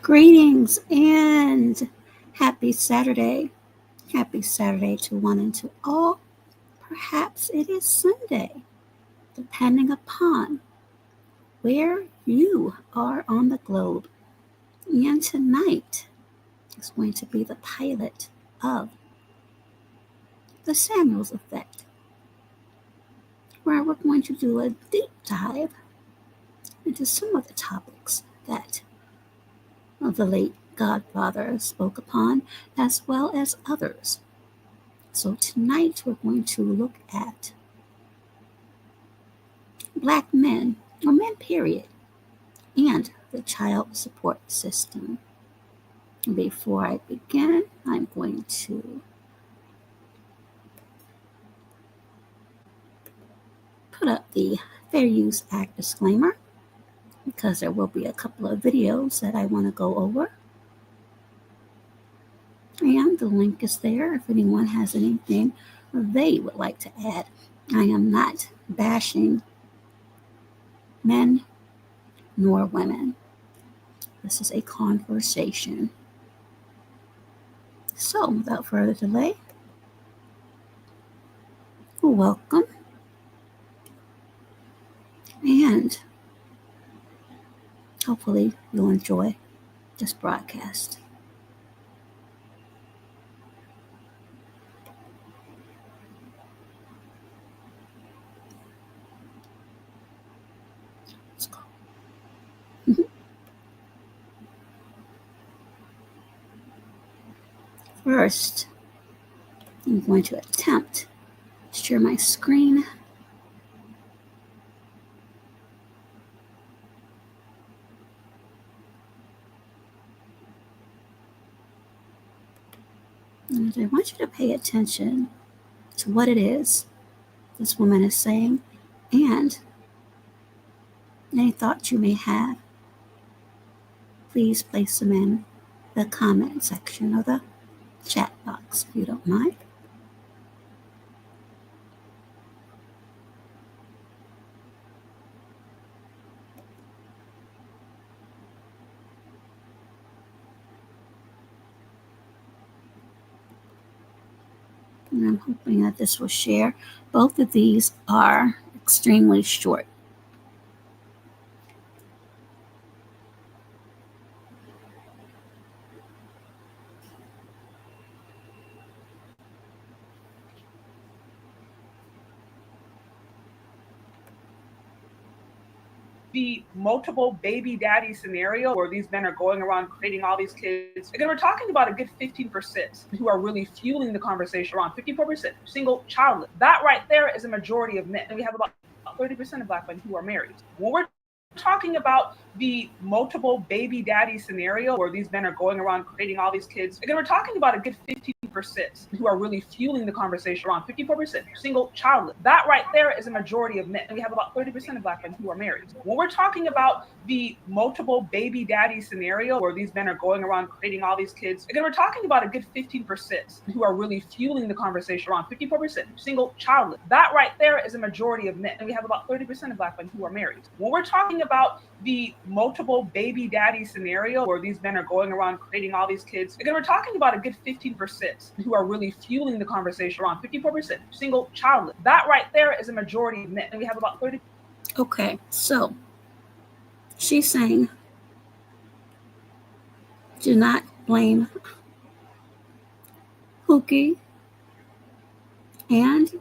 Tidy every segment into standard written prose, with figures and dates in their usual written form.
Greetings and happy Saturday. Happy Saturday to one and to all. Perhaps it is Sunday, depending upon where you are on the globe. And tonight is going to be the pilot of the Samuels Effect, where we're going to do a deep dive into some of the topics that the late Godfather spoke upon, as well as others. So tonight we're going to look at Black men, or men period, and the child support system. Before I begin, I'm going to put up the Fair Use Act disclaimer because there will be a couple of videos that I want to go over. And the link is there if anyone has anything they would like to add. I am not bashing men nor women. This is a conversation. So, without further delay, welcome. And hopefully you'll enjoy this broadcast. Let's go. First, I'm going to attempt to share my screen. And I want you to pay attention to what it is this woman is saying and any thoughts you may have. Please place them in the comment section or the chat box if you don't mind. And I'm hoping that this will share. Both of these are extremely short. The multiple baby daddy scenario where these men are going around creating all these kids. Again, we're talking about a good 15% who are really fueling the conversation, around 54% single childless. That right there is a majority of men. And we have about 30% of Black men who are married. When we're talking about the multiple baby daddy scenario where these men are going around creating all these kids. Again, we're talking about a good 15% who are really fueling the conversation, around 54% single childless. That right there is a majority of men. And we have about 30% of Black men who are married. When we're talking about the multiple baby daddy scenario where these men are going around creating all these kids. Again, we're talking about a good 15% who are really fueling the conversation, around 54% single childless. That right there is a majority of men. And we have about 30% of Black men who are married. When we're talking about the multiple baby daddy scenario where these men are going around creating all these kids. Again, we're talking about a good 15% who are really fueling the conversation, around 54% single childless. That right there is a majority of men. And we have about 30. Okay, so she's saying do not blame Pookie, and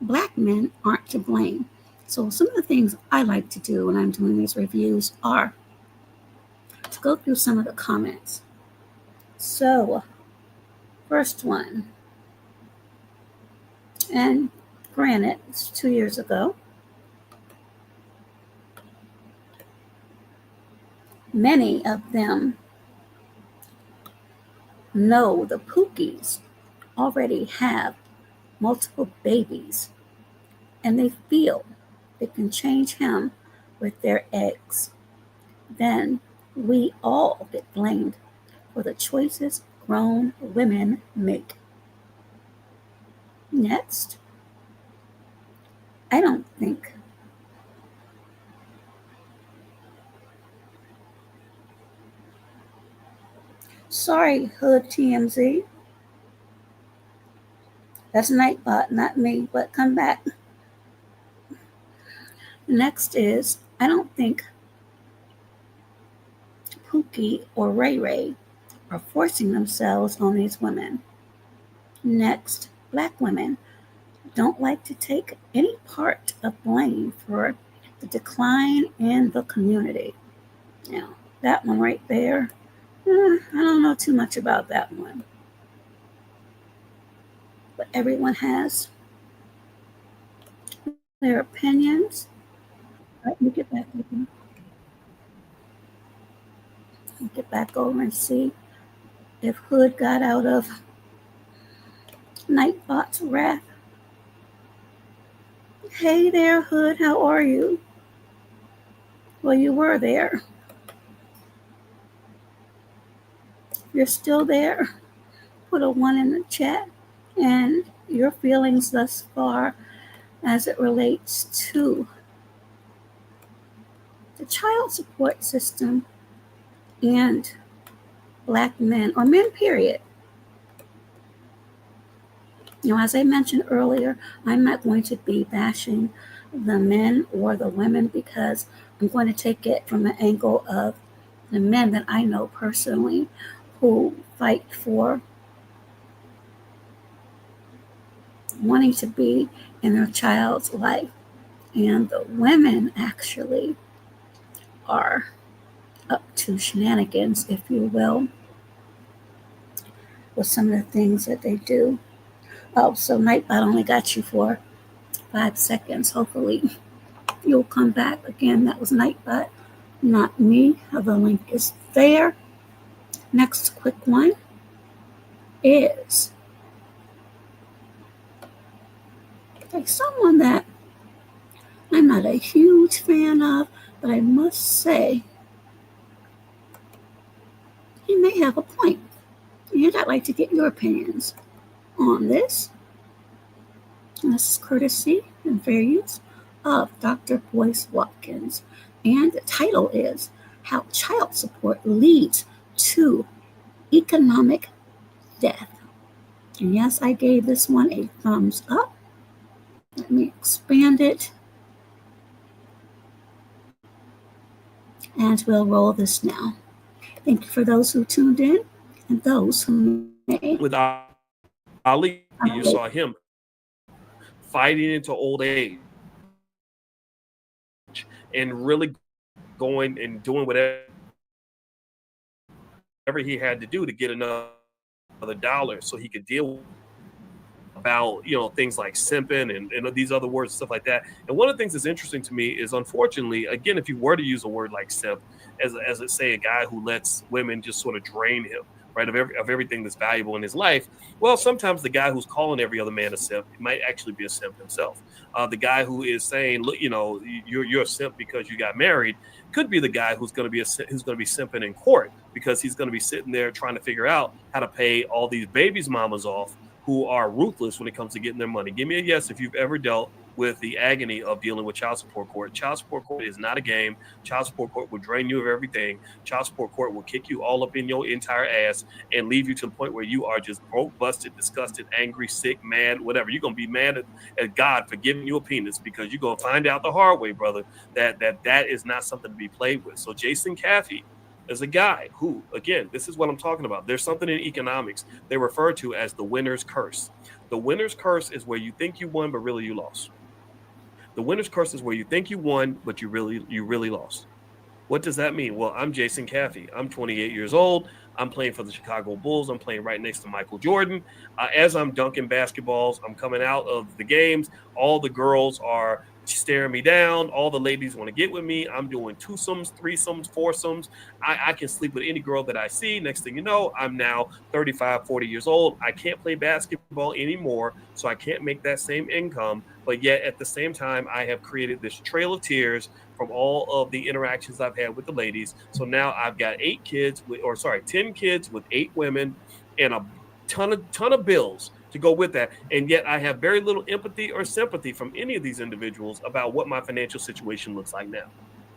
Black men aren't to blame. So some of the things I like to do when I'm doing these reviews are to go through some of the comments. So, first one, and granted, it's 2 years ago. Many of them know the Pookies already have multiple babies, and they feel they can change him with their eggs. Then we all get blamed for the choices grown women make. Next, I don't think Sorry, Hood TMZ. That's Nightbot, not me, but come back. Next is, I don't think Pookie or Ray Ray are forcing themselves on these women. Next, black women don't like to take any part of blame for the decline in the community. Now, that one right there, I don't know too much about that one. But everyone has their opinions. Let me get back over. Get back over and see if Hood got out of Nightbot's wrath. Hey there, Hood, how are you? Well, you were there. You're still there. Put a 1 in the chat. And your feelings thus far as it relates to the child support system and black men, or men, period. As I mentioned earlier, I'm not going to be bashing the men or the women because I'm going to take it from the angle of the men that I know personally who fight for wanting to be in their child's life. And the women actually are up to shenanigans, if you will, with some of the things that they do. Oh, so Nightbot only got you for 5 seconds. Hopefully you'll come back. Again, that was Nightbot, not me. The link is there. Next quick one is someone that I'm not a huge fan of, but I must say he may have a point. And I'd like to get your opinions on this. And this is courtesy and fair use of Dr. Boyce Watkins. And the title is How Child Support Leads to Economic Death. And yes, I gave this one a thumbs up. Let me expand it. And we'll roll this now. Thank you for those who tuned in and those who may. With Ali, you saw him fighting into old age and really going and doing whatever he had to do to get another dollar so he could deal about things like simping and these other words and stuff like that. And one of the things that's interesting to me is, unfortunately, again, if you were to use a word like simp as it say a guy who lets women just sort of drain him, right, of everything that's valuable in his life, well, sometimes the guy who's calling every other man a simp might actually be a simp himself. The guy who is saying, look, you're a simp because you got married, could be the guy who's going to be simping in court because he's going to be sitting there trying to figure out how to pay all these babies' mamas off who are ruthless when it comes to getting their money. Give me a yes if you've ever dealt with the agony of dealing with child support court. Child support court is not a game. Child support court will drain you of everything. Child support court will kick you all up in your entire ass and leave you to the point where you are just broke, busted, disgusted, angry, sick, mad, whatever. You're going to be mad at God for giving you a penis because you're going to find out the hard way, brother, that is not something to be played with. So Jason Caffey is a guy who, again, this is what I'm talking about. There's something in economics they refer to as the winner's curse. The winner's curse is where you think you won, but really you lost. The winner's curse is where you think you won, but you really lost. What does that mean? Well, I'm Jason Caffey. I'm 28 years old. I'm playing for the Chicago Bulls. I'm playing right next to Michael Jordan. As I'm dunking basketballs, I'm coming out of the games. All the girls are staring me down. All the ladies want to get with me. I'm doing twosomes, threesomes, foursomes. I can sleep with any girl that I see. Next thing you know, I'm now 35, 40 years old. I can't play basketball anymore, so I can't make that same income. But yet at the same time, I have created this trail of tears from all of the interactions I've had with the ladies. So now I've got 10 kids with 8 women and a ton of bills to go with that. And yet I have very little empathy or sympathy from any of these individuals about what my financial situation looks like now.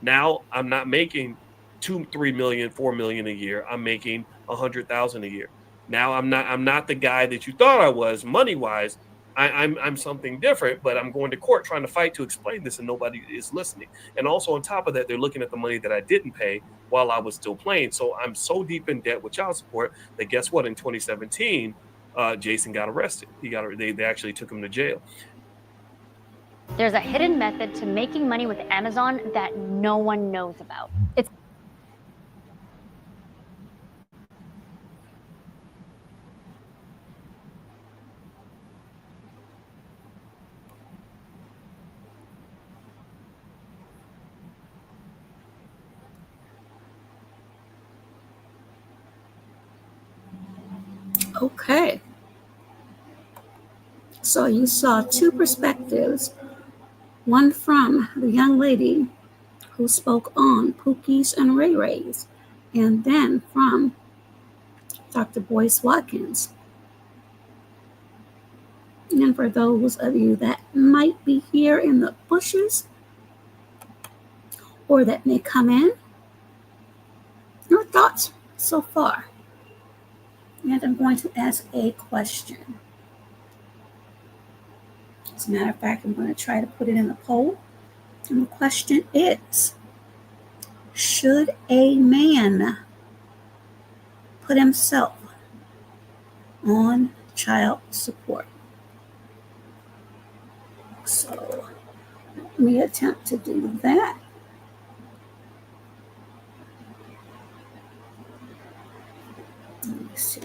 Now I'm not making $2, $3 million, $4 million a year. I'm making $100,000 a year. Now I'm not the guy that you thought I was money wise. I'm something different, but I'm going to court trying to fight to explain this, and nobody is listening. And also on top of that, they're looking at the money that I didn't pay while I was still playing. So I'm so deep in debt with child support that guess what? In 2017, Jason got arrested. They actually took him to jail. There's a hidden method to making money with Amazon that no one knows about. It's Okay. So you saw two perspectives, one from the young lady who spoke on Pookie's and Ray Ray's, and then from Dr. Boyce Watkins. And for those of you that might be here in the bushes or that may come in, your thoughts so far. And I'm going to ask a question. As a matter of fact, I'm going to try to put it in a poll. And the question is, should a man put himself on child support? So let me attempt to do that. Let me see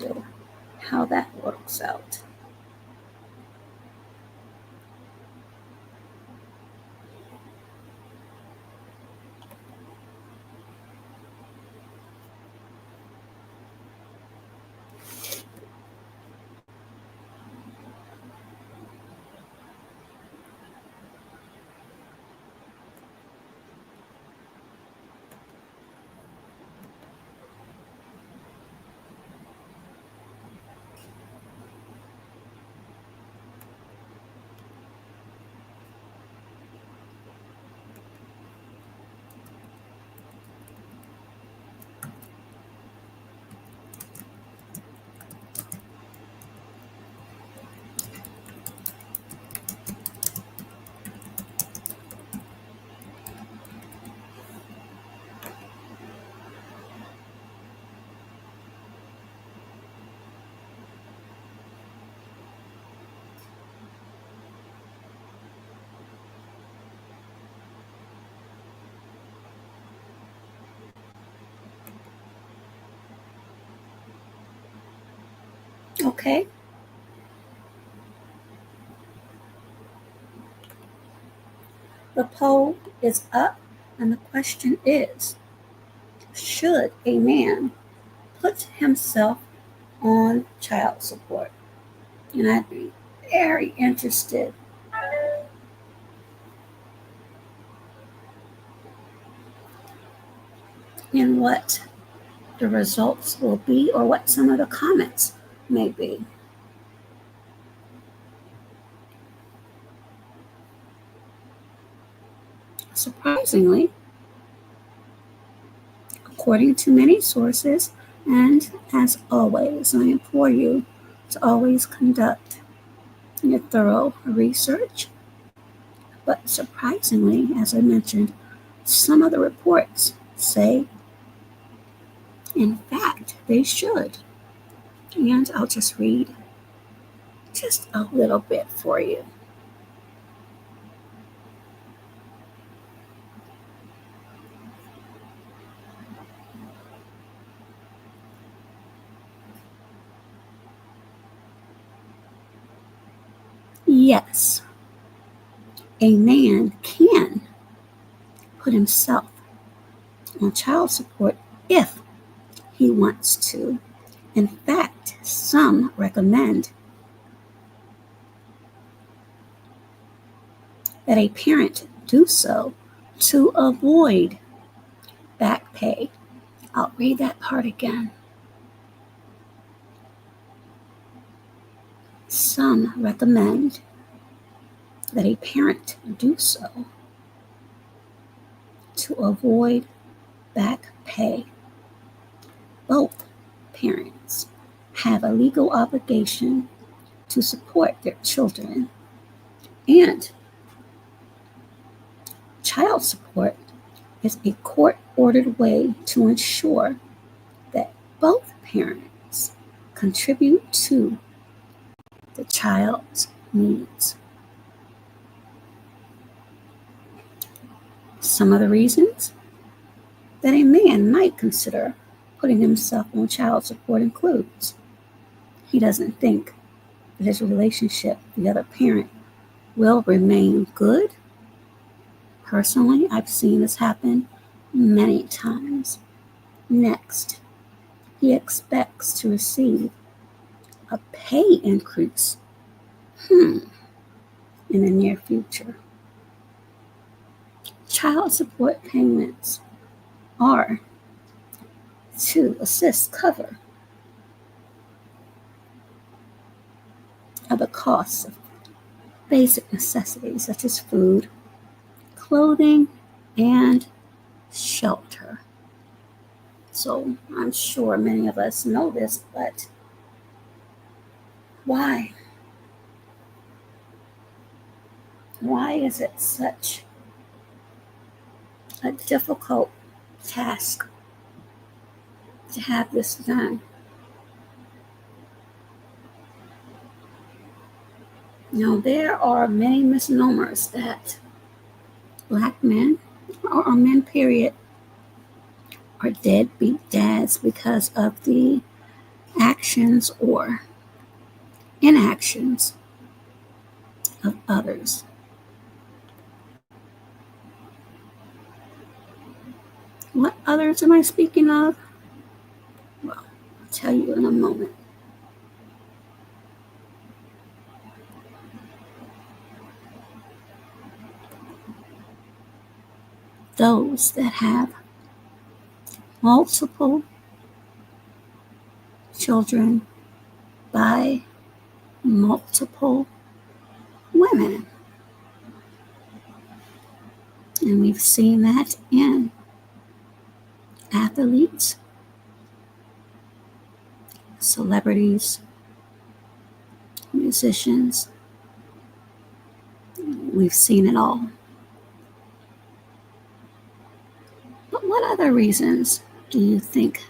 how that works out. Okay. The poll is up, and the question is, should a man put himself on child support? And I'd be very interested in what the results will be or what some of the comments may be. Surprisingly, according to many sources, and as always, I implore you to always conduct your thorough research. But surprisingly, as I mentioned, some of the reports say, in fact, they should. And I'll just read just a little bit for you. Yes, a man can put himself on child support if he wants to. In fact, some recommend that a parent do so to avoid back pay. I'll read that part again. Some recommend that a parent do so to avoid back pay. Both parents have a legal obligation to support their children, and child support is a court-ordered way to ensure that both parents contribute to the child's needs. Some of the reasons that a man might consider putting himself on child support includes he doesn't think that his relationship with the other parent will remain good. Personally, I've seen this happen many times. Next, he expects to receive a pay increase in the near future. Child support payments are to assist cover of the costs of basic necessities such as food, clothing, and shelter. So I'm sure many of us know this, but why? Why is it such a difficult task to have this done? Now, there are many misnomers that Black men, or men period, are deadbeat dads because of the actions or inactions of others. What others am I speaking of? Well, I'll tell you in a moment. Those that have multiple children by multiple women. And we've seen that in athletes, celebrities, musicians. We've seen it all. But what other reasons do you think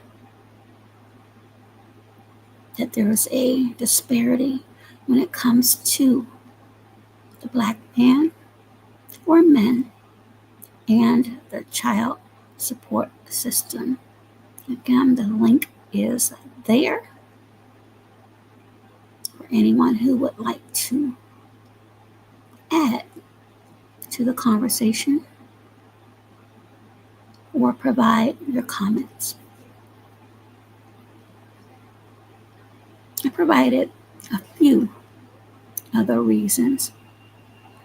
that there is a disparity when it comes to the Black man or men and the child support system? Again, the link is there for anyone who would like to add to the conversation or provide your comments. I provided a few other reasons,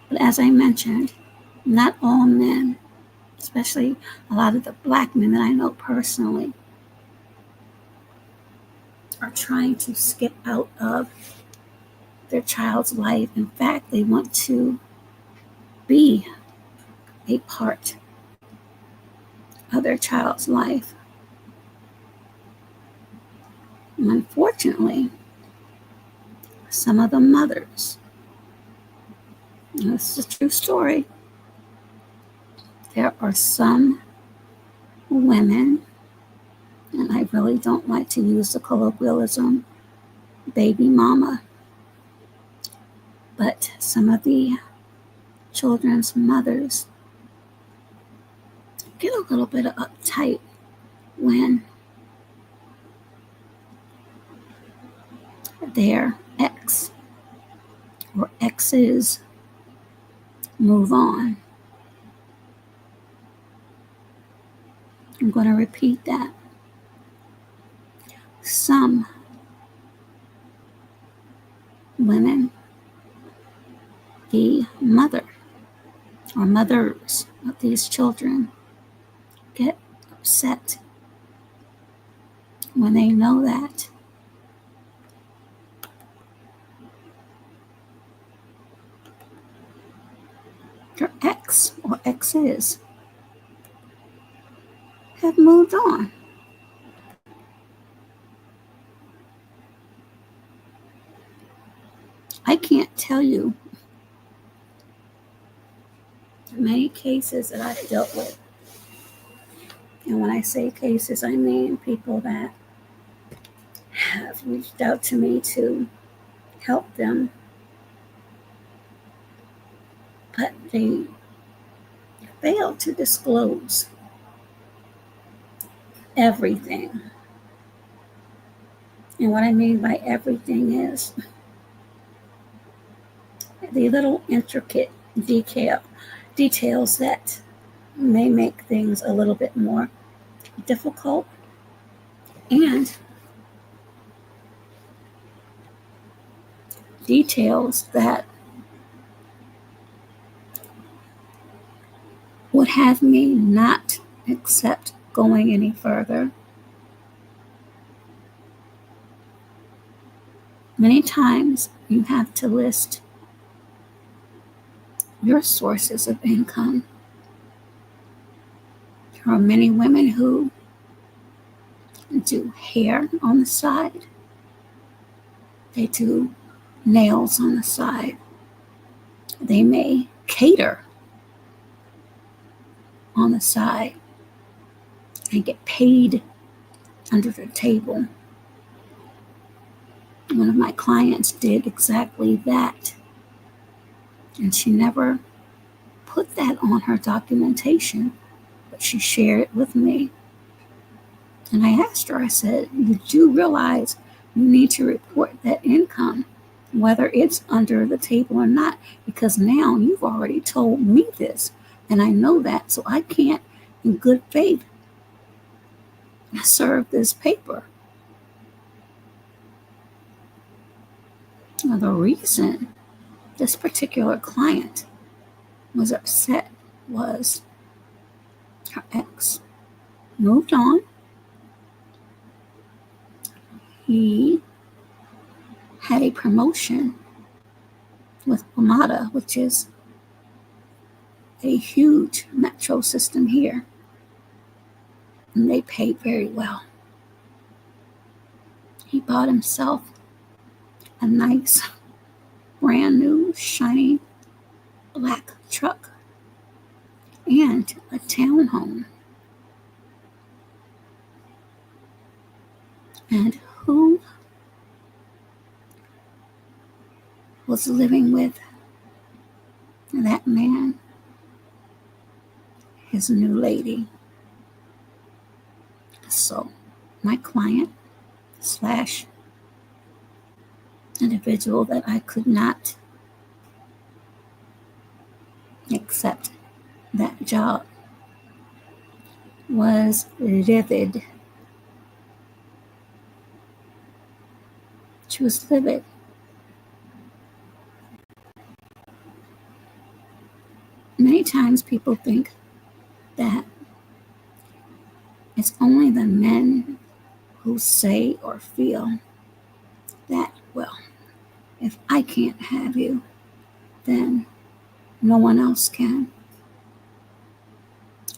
but as I mentioned, not all men, especially a lot of the Black men that I know personally, are trying to skip out of their child's life. In fact, they want to be a part of their child's life. And unfortunately, some of the mothers, and this is a true story, there are some women, and I really don't like to use the colloquialism baby mama, but some of the children's mothers get a little bit uptight when their ex or exes move on. I'm going to repeat that. Some women, the mother or mothers of these children, get upset when they know that their ex or exes have moved on. I can't tell you the many cases that I've dealt with. And when I say cases, I mean people that have reached out to me to help them, but they fail to disclose everything. And what I mean by everything is the little intricate details that may make things a little bit more difficult, and details that would have me not accept going any further. Many times you have to list your sources of income. There are many women who do hair on the side. They do nails on the side. They may cater on the side and get paid under the table. One of my clients did exactly that, and she never put that on her documentation, but she shared it with me. And I asked her, I said, did you realize you need to report that income, whether it's under the table or not? Because now you've already told me this, and I know that, so I can't, in good faith, serve this paper. Now, the reason this particular client was upset was her ex moved on. He had a promotion with WMATA, which is a huge metro system here, and they pay very well. He bought himself a nice, brand new, shiny black truck and a townhome. And who was living with that man? His new lady. So my client slash individual that I could not accept that job was livid. She was livid. Many times people think that it's only the men who say or feel that, well, if I can't have you, then no one else can.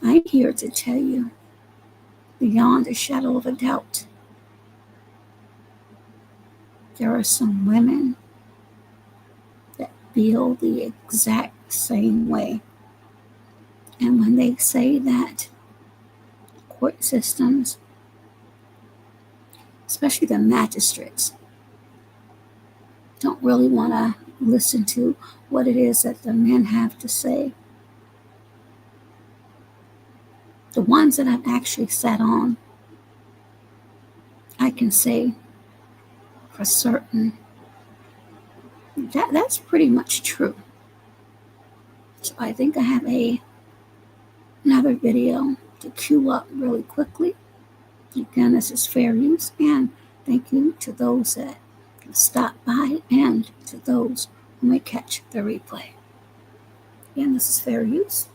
I'm here to tell you, beyond a shadow of a doubt, there are some women that feel the exact same way. And when they say that court systems, especially the magistrates, don't really want to listen to what it is that the men have to say, the ones that I've actually sat on, I can say for certain that that's pretty much true. So I think I have another video to queue up really quickly. Again, this is fair use, and thank you to those that stop by and to those who may catch the replay. Again, this is fair use.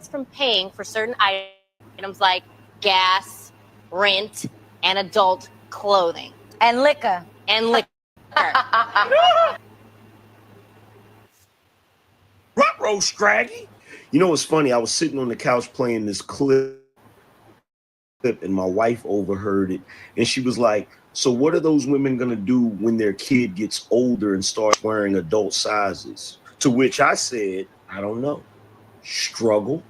From paying for certain items like gas, rent, and adult clothing. And liquor. And liquor. Ruh-roh, Scraggy. You know what's funny? I was sitting on the couch playing this clip and my wife overheard it. And she was like, so what are those women going to do when their kid gets older and starts wearing adult sizes? To which I said, I don't know. Struggle.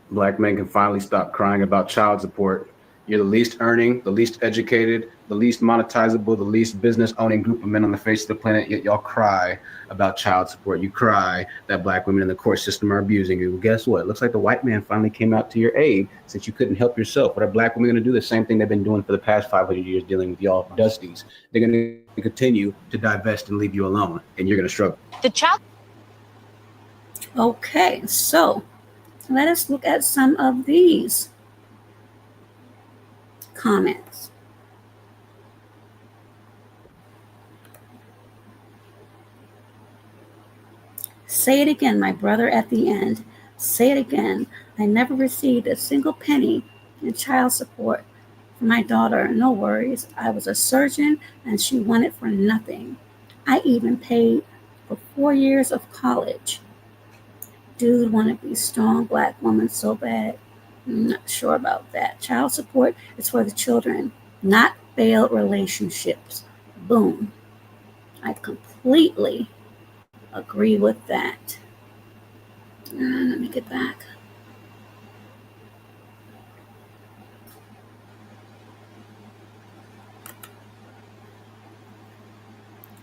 Black men can finally stop crying about child support. You're the least earning, the least educated, the least monetizable, the least business owning group of men on the face of the planet, yet y'all cry about child support. You cry that black women in the court system are abusing you. Well, guess what? It looks like the white man finally came out to your aid since you couldn't help yourself. What are black women going to do? The same thing they've been doing for the past 500 years, dealing with y'all dusties. They're going to continue to divest and leave you alone, and you're going to struggle. The child. Okay, so let us look at some of these comments. Say it again, my brother at the end. Say it again. I never received a single penny in child support for my daughter. No worries. I was a surgeon and she wanted for nothing. I even paid for 4 years of college. Dude want to be strong black woman so bad. I'm not sure about that. Child support is for the children, not failed relationships. Boom. I completely agree with that. Let me get back.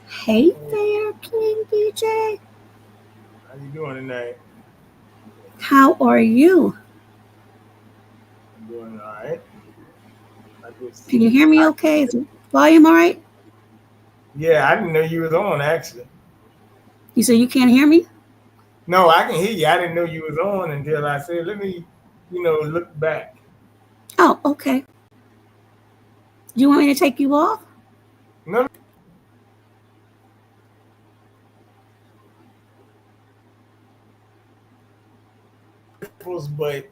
Hey there, King DJ. How you doing tonight? How are you? I'm doing all right. Can you hear me okay? Is the volume all right? Yeah, I didn't know you was on, actually. You say you can't hear me? No, I can hear you. I didn't know you was on until I said, let me, look back. Oh, okay. Do you want me to take you off? No. But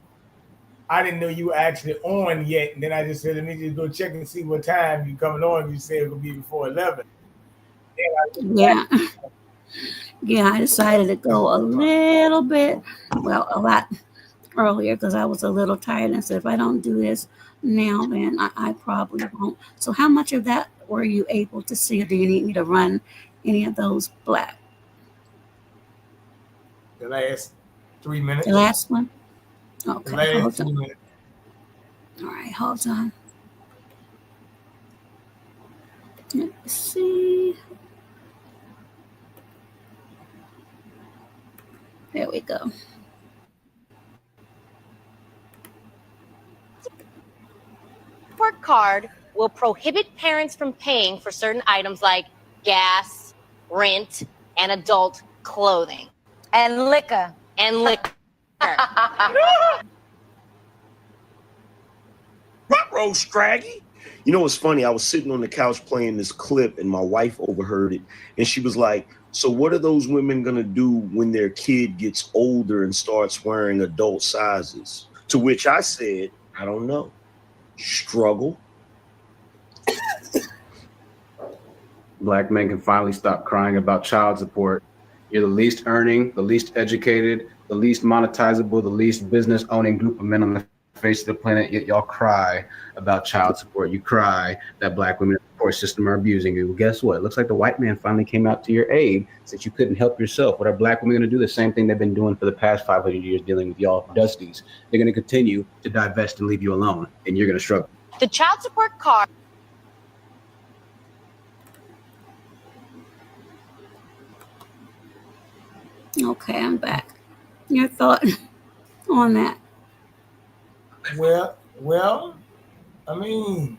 I didn't know you were actually on yet. And then I just said, let me just go check and see what time you coming on. You said it would be before 11. Yeah. Yeah, I decided to go a little bit, a lot earlier because I was a little tired and said, if I don't do this now, then I probably won't. So how much of that were you able to see, or do you need me to run any of those black? The last 3 minutes. The last one? Okay, the last hold 3 on. minutes. All right, hold on. Let's see. There we go. Support card will prohibit parents from paying for certain items like gas, rent, and adult clothing. And liquor. And liquor. Ruh-roh, Scraggy. You know what's funny? I was sitting on the couch playing this clip and my wife overheard it. And she was like, so what are those women going to do when their kid gets older and starts wearing adult sizes? To which I said, I don't know. Struggle. Black men can finally stop crying about child support. You're the least earning, the least educated, the least monetizable, the least business owning group of men on the face of the planet, yet y'all cry about child support. You cry that black women in the court system are abusing you. Well, guess what? It looks like the white man finally came out to your aid since you couldn't help yourself. What are black women going to do? The same thing they've been doing for the past 500 years, dealing with y'all dusties. They're going to continue to divest and leave you alone, and you're going to struggle. The child support card. Okay, I'm back. Your thought on that? Well, I mean,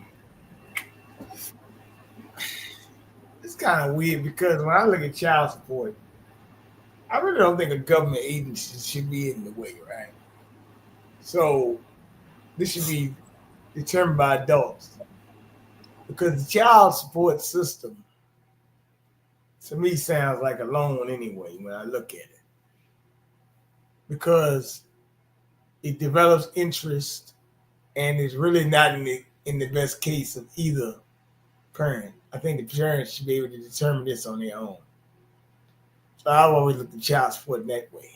it's kind of weird because when I look at child support, I really don't think a government agency should be in the way, right? So this should be determined by adults because the child support system, to me, sounds like a loan anyway when I look at it, because it develops interest and it's really not in the best case of either parent. I think the parents should be able to determine this on their own. So I've always looked at child support in that way.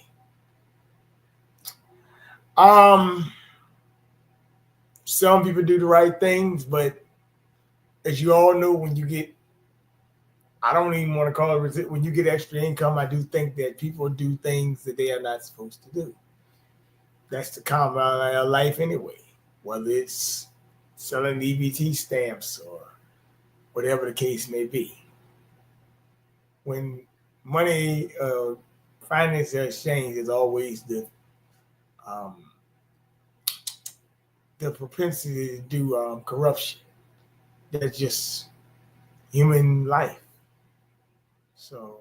Some people do the right things, but as you all know, when you get, I don't even want to call it, when you get extra income, I do think that people do things that they are not supposed to do. That's the common of life anyway, whether it's selling EBT stamps or whatever the case may be. When money, finance exchange is always the propensity to do corruption. That's just human life. So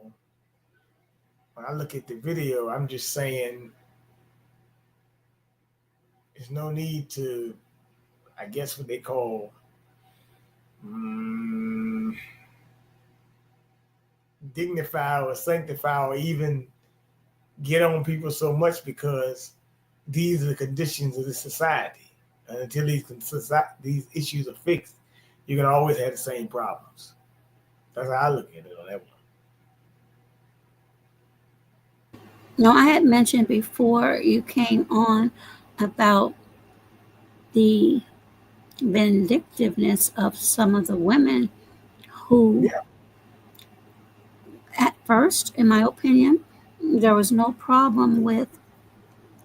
when I look at the video, I'm just saying there's no need to, I guess what they call dignify or sanctify or even get on people so much, because these are the conditions of the society. And until these issues are fixed, you're going to always have the same problems. That's how I look at it on that one. Now, I had mentioned before you came on about the vindictiveness of some of the women who, at first, in my opinion, there was no problem with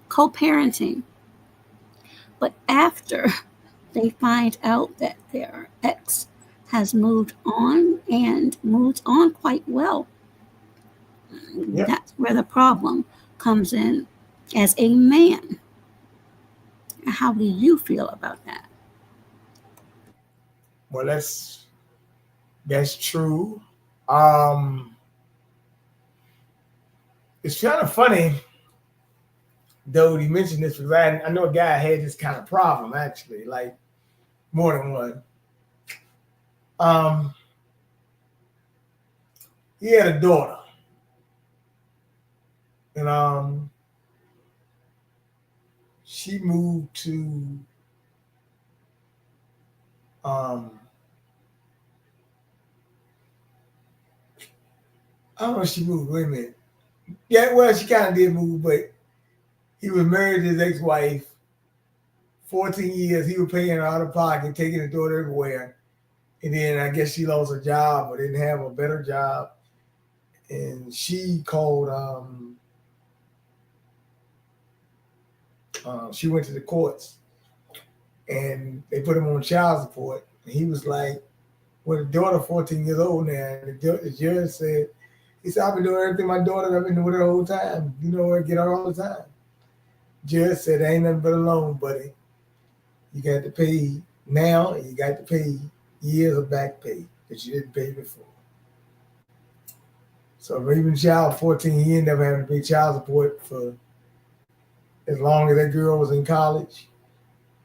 co-parenting. But after they find out that their ex has moved on and moved on quite well, that's where the problem comes in as a man. How do you feel about that? Well, that's true. It's kind of funny, though, you mentioned this, because I know a guy had this kind of problem, actually, like more than one. He had a daughter, and she moved to I don't know if she moved. Wait a minute. Yeah, well, she kind of did move, but he was married to his ex-wife 14 years. He was paying her out of pocket, taking the daughter everywhere. And then I guess she lost her job or didn't have a better job. And she called, she went to the courts and they put him on child support. And he was like, well, the daughter 14 years old now. And the judge said, he said, I've been doing everything my daughter, I've been doing it the whole time. You know, I get her all the time. Judge said, ain't nothing but a loan, buddy. You got to pay now, and you got to pay years of back pay that you didn't pay before. So for even child 14, he ended up having to pay child support for as long as that girl was in college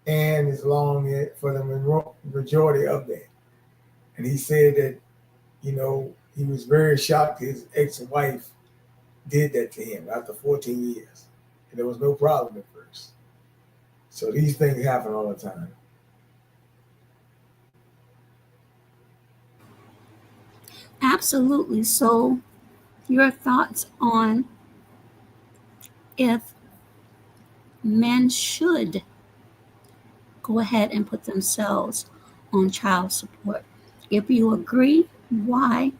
and as long as for the majority of that. And he said that, you know, he was very shocked his ex-wife did that to him after 14 years. And there was no problem at first. So these things happen all the time. Absolutely. So your thoughts on if men should go ahead and put themselves on child support. If you agree, why?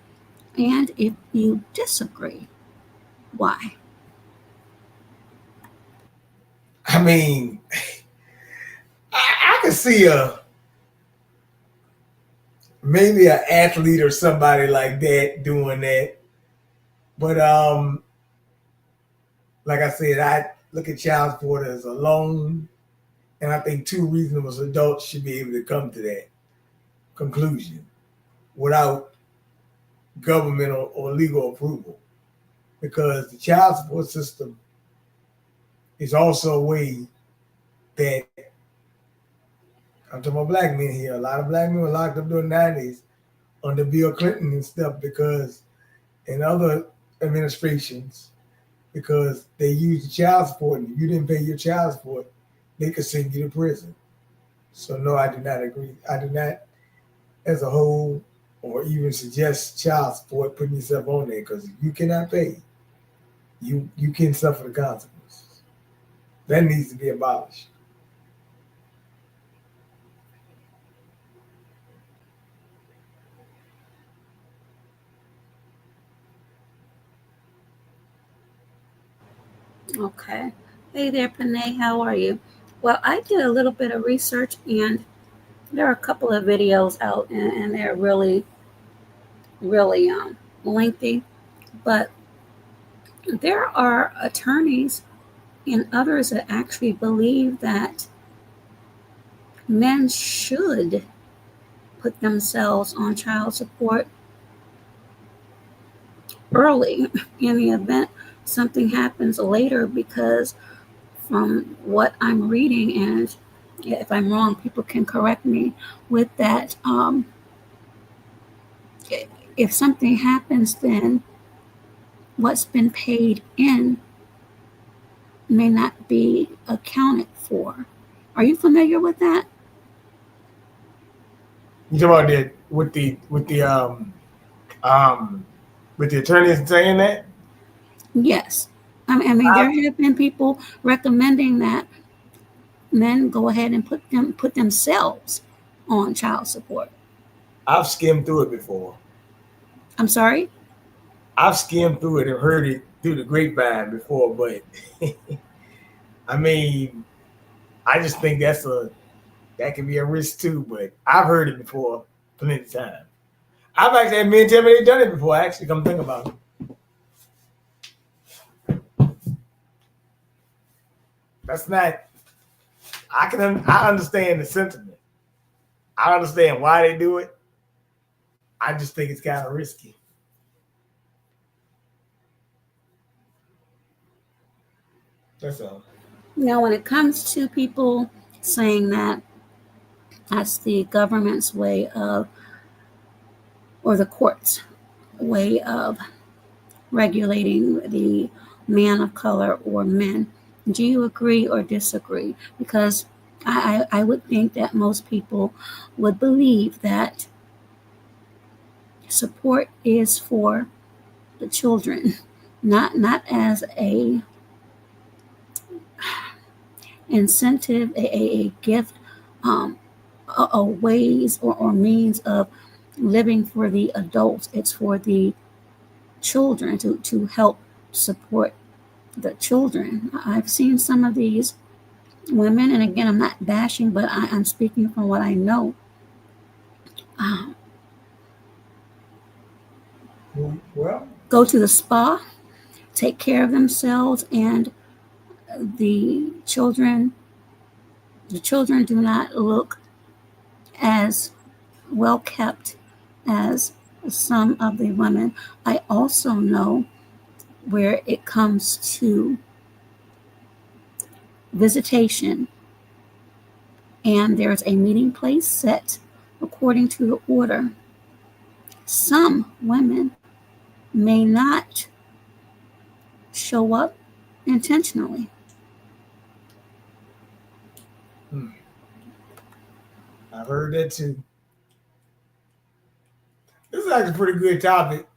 And if you disagree, why? I mean, I can see maybe an athlete or somebody like that doing that. But like I said, I look at child support as a loan, and I think two reasonable adults should be able to come to that conclusion without governmental or legal approval, because the child support system is also a way that, I'm talking about black men here, a lot of black men were locked up during the 90s under Bill Clinton and stuff, because in other administrations, because they used the child support, and if you didn't pay your child support, they could send you to prison. So no, I do not agree. I do not, as a whole, or even suggest child support putting yourself on there, because if you cannot pay, you can suffer the consequences. That needs to be abolished. Okay. Hey there, Panay. How are you? Well, I did a little bit of research, and there are a couple of videos out, and they're really, really lengthy. But there are attorneys and others that actually believe that men should put themselves on child support early in the event something happens later, because from what I'm reading, and if I'm wrong, people can correct me with that, if something happens, then what's been paid in may not be accounted for. Are you familiar with that? You talk about that with the attorneys saying that? Yes. I mean, there have been people recommending that men go ahead and put themselves on child support. I've skimmed through it before. I'm sorry? I've skimmed through it and heard it through the grapevine before, but I mean, I just think that can be a risk too. But I've heard it before plenty of times. I've actually had men tell me they've done it before. I actually come think about it. That's not. I understand the sentiment. I understand why they do it. I just think it's kind of risky. That's all. Now, when it comes to people saying that that's the government's way of, or the court's way of regulating the man of color or men, do you agree or disagree? Because I would think that most people would believe that support is for the children, not as a incentive, a gift, a ways or means of living for the adults. It's for the children, to help support the children. I've seen some of these women, and again, I'm not bashing, but I'm speaking from what I know. Well, go to the spa, take care of themselves, and the children do not look as well kept as some of the women. I also know where it comes to visitation, and there's a meeting place set according to the order. Some women may not show up intentionally. I've heard that too. This is actually a pretty good topic.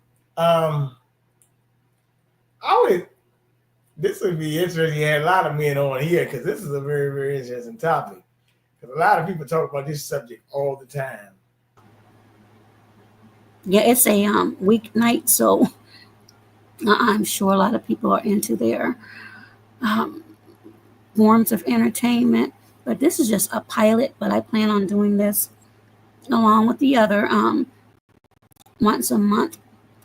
This would be interesting. You had a lot of men on here, because this is a very, very interesting topic. Because a lot of people talk about this subject all the time. Yeah, it's a weeknight, so I'm sure a lot of people are into their forms of entertainment. But this is just a pilot, but I plan on doing this along with the other once a month,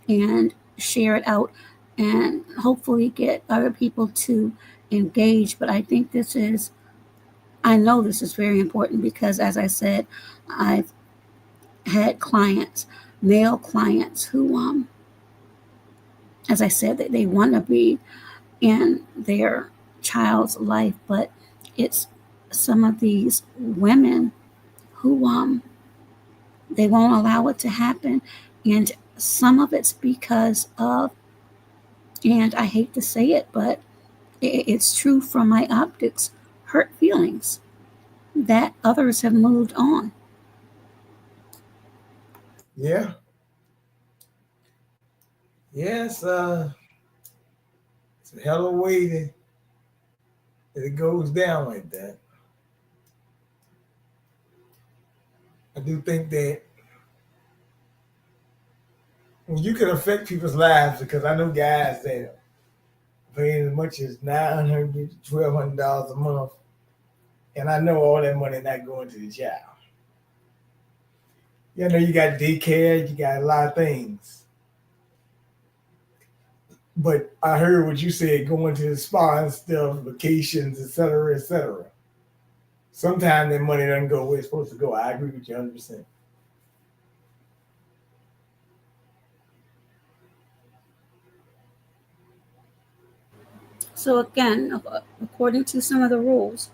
and share it out and hopefully get other people to engage. But I think I know this is very important, because as I said, I've had clients, male clients, who as I said, that they want to be in their child's life, but it's some of these women who they won't allow it to happen. And some of it's because of, and I hate to say it, but it's true from my optics, hurt feelings. that others have moved on. Yeah. Yes, it's a hell of a way that it goes down like that. I do think that when you can affect people's lives, because I know guys that paying as much as $900 to $1,200 a month, and I know all that money not going to the child. You know, you got daycare, you got a lot of things. But I heard what you said, going to the spa and stuff, vacations, et cetera, et cetera. Sometimes that money doesn't go where it's supposed to go. I agree with you 100%. So again, according to some of the rules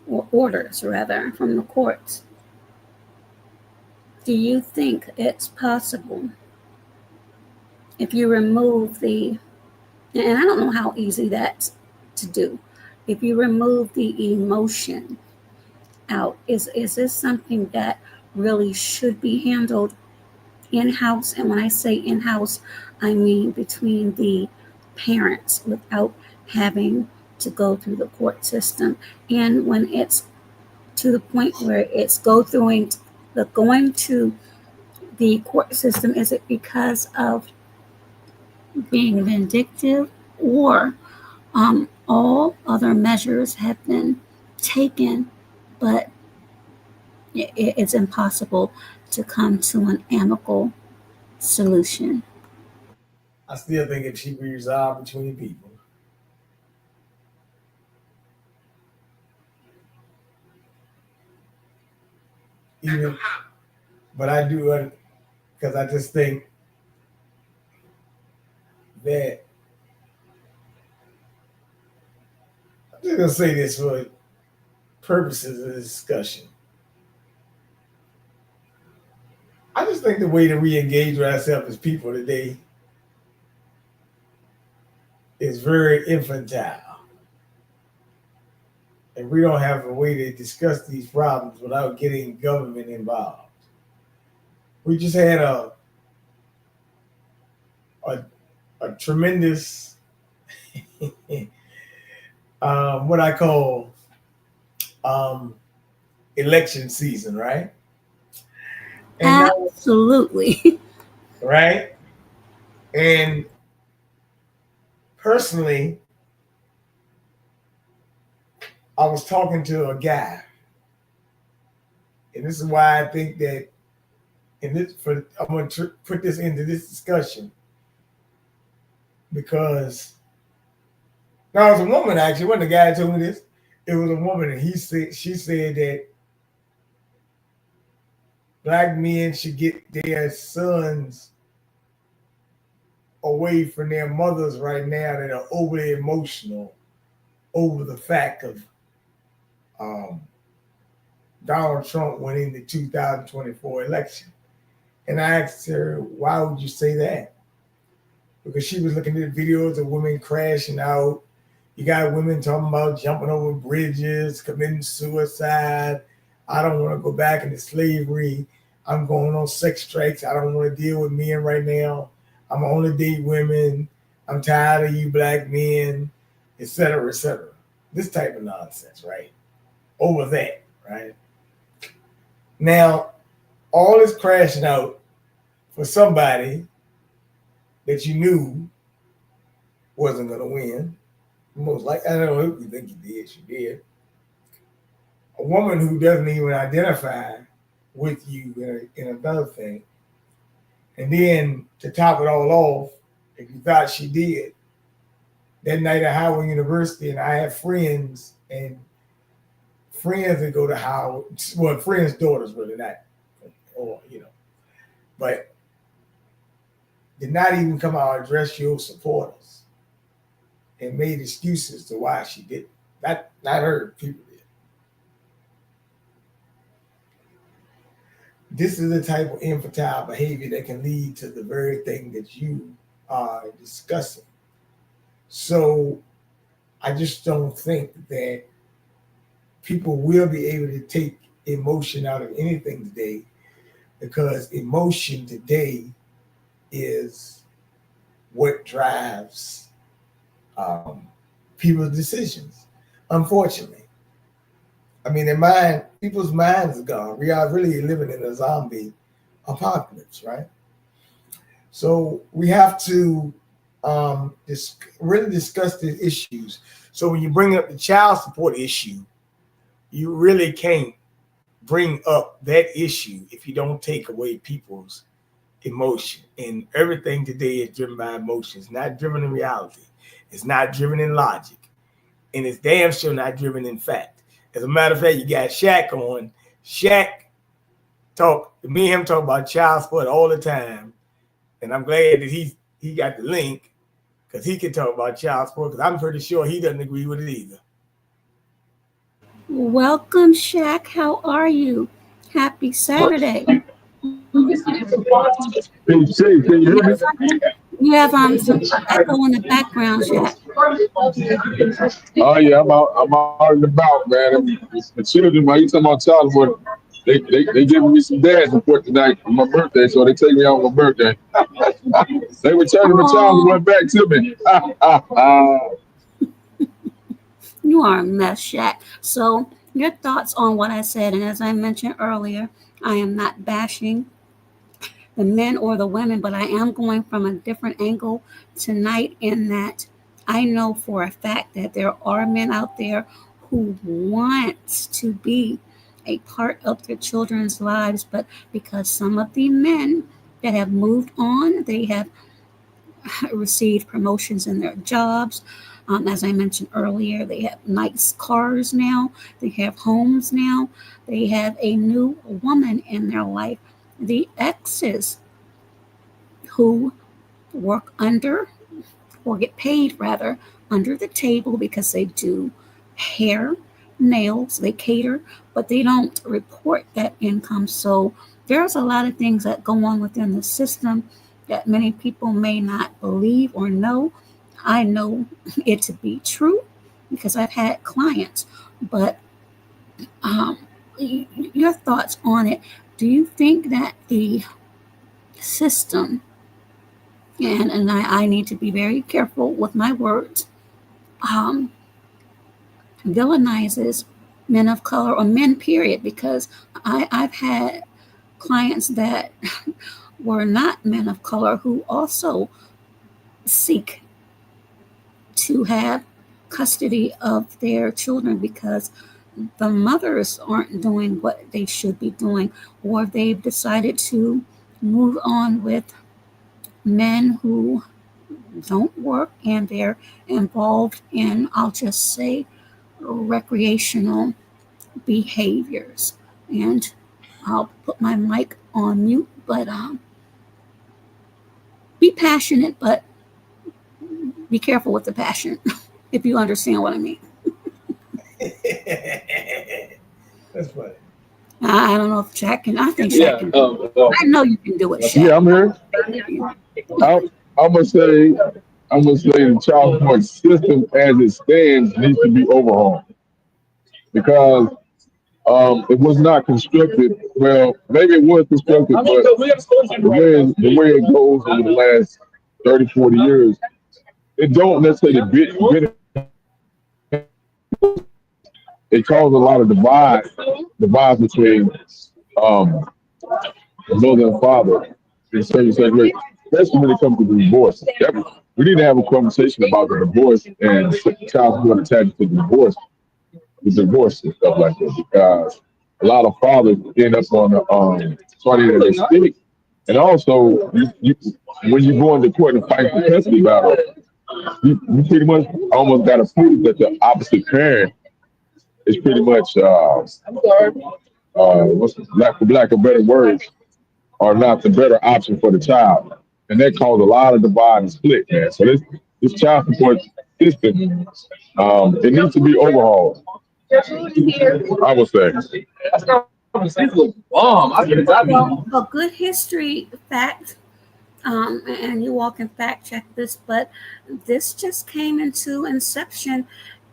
or orders rather from the courts, do you think it's possible if you remove the, and I don't know how easy that's to do, if you remove the emotion out, is this something that really should be handled in-house? And when I say in-house, I mean between the parents without having to go through the court system. And when it's to the point where it's going to the court system, is it because of being vindictive, or all other measures have been taken, but it's impossible to come to an amicable solution? I still think it should be resolved between people. Even, but I do, because I just think that, I'm just going to say this for purposes of discussion. I just think the way to re-engage with ourselves as people today is very infantile. And we don't have a way to discuss these problems without getting government involved. We just had a tremendous what I call election season, right? And absolutely. Right? And personally, I was talking to a guy, and this is why I think that, I'm going to put this into this discussion, because now it was a woman, actually. It wasn't a guy who told me this. It was a woman, and she said that Black men should get their sons away from their mothers right now that are overly emotional over the fact of Donald Trump winning the 2024 election. And I asked her, why would you say that? Because she was looking at videos of women crashing out. You got women talking about jumping over bridges, committing suicide. I don't want to go back into slavery. I'm going on sex strikes. I don't want to deal with men right now. I'm only date women. I'm tired of you Black men, et cetera, et cetera. This type of nonsense, right? Over that, right? Now, all this crashing out for somebody that you knew wasn't going to win. Most likely, I don't know who you think he did. She did. A woman who doesn't even identify with you in another thing. And then to top it all off, if you thought she did, that night at Howard University, and I have friends that go to Howard, well, friends' daughters really not, or but did not even come out and address your supporters and made excuses to why she did. Not her, people did. This is the type of infantile behavior that can lead to the very thing that you are discussing. So I just don't think that people will be able to take emotion out of anything today, because emotion today is what drives people's decisions. Unfortunately, I mean, people's minds are gone. We are really living in a zombie apocalypse, right? So we have to really discuss the issues. So when you bring up the child support issue, you really can't bring up that issue if you don't take away people's emotion. And everything today is driven by emotion. It's not driven in reality. It's not driven in logic. And it's damn sure not driven in fact. As a matter of fact, you got Chaq on. Chaq me and him talk about child support all the time. And I'm glad that he got the link, because he can talk about child support, because I'm pretty sure he doesn't agree with it either. Welcome, Chaq. How are you? Happy Saturday. Hey, Shay, can you hear me? You have some echo in the background, Chaq. Oh yeah, I'm out and about, man. The children, when you talking about child support, they giving me some dad support tonight for my birthday, so they take me out on my birthday. They were turning the child support back to me. You are a mess, Chaq. So your thoughts on what I said, and as I mentioned earlier, I am not bashing the men or the women, but I am going from a different angle tonight, in that I know for a fact that there are men out there who want to be a part of their children's lives, but because some of the men that have moved on, they have received promotions in their jobs. As I mentioned earlier, they have nice cars now, they have homes now, they have a new woman in their life. The exes who work under, or get paid rather, under the table, because they do hair, nails, they cater, but they don't report that income. So there's a lot of things that go on within the system that many people may not believe or know. I know it to be true because I've had clients, but your thoughts on it. Do you think that the system, and I need to be very careful with my words, villainizes men of color, or men period, because I've had clients that were not men of color who also seek to have custody of their children because the mothers aren't doing what they should be doing, or they've decided to move on with men who don't work and they're involved in, I'll just say, recreational behaviors. And I'll put my mic on mute, but be passionate, but be careful with the passion, if you understand what I mean. That's funny. I don't know if Chaq can. I think Chaq can. I know you can do it, Chaq. Yeah, I'm here. I'm gonna say the child support system as it stands needs to be overhauled, because it was not constructed. Well, maybe it was constructed, but the way it goes over the last 30, 40 years, it don't necessarily it caused a lot of divide between the mother and father in certain ways, especially when it comes to divorce. We need to have a conversation about the divorce and child support attached to the divorce and stuff like that, because a lot of fathers end up on the party that they stick. And also, when you go into court and fight the custody battle, you pretty much almost got to prove that the opposite parent is pretty much, what's for lack of better words, are not the better option for the child. And that caused a lot of divide and split, man. So this child support system, it needs to be overhauled, I would say. A good history fact, and you all can fact check this, but this just came into inception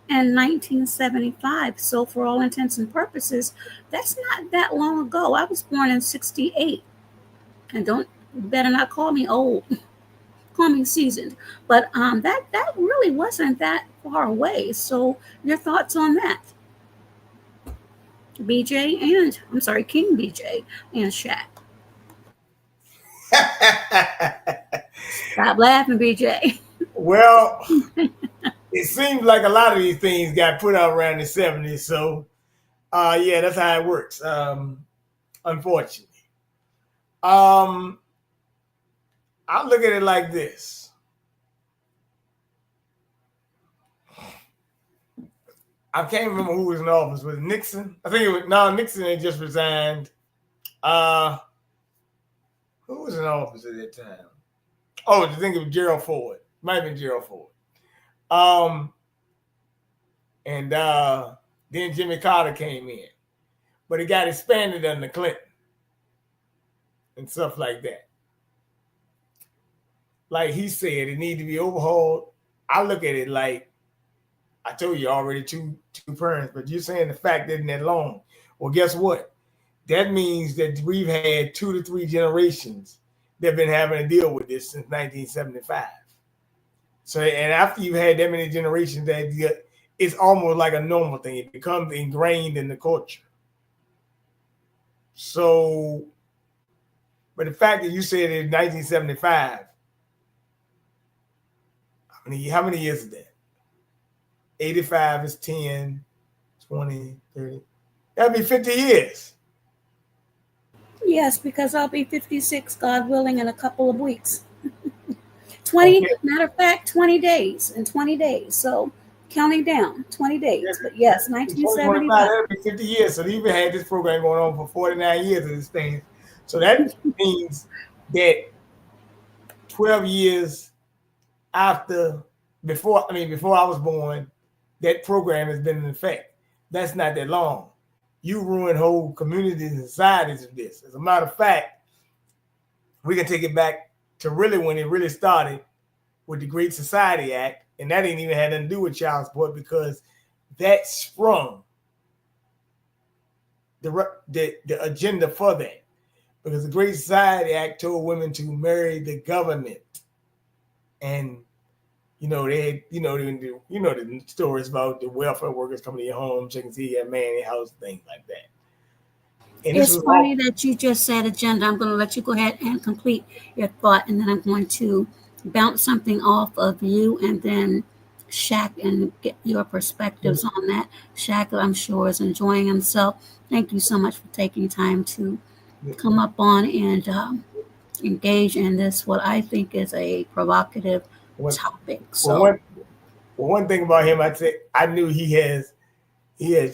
in 1975. So, for all intents and purposes, that's not that long ago. I was born in 68. And don't better not call me old, call me seasoned. But that really wasn't that far away. So, your thoughts on that? BJ and I'm sorry, King BJ and Shaq. Stop laughing, BJ. Well, it seems like a lot of these things got put out around the 70s. So, yeah, that's how it works. Unfortunately. I look at it like this. I can't remember who was in office. Was it Nixon? I think it was Nixon had just resigned. Who was in office at that time? Oh, I think it was Gerald Ford. Might have been Gerald Ford. And then Jimmy Carter came in. But it got expanded under Clinton and stuff like that. Like he said, it needed to be overhauled. I look at it like, I told you already, two parents, but you're saying the fact isn't that long. Well, guess what? That means that we've had 2 to 3 generations that have been having to deal with this since 1975. So, and after you've had that many generations, that it's almost like a normal thing. It becomes ingrained in the culture. So, but the fact that you said in 1975, how many years is that? 85 is 10, 20, 30. That'd be 50 years. Yes, because I'll be 56, God willing, in a couple of weeks. 20, okay. Matter of fact, 20 days. In 20 days. So counting down, 20 days. Yeah. But yes, 1975. That'll be 50 years. So they even had this program going on for 49 years of this thing. So that means that 12 years before I was born, that program has been in effect. That's not that long. You ruin whole communities and societies with this. As a matter of fact, we can take it back to really when it really started with the Great Society Act, and that ain't even had nothing to do with child support because that sprung the agenda for that. Because the Great Society Act told women to marry the government, and they had, the stories about the welfare workers coming to your home, checking to see your man in your house, things like that. And it's funny that you just said agenda. I'm going to let you go ahead and complete your thought, and then I'm going to bounce something off of you, and then Shaq, and get your perspectives on that. Shaq, I'm sure, is enjoying himself. Thank you so much for taking time to come up on and engage in this, what I think is a provocative topic. So, one thing about him, I'd say I knew he has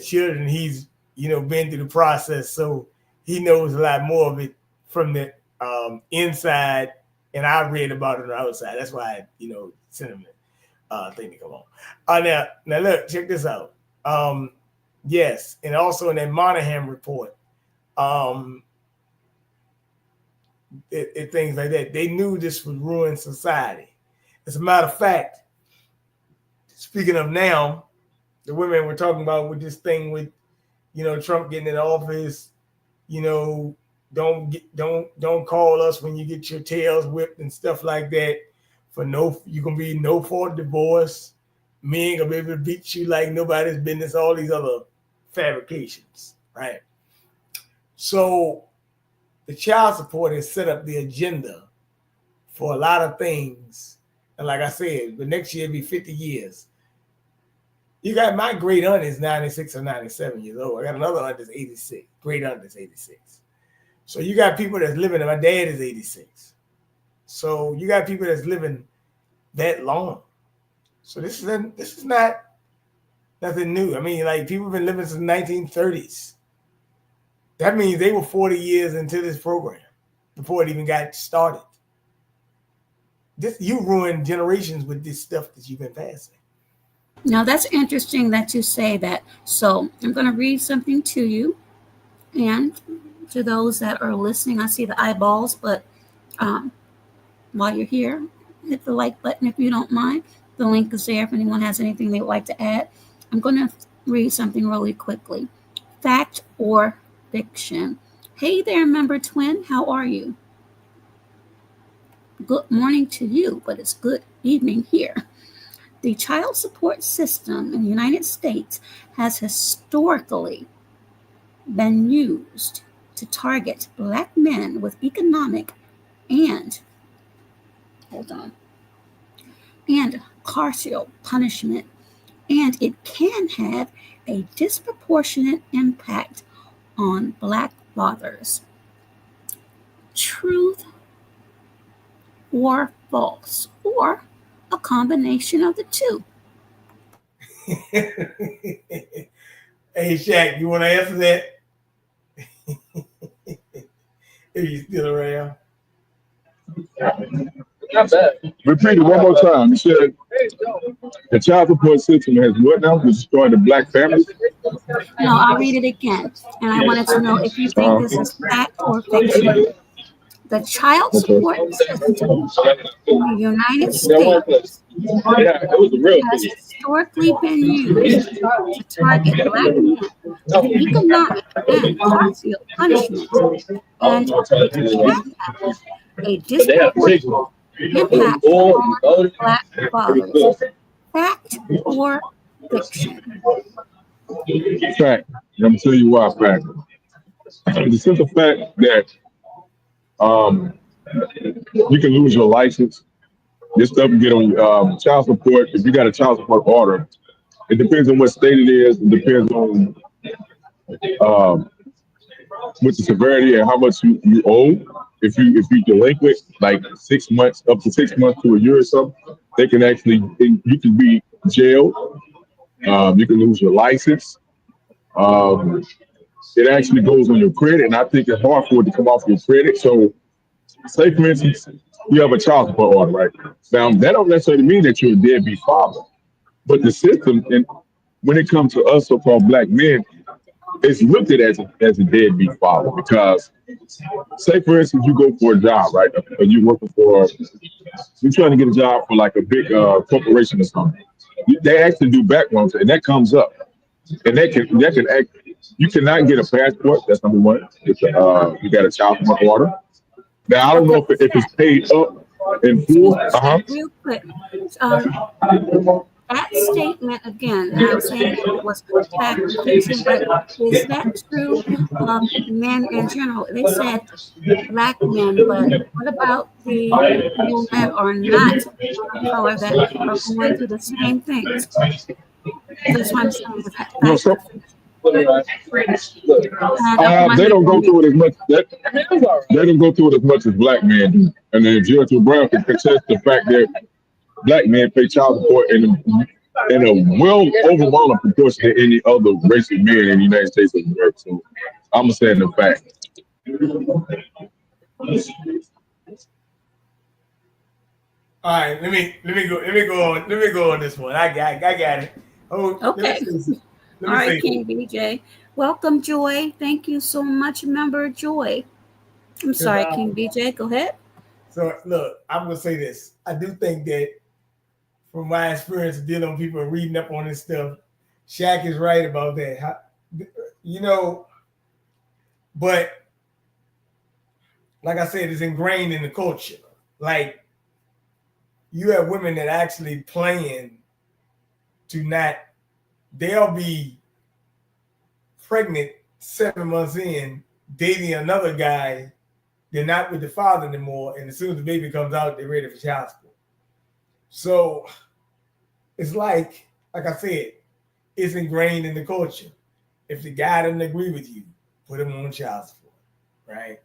children. He's been through the process, so he knows a lot more of it from the inside, and I read about it on the outside. That's why I sent him thing to come on. Now look, check this out. Yes, and also in that Monahan report, things like that. They knew this would ruin society. As a matter of fact, speaking of now, the women we're talking about with this thing with, Trump getting in office, don't call us when you get your tails whipped and stuff like that. You can be no fault divorce. Men gonna be able to beat you like nobody's business. All these other fabrications, right? So the child support has set up the agenda for a lot of things. And like I said, but next year it'll be 50 years. You got my great aunt is 96 or 97 years old. I got another aunt that's 86. Great aunt is 86. So you got people that's living, and my dad is 86. So you got people that's living that long. So this is not nothing new. I mean, like people have been living since the 1930s. That means they were 40 years into this program before it even got started. You ruined generations with this stuff that you've been passing. Now that's interesting that you say that. So I'm going to read something to you, and to those that are listening, I see the eyeballs, but while you're here, hit the like button if you don't mind. The link is there if anyone has anything they'd like to add. I'm I'm going to read something really quickly. Fact or fiction? Hey there, member twin. How are you? Good morning to you, but it's good evening here. The child support system in the United States has historically been used to target Black men with economic and carceral punishment, and it can have a disproportionate impact on Black fathers. Truth or false, or a combination of the two? Hey, Chaq, you want to answer that? If you still around. Not bad. Repeat it one more time. You said the child support system has what now? Destroyed the Black family? No, I'll read it again. And I wanted to know if you think this is fact or fiction. The child support system in the United States has historically been used to target Black men with economic and carceral punishment, and it can have a disproportionate impact on Black fathers. Fact or fiction? Fact. I'm gonna tell you why fact. The simple fact that you can lose your license. This stuff can get on child support. If you got a child support order, it depends on what state it is. It depends on what the severity and how much you owe. If you delinquent like 6 months, up to 6 months to a year or something, they can actually, you can be jailed. You can lose your license. It actually goes on your credit, and I think it's hard for it to come off your credit. So, say for instance, you have a child support order, right? Now, that don't necessarily mean that you're a deadbeat father, but the system, and when it comes to us so-called Black men, it's looked at as a deadbeat father because, say for instance, you go for a job, right? Or you're trying to get a job for like a big corporation or something. They actually do background checks, and that comes up, and that can act. You cannot get a passport. That's number one. You got a child support order. Now I don't know if it's paid up in full. Real quick. That statement again, I'm saying that it was fact or fiction, but is that true? Men in general, they said Black men, but what about the people that are not of color that are going through the same things? That's why I'm saying it's fact or fiction. They don't go through it as much. They don't go through it as much as Black men do. And then Judge Brown can contest the fact that Black men pay child support in a well overwhelming proportion to any other race of men in the United States of America. So I'm saying the fact. All right, let me go on this one. I got it. Oh, okay. All right, King BJ. Welcome, Joy. Thank you so much, member Joy. I'm sorry, King BJ. Go ahead. So look, I'm gonna say this. I do think that from my experience dealing with people and reading up on this stuff, Chaq is right about that. But like I said, it's ingrained in the culture. Like, you have women that actually plan to not, they'll be pregnant 7 months in, dating another guy. They're not with the father anymore. And as soon as the baby comes out, they're ready for child support. So it's like I said, it's ingrained in the culture. If the guy doesn't agree with you, put him on child support, right?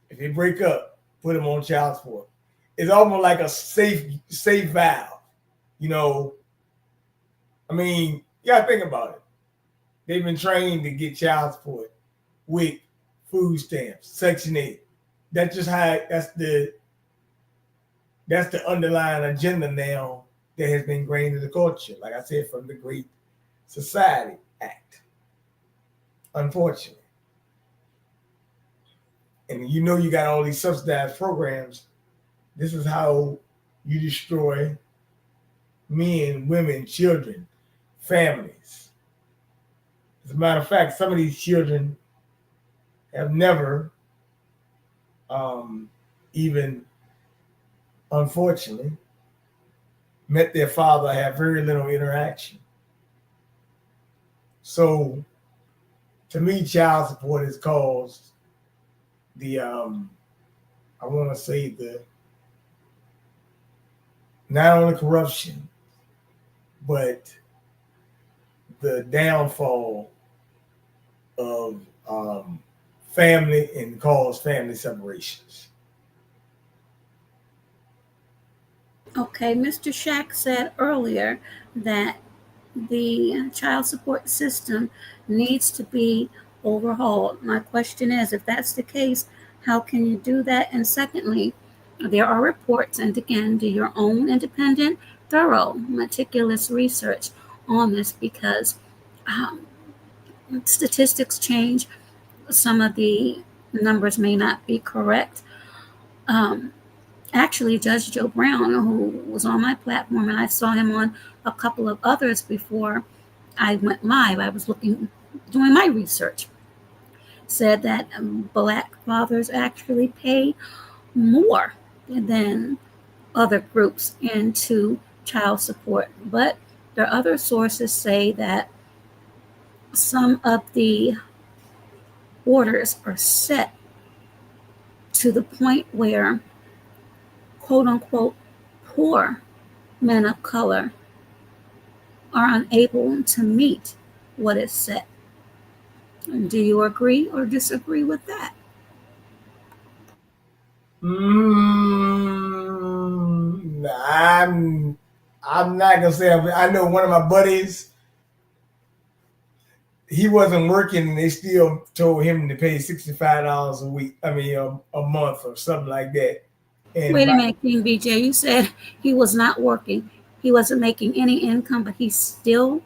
If they break up, put him on child support. It's almost like a safe valve, I mean, you gotta think about it. They've been trained to get child support with food stamps, Section 8. That's just how that's the underlying agenda now that has been ingrained in the culture. Like I said, from the Great Society Act, unfortunately. And you got all these subsidized programs. This is how you destroy men, women, children. families. As a matter of fact, some of these children have never even, unfortunately, met their father, have very little interaction. So, to me, child support has caused the, I want to say not only corruption, but the downfall of family and cause family separations. Okay, Mr. Chaq said earlier that the child support system needs to be overhauled. My question is, if that's the case, how can you do that? And secondly, there are reports, and again, do your own independent, thorough, meticulous research on this, because statistics change. Some of the numbers may not be correct. Actually, Judge Joe Brown, who was on my platform, and I saw him on a couple of others before I went live, I was doing my research, said that Black fathers actually pay more than other groups into child support. But there are other sources say that some of the orders are set to the point where, quote unquote, poor men of color are unable to meet what is set. Do you agree or disagree with that? I'm not gonna say. I know one of my buddies. He wasn't working, and they still told him to pay $65 a week. I mean, a month or something like that. And wait a minute, King BJ. You said he was not working. He wasn't making any income, but he still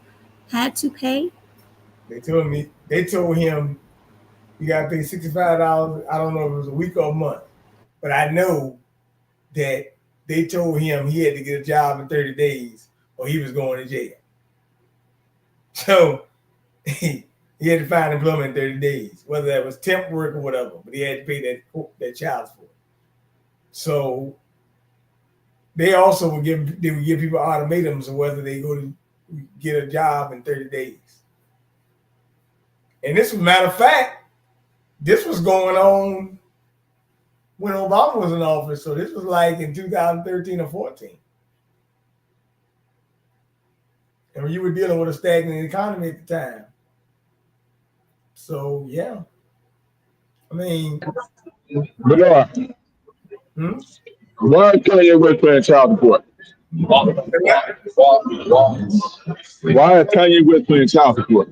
had to pay. They told him you got to pay $65. I don't know if it was a week or a month, but I know that they told him he had to get a job in 30 days or he was going to jail. So he had to find employment in 30 days, whether that was temp work or whatever, but he had to pay that child support. So they also would give people ultimatums of whether they go to get a job in 30 days. And this, matter of fact, this was going on when Obama was in office. So this was like in 2013 or 14. And when you were dealing with a stagnant economy at the time. So, yeah. I mean. Bernard, why is Kanye West paying child support? Why is Kanye West paying child support?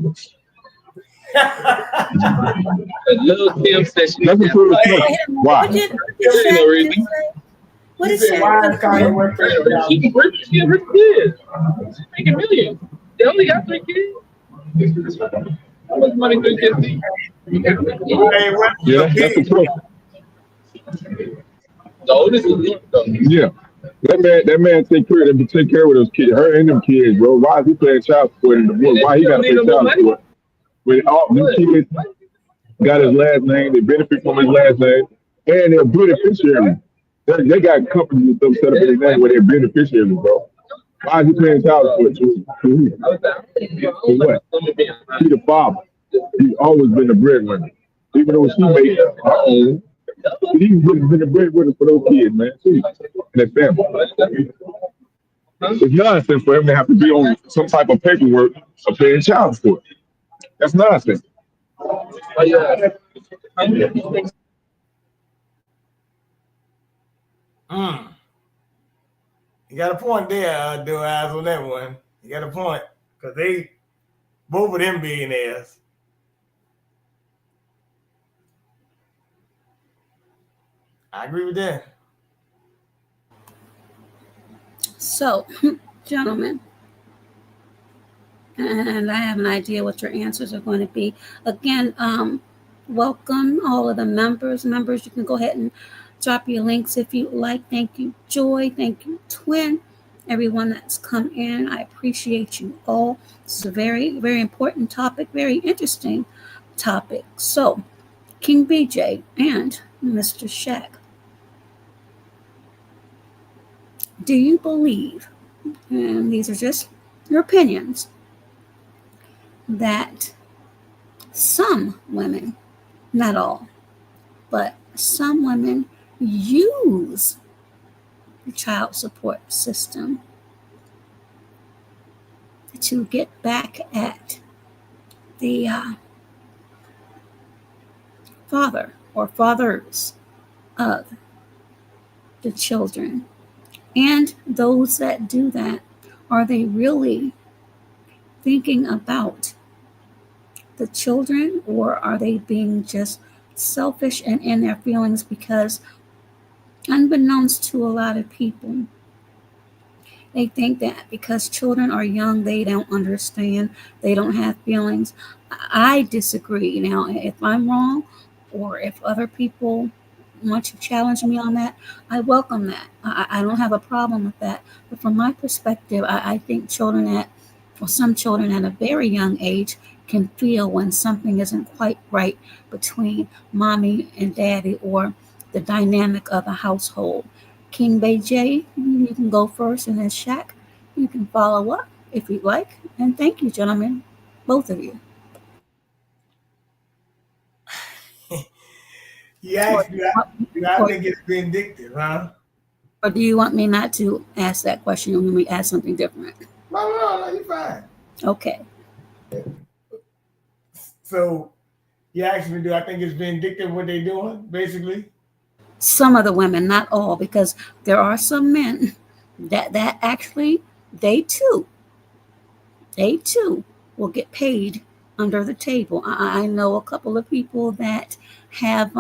Little Kim said she That's a true question. Why? What did Kanye West She's rich. She has rich kids. She's making millions. They only got 3 kids. How much money do kids need? Yeah, that's the question. The oldest is Luke, though. Yeah. That man take care of those kids, her and them kids, bro. Why is he paying child support in the book? Why he gotta pay child support? When all these kids got his last name, they benefit from his last name, and they're beneficiaries. They got companies with them set up in their name where they're beneficiaries, bro. Why is he paying child support to who? To what? He the father. He's always been the breadwinner. Even though she made her own, he's been the breadwinner for those kids, man, too, and their family. It's nonsense for him to have to be on some type of paperwork of paying child support. That's nonsense. You got a point there, do eyes on that one. You got a point. Because they, both of them billionaires. I agree with that. So, gentlemen, and I have an idea what your answers are going to be. Again, welcome all of the members. Members, you can go ahead and drop your links if you like. Thank you, Joy. Thank you, Twin. everyone that's come in. I appreciate you all. It's a very, very important topic, very interesting topic. So, King BJ and Mr. Chaq, do you believe, and these are just your opinions, that some women, not all, but some women use the child support system to get back at the father or fathers of the children? And those that do that, are they really thinking about the children, or are they being just selfish and in their feelings? Because unbeknownst to a lot of people, they think that because children are young, they don't understand, they don't have feelings. I disagree. Now, if I'm wrong, or if other people want to challenge me on that, I welcome that. I don't have a problem with that. But from my perspective, I think some children at a very young age can feel when something isn't quite right between mommy and daddy, or the dynamic of a household. King BJ, you can go first, and then Shaq, you can follow up if you'd like. And thank you, gentlemen, both of you. You asked me, do I think it's vindictive, huh? Or do you want me not to ask that question, or when we ask something different? No, you're fine. Okay. So you asked me, do I think it's vindictive what they're doing, basically? Some of the women, not all, because there are some men that actually, they too will get paid under the table. I know a couple of people that have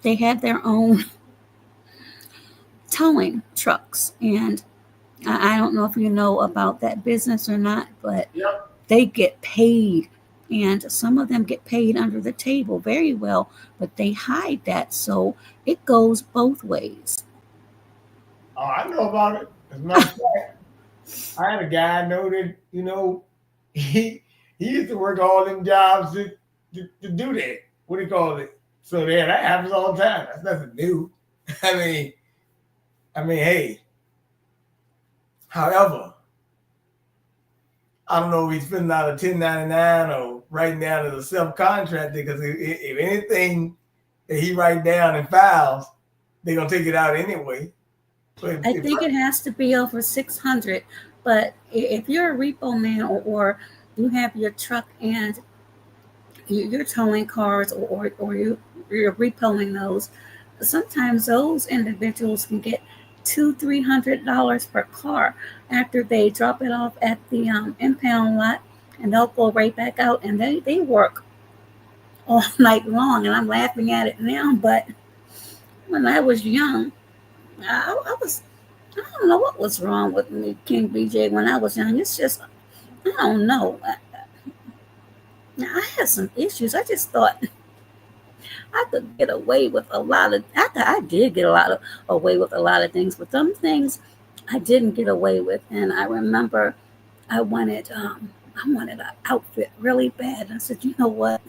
they have their own towing trucks, and I don't know if you know about that business or not, but Yep. they get paid, and some of them get paid under the table very well, but they hide that, so it goes both ways. Oh, I know about it. As a matter of fact, I had a guy I know that, he used to work all them jobs to do that. What do you call it? So yeah, that happens all the time. That's nothing new. I mean, hey. However, I don't know if he's filling out a 1099 or writing down as a self-contractor, because if anything that he write down and files, they're gonna take it out anyway. But I think it has to be over 600, but if you're a repo man, or you have your truck and you're towing cars, or you're repoing those, sometimes those individuals can get $200-300 per car after they drop it off at the impound lot, and they'll go right back out, and they work all night long. And I'm laughing at it now, but when I was young, I don't know what was wrong with me, King BJ, when I was young. It's just, I don't know. I had some issues. I just thought I could get away with a lot of. I did get away with a lot of things, but some things I didn't get away with. And I remember I wanted an outfit really bad. I said, you know what?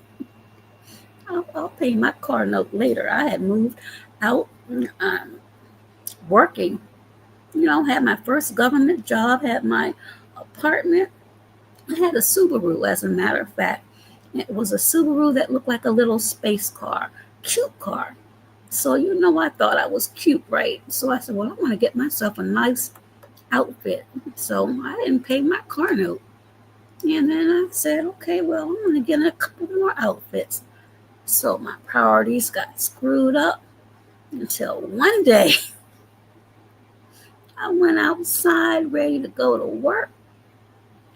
I'll pay my car note later. I had moved out, working. Had my first government job, had my apartment. I had a Subaru, as a matter of fact. It was a Subaru that looked like a little space car, cute car. So, I thought I was cute, right? So I said, well, I want to get myself a nice outfit. So I didn't pay my car note. And then I said, okay, well, I'm going to get a couple more outfits. So my priorities got screwed up until one day I went outside ready to go to work.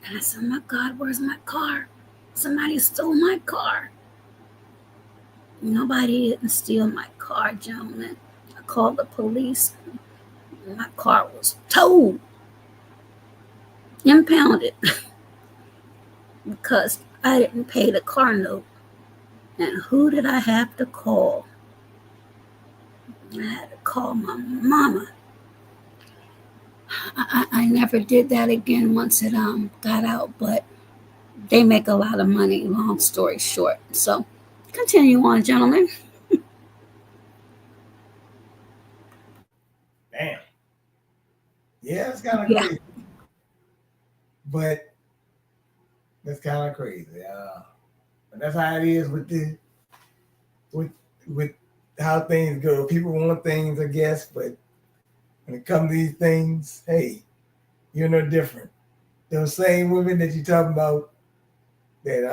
And I said, oh my God, where's my car? Somebody stole my car. Nobody didn't steal my car, gentlemen. I called the police. My car was towed, impounded, because I didn't pay the car note. And who did I have to call? I had to call my mama. I never did that again once it got out, but they make a lot of money, long story short. So continue on, gentlemen. Damn. Yeah, it's kind of Yeah. crazy. But that's kind of crazy. But that's how it is with with how things go. People want things, I guess, but when it comes to these things, hey, you're no different. Those same women that you're talking about that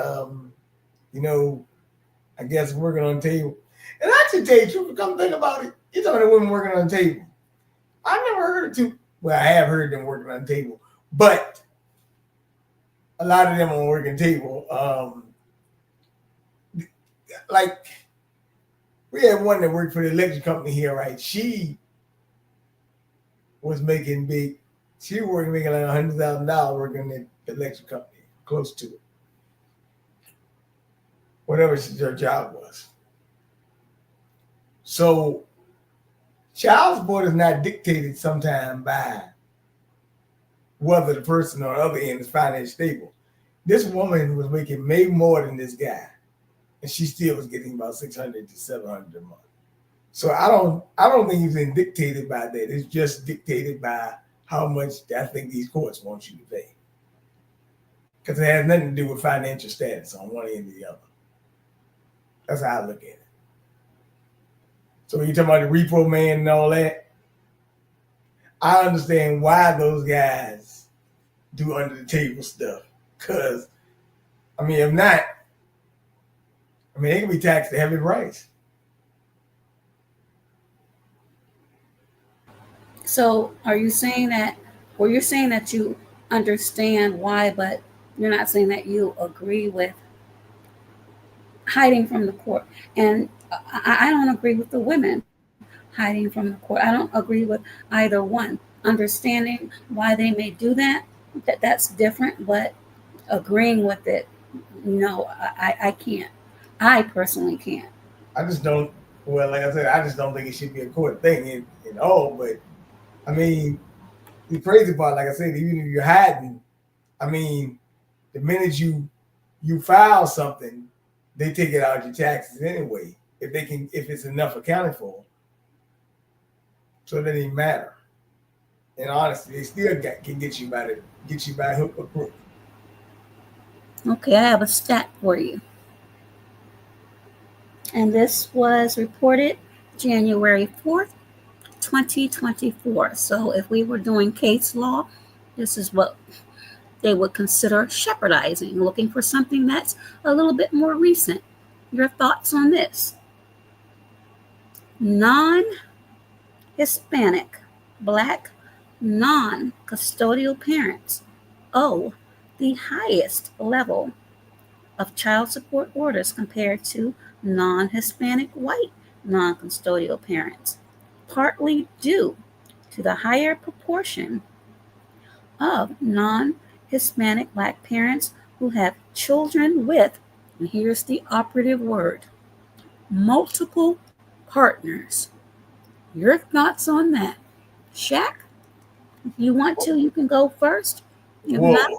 I guess working on the table. And I actually tell you the truth, come think about it. You're talking about women working on the table. I never heard of two. Well, I have heard them working on the table, but a lot of them on working table. Like we had one that worked for the electric company here, right? She was making big. She was making like $100,000 working at the electric company, close to it. Whatever her job was. So child support is not dictated sometimes by whether the person on the other end is financially stable. This woman was making maybe more than this guy, and she still was getting about $600 to $700 a month. So I don't think it's been dictated by that. It's just dictated by how much I think these courts want you to pay, because it has nothing to do with financial status on one end or the other. That's how I look at it. So when you're talking about the repo man and all that, I understand why those guys do under the table stuff. Because, if not, they can be taxed to heavy price. So are you saying that, well, you're saying that you understand why, but you're not saying that you agree with hiding from the court. And I don't agree with the women hiding from the court. I don't agree with either one. Understanding why they may do that, that's different, but agreeing with it, no, I can't. I personally can't. I just don't, well, like I said, I just don't think it should be a court thing in all, but the crazy part, like I said, even if you're hiding, the minute you file something, they take it out of your taxes anyway. If it's enough accounted for, so it doesn't even matter. And honestly, they still can get you by hook or crook. Okay, I have a stat for you. And this was reported January 4th, 2024. So if we were doing case law, this is what they would consider shepherdizing, looking for something that's a little bit more recent. Your thoughts on this? Non-Hispanic, Black, non-custodial parents owe the highest level of child support orders compared to non-Hispanic, white, non-custodial parents, partly due to the higher proportion of non-Hispanic Black parents who have children with, and here's the operative word, multiple partners. Your thoughts on that? Chaq, if you want to, you can go first. If not,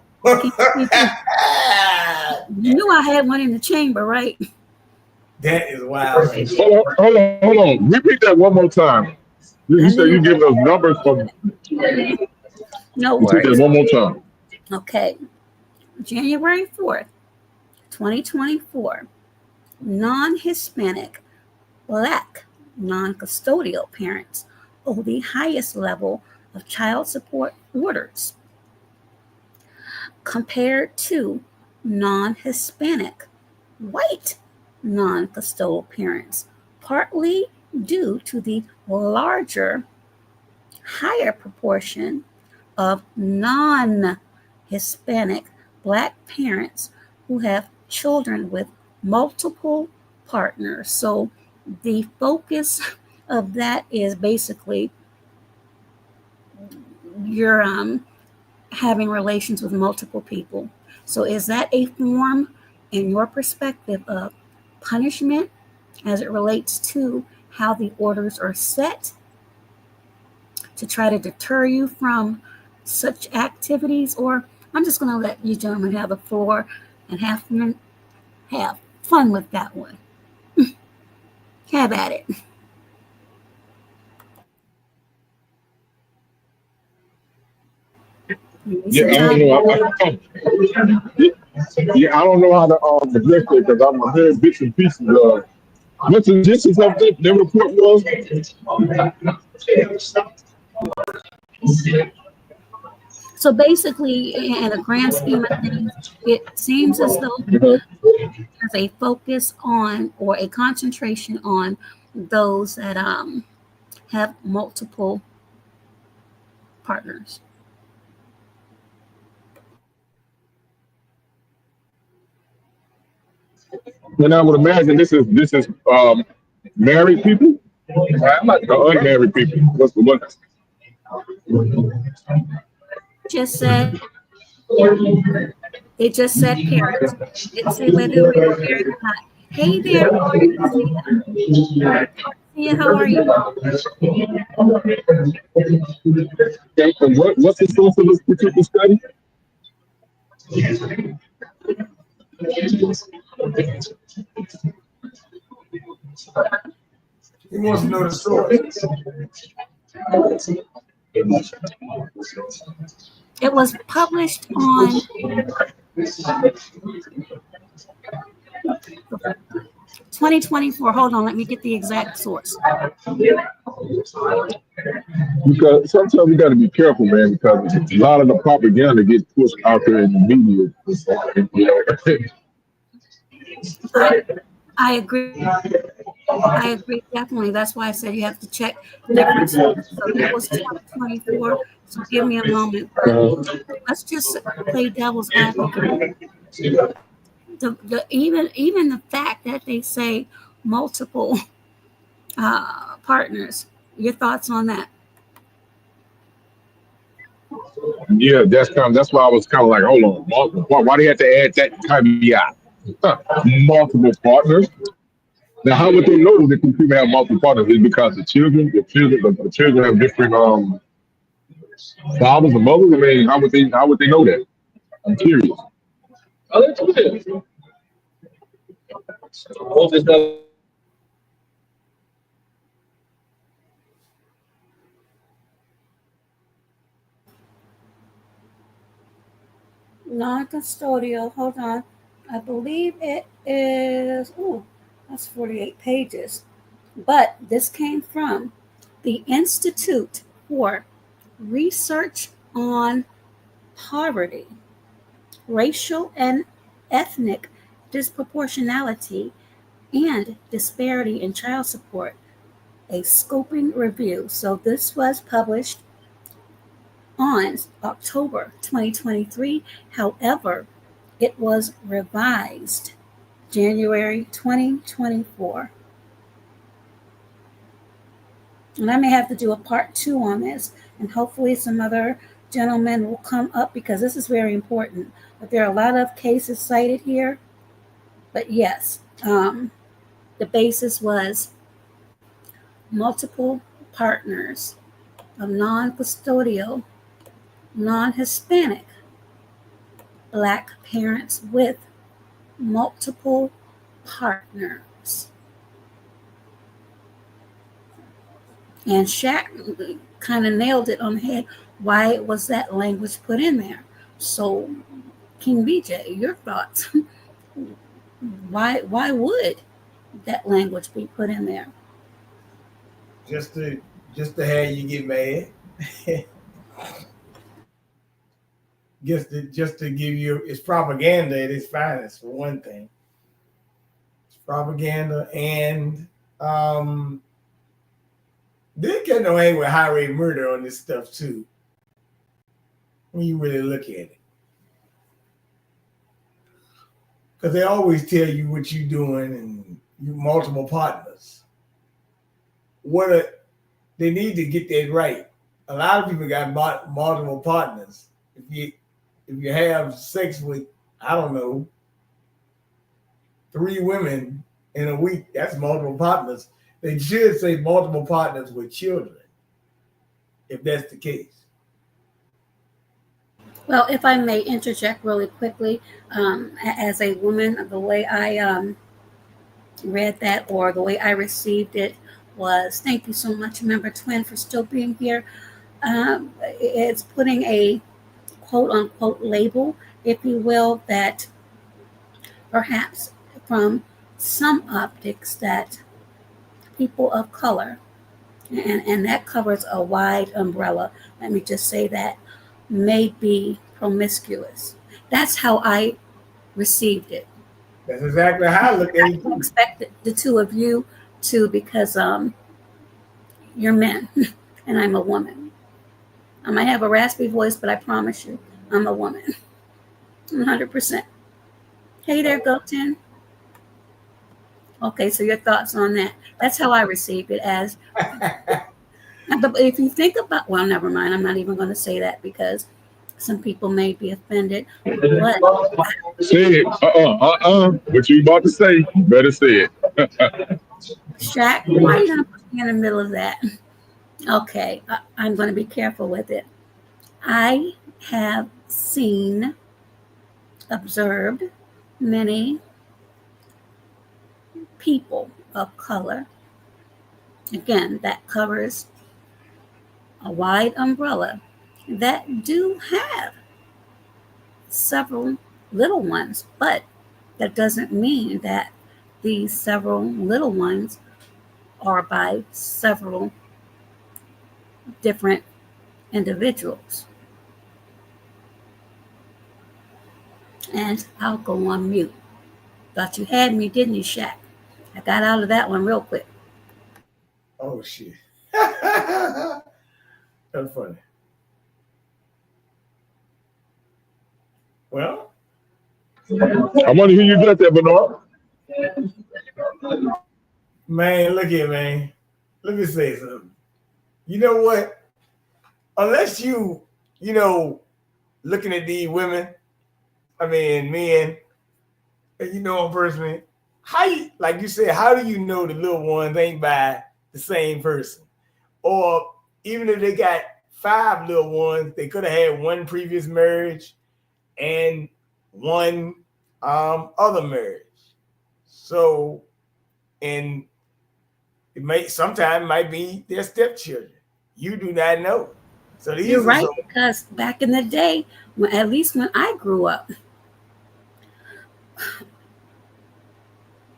you knew I had one in the chamber, right? That is wild. Hold on. Repeat that one more time. You said you give us numbers from. No worries. Repeat that one more time. Okay. January 4th, 2024. Non-Hispanic, Black, non-custodial parents owe the highest level of child support orders compared to non-Hispanic, white, non-custodial parents, partly due to the higher proportion of non-Hispanic Black parents who have children with multiple partners. So the focus of that is basically you're having relations with multiple people. So is that a form, in your perspective, of punishment as it relates to how the orders are set to try to deter you from such activities, or I'm just going to let you gentlemen have the floor and have fun with that one. Have at it. Yeah, I don't know how to address it because I'm hearing bits and pieces of what's the distance of the report was. So basically, in a grand scheme of things, it seems as though there's a focus on or a concentration on those that have multiple partners. And I would imagine this is married people, or unmarried people. What's the one? Just said It just said parents. It didn't say whether they were married or not. Hey there, Garcia, how are you? And what's the source of this particular study? He wants to know the source. It was published on 2024. Hold on, let me get the exact source. Because sometimes we got to be careful, man, because a lot of the propaganda gets pushed out there in the media. I agree. I agree, definitely. That's why I said you have to check different sources. So it was 2024. So give me a moment. Let's just play devil's advocate. Even the fact that they say multiple partners. Your thoughts on that? Yeah, that's why I was kind of like, hold on, why do you have to add that caveat? Multiple partners. Now, how would they know that people have multiple partners? Is it because the children have different fathers and mothers? I mean, how would they know that? I'm curious. Oh, that's good. Hope it's not. Non-custodial. Hold on. I believe it is. Oh, that's 48 pages. But this came from the Institute for Research on Poverty, Racial and Ethnic Disproportionality, and Disparity in Child Support, a scoping review. So this was published on October 2023. However, it was revised January 2024. And I may have to do a part 2 on this, and hopefully some other gentlemen will come up because this is very important. But there are a lot of cases cited here. But yes, the basis was multiple partners of non-custodial, non-Hispanic Black parents with multiple partners. And Chaq kind of nailed it on the head. Why was that language put in there? So, King BJ, your thoughts? Why would that language be put in there? Just to have you get mad. just to give you, it's propaganda at its finest, for one thing. It's propaganda, and they get no hang with high rate murder on this stuff too, when you really look at it. Because they always tell you what you're doing and you multiple partners. They need to get that right. A lot of people got multiple partners. If you have sex with, I don't know, 3 women in a week, that's multiple partners. They should say multiple partners with children, if that's the case. Well, if I may interject really quickly, as a woman, the way I read that or the way I received it was, thank you so much, Member Twin, for still being here. It's putting a quote unquote label, if you will, that perhaps from some optics that people of color, and that covers a wide umbrella, let me just say that, may be promiscuous. That's how I received it. That's exactly how I looked at it. I expected the two of you to, because you're men and I'm a woman. I might have a raspy voice, but I promise you, I'm a woman. 100%. Hey there, Goten. Okay, so your thoughts on that. That's how I received it as. But if you think about, well, never mind. I'm not even going to say that because some people may be offended. But say it. What you about to say, you better say it. Shaq, why are you going to put me in the middle of that? Okay, I'm going to be careful with it. I have seen, observed many people of color. Again, that covers a wide umbrella that do have several little ones, but that doesn't mean that these several little ones are by several different individuals. And I'll go on mute. Thought you had me, didn't you, Shaq? I got out of that one real quick. Oh, shit. That's funny. Well, I want to hear you get that, Bernard. Man, look here, man. Let me say something. You know what? Unless looking at these women, men, and you know them personally, like you said, how do you know the little ones ain't by the same person? Or even if they got 5 little ones, they could have had one previous marriage and one other marriage. So, and sometimes might be their stepchildren. You do not know. So you're right, because back in the day, at least when I grew up,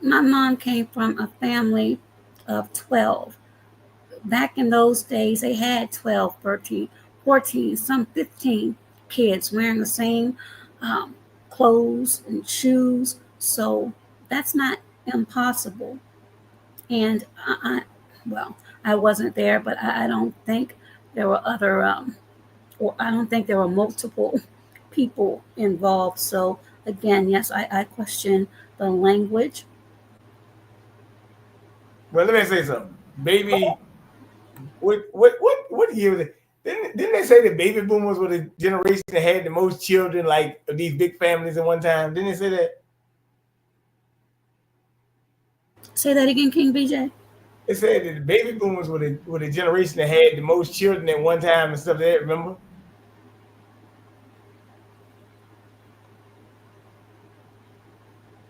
my mom came from a family of 12. Back in those days, they had 12, 13, 14, some 15 kids wearing the same clothes and shoes. So that's not impossible. And I wasn't there, but I don't think there were other, or I don't think there were multiple people involved. So again, yes, I question the language. Well, let me say something. Baby, what year was it? Didn't they say the baby boomers were the generation that had the most children, like of these big families at one time? Didn't they say that? Say that again, King BJ. They said that the baby boomers were the generation that had the most children at one time and stuff like that, remember?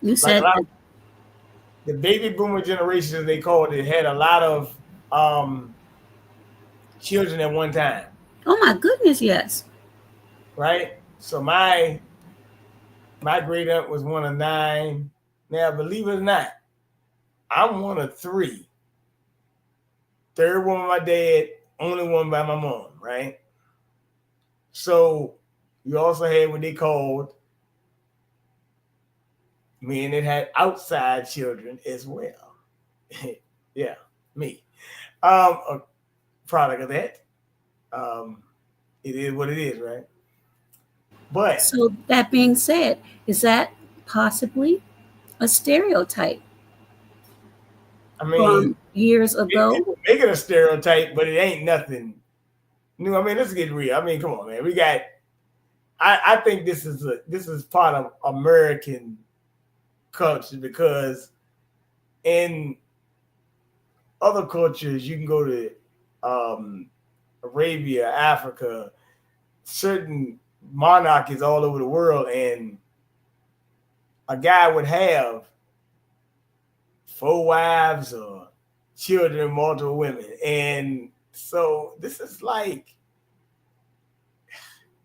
You said the baby boomer generation, as they called it, had a lot of children at one time. Oh my goodness, yes. Right? So my great aunt was one of 9. Now, believe it or not, I'm one of 3. Third one by my dad, only one by my mom, right? So you also had what they called men that had outside children as well. Yeah, me. A product of that. It is what it is, right? But so that being said, is that possibly a stereotype? From years ago, make it a stereotype, but it ain't nothing new. Let's get real. Come on, man. We got. I think this is part of American culture, because in other cultures, you can go to Arabia, Africa, certain monarchies all over the world, and a guy would have 4 wives or children, multiple women. And so this is like,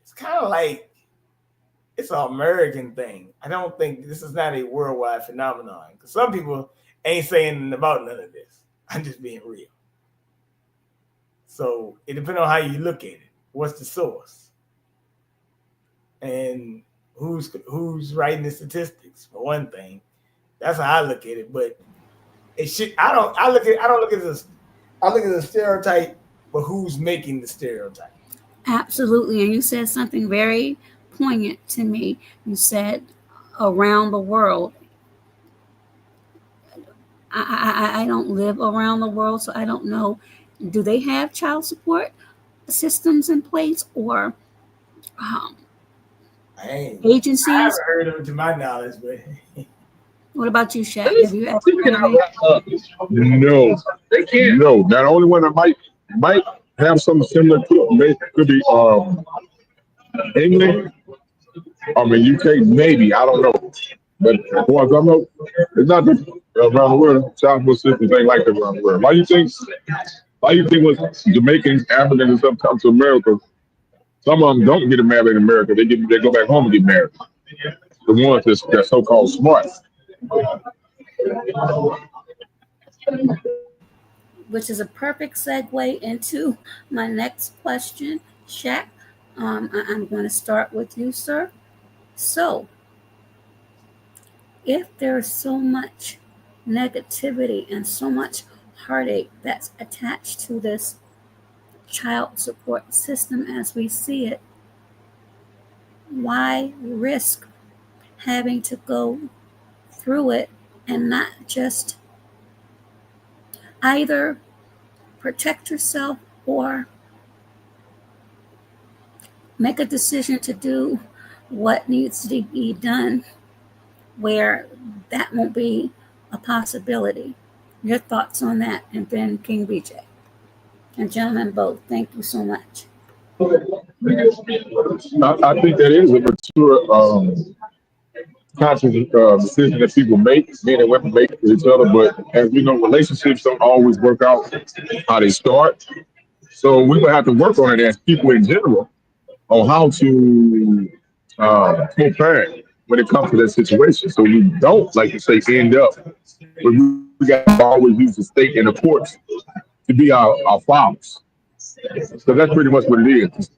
it's kind of like, it's an American thing. I don't think this is not a worldwide phenomenon. Because some people ain't saying about none of this. I'm just being real. So it depends on how you look at it. What's the source? And who's writing the statistics, for one thing. That's how I look at it. But it should I don't look at this. I look at the stereotype, but who's making the stereotype? Absolutely. And you said something very poignant to me. You said around the world. I don't live around the world, so I don't know. Do they have child support systems in place or agencies? I haven't heard of it to my knowledge, but what about you, Shaq? Have you ever heard of No, they can't. No, now the only one that might have something similar to it could be England. I mean UK, maybe, I don't know. But as far as I know, it's not just around the world. Child support systems ain't like that around the world. Why you think when Jamaicans, Africans, and stuff come to America, some of them don't get married in America. They go back home and get married. The ones that's so-called smart. which is a perfect segue into my next question, Shaq. I'm going to start with you, sir. So, if there's so much negativity and so much heartache that's attached to this child support system as we see it, why risk having to go through it and not just either protect yourself or make a decision to do what needs to be done where that won't be a possibility? Your thoughts on that, and then King BJ. And gentlemen both, thank you so much. I think that is a mature conscious decision that people make, men and women make with each other. But as we know, relationships don't always work out how they start. So we will have to work on it as people in general on how to co-parent when it comes to that situation. So we don't, like you say, end up. But we got to always use the state and the courts to be our fathers. So that's pretty much what it is.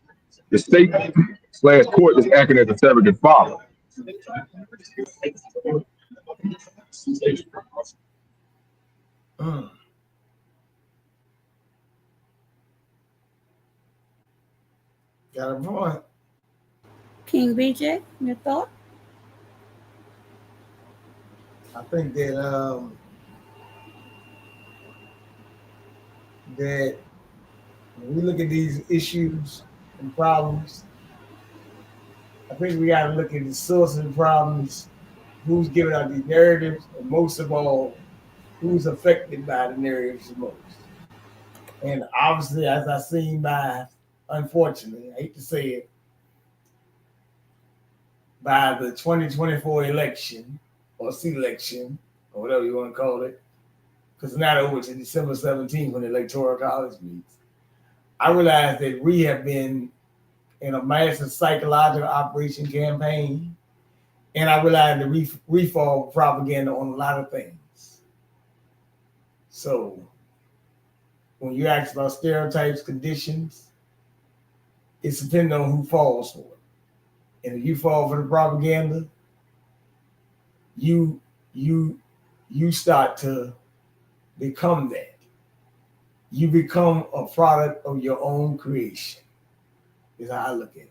The state/court is acting as a surrogate father. Got a point. King BJ, your thought? I think that that when we look at these issues and problems, I think we got to look at the source of the problems, who's giving out these narratives, and most of all, who's affected by the narratives the most. And obviously, as I've seen by, unfortunately, I hate to say it, by the 2024 election, or selection, or whatever you want to call it, because it's not over to December 17th when the Electoral College meets. I realized that we have been in a massive psychological operation campaign, and I realized the reform propaganda on a lot of things. So when you ask about stereotypes, conditions, it's depending on who falls for it. And if you fall for the propaganda, you start to become that. You become a product of your own creation, is how I look at it.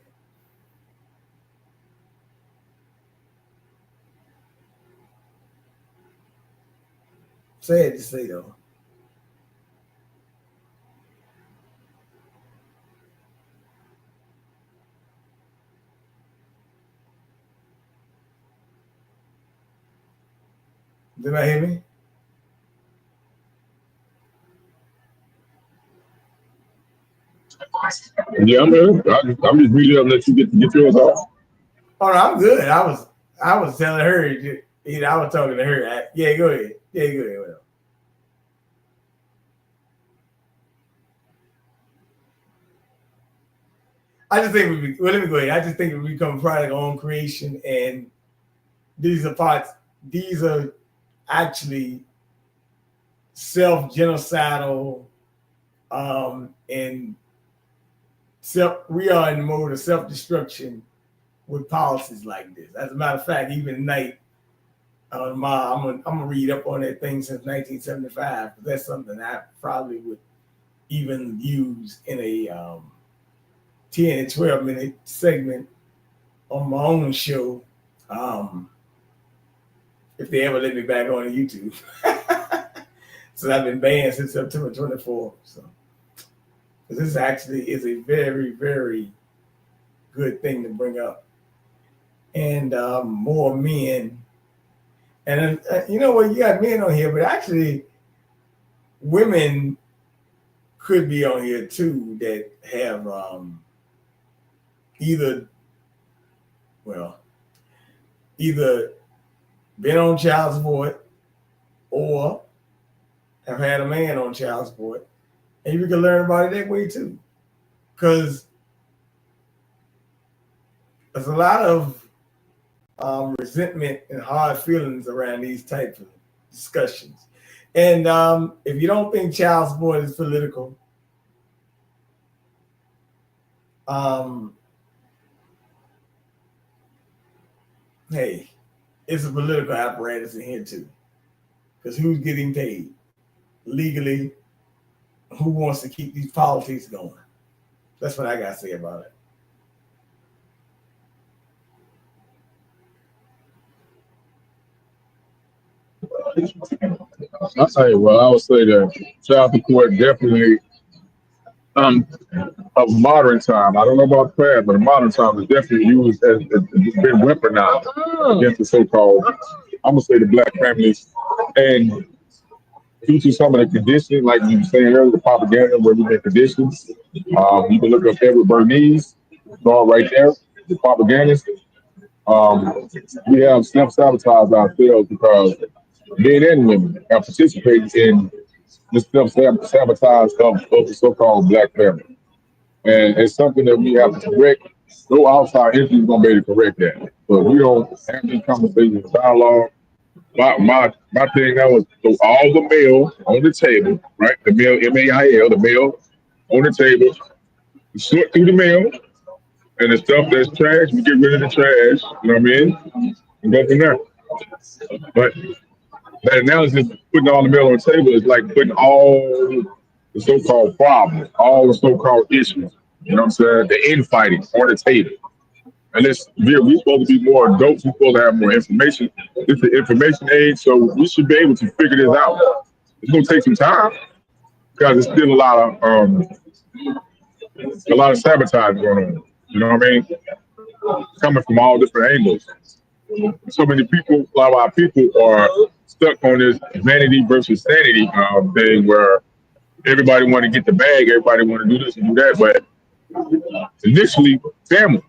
Sad to say though. Did I hear me? Yeah, I'm here. I'm just reading up and let you get yours off. Oh, no, I'm good. I was telling her, I was talking to her. Yeah, go ahead. Yeah, go ahead. Well. I just think let me go ahead. I just think we become product on creation, and these are actually self-genocidal, and we are in the mode of self-destruction with policies like this. As a matter of fact, even tonight, I'm gonna read up on that thing since 1975. That's something I probably would even use in a 10 and 12 minute segment on my own show, if they ever let me back on YouTube. So I've been banned since September 24th. So this actually is a very, very good thing to bring up. And more men. And you know what? You got men on here, but actually women could be on here too that have either been on child support or have had a man on child support. And you can learn about it that way too. Because there's a lot of resentment and hard feelings around these types of discussions. And if you don't think child support is political, hey, it's a political apparatus in here too. Because who's getting paid legally? Who wants to keep these politics going? That's what I got to say about it. I'll tell you what, I would say that child support definitely of modern time. I don't know about past, but in modern time is definitely used as it's been weaponized against the so-called, I'm gonna say the black families, and due to some of the conditioning, like you were saying earlier, the propaganda where we've been conditioned. You can look up Edward Bernays, it's all right there, the propagandist. We have self-sabotaged ourselves because men and women have participated in the self-sabotage of the so-called black family. And it's something that we have to correct. No outside entity is going to be able to correct that. So if we don't have these conversations, dialogue, my thing now is throw all the mail on the table, right? The mail, MAIL, the mail on the table, sort through the mail, and the stuff that's trash, we get rid of the trash, you know what I mean? And go from there. But that analysis, putting all the mail on the table, is like putting all the so-called problems, all the so-called issues, you know what I'm saying? The infighting on the table. And we're supposed to be more adults, we're supposed to have more information. It's the information age, so we should be able to figure this out. It's gonna take some time because there's still a lot of sabotage going on. You know what I mean? Coming from all different angles. So many people, a lot of our people are stuck on this vanity versus sanity thing where everybody want to get the bag, everybody want to do this and do that, but initially, family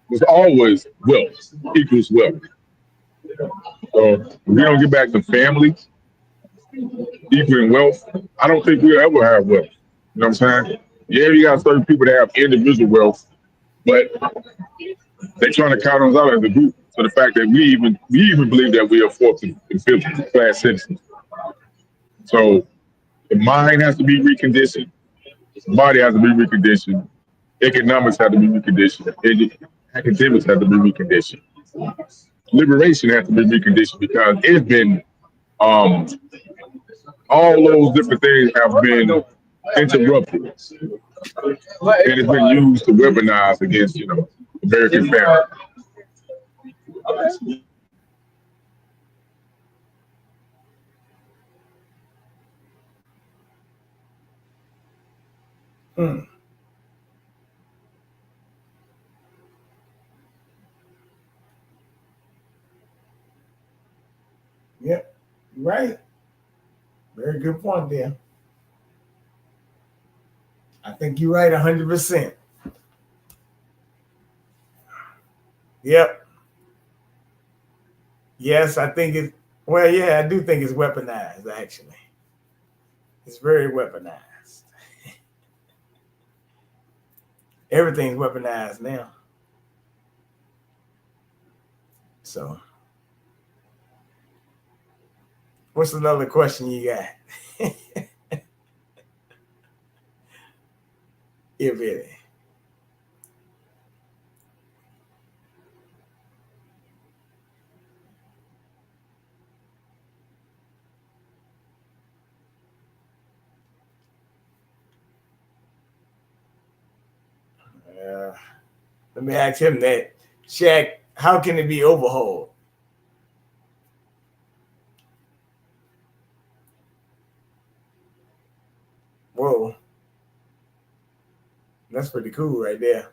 was always wealth equals wealth. So if we don't get back to family equaling wealth, I don't think we'll ever have wealth. You know what I'm saying? Yeah, you got certain people that have individual wealth, but they're trying to count us out as a group. So the fact that we even believe that we are fourth and fifth class citizens. So the mind has to be reconditioned, the body has to be reconditioned, economics has to be reconditioned, academics have to be reconditioned. Liberation has to be reconditioned because it's been all those different things have been interrupted, and it's been used to weaponize against American family. Yep, right. Very good point there. I think you're right 100%. Yep. Yes, I think it's, well, yeah, I do think it's weaponized, actually. It's very weaponized. Everything's weaponized now. So, what's another question you got? If any. Let me ask him that. Chaq, how can it be overhauled? Whoa. That's pretty cool right there.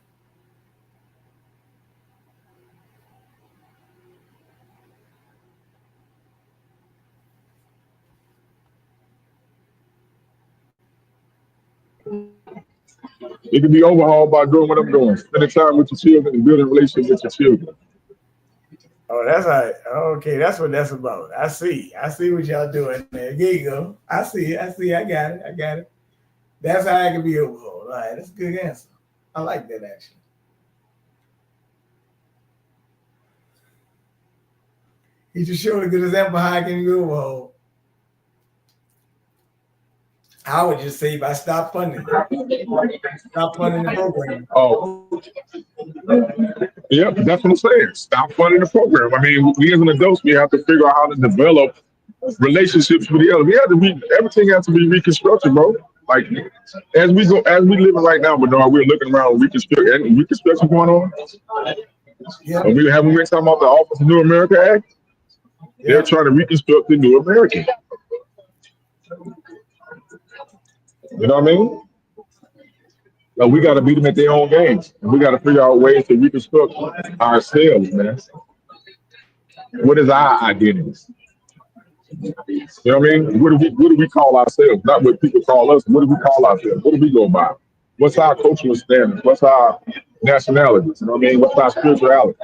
It can be overhauled by doing what I'm doing, spending time with your children and building relationships with your children. Oh, that's right. Okay, that's what that's about. I see what y'all doing there. There you go. I see. I got it. That's how it can be overhauled. All right, that's a good answer. I like that actually. He just showed a good example how it can be overhauled. I would just say if I stop funding the program. Oh, yep, that's what I'm saying. Stop funding the program. I mean, we as an adults, we have to figure out how to develop relationships with the other. We have to everything has to be reconstructed, bro. Like as we living right now, Bernard, we're looking around reconstruction going on. Yeah. And we haven't been talking about the Office of New America Act. They're trying to reconstruct the New American. You know what I mean? No, we got to beat them at their own games. And we got to figure out ways to reconstruct ourselves, man. What is our identity? You know what I mean? What do we call ourselves? Not what people call us. What do we call ourselves? What do we go by? What's our cultural standards? What's our nationalities? You know what I mean? What's our spirituality?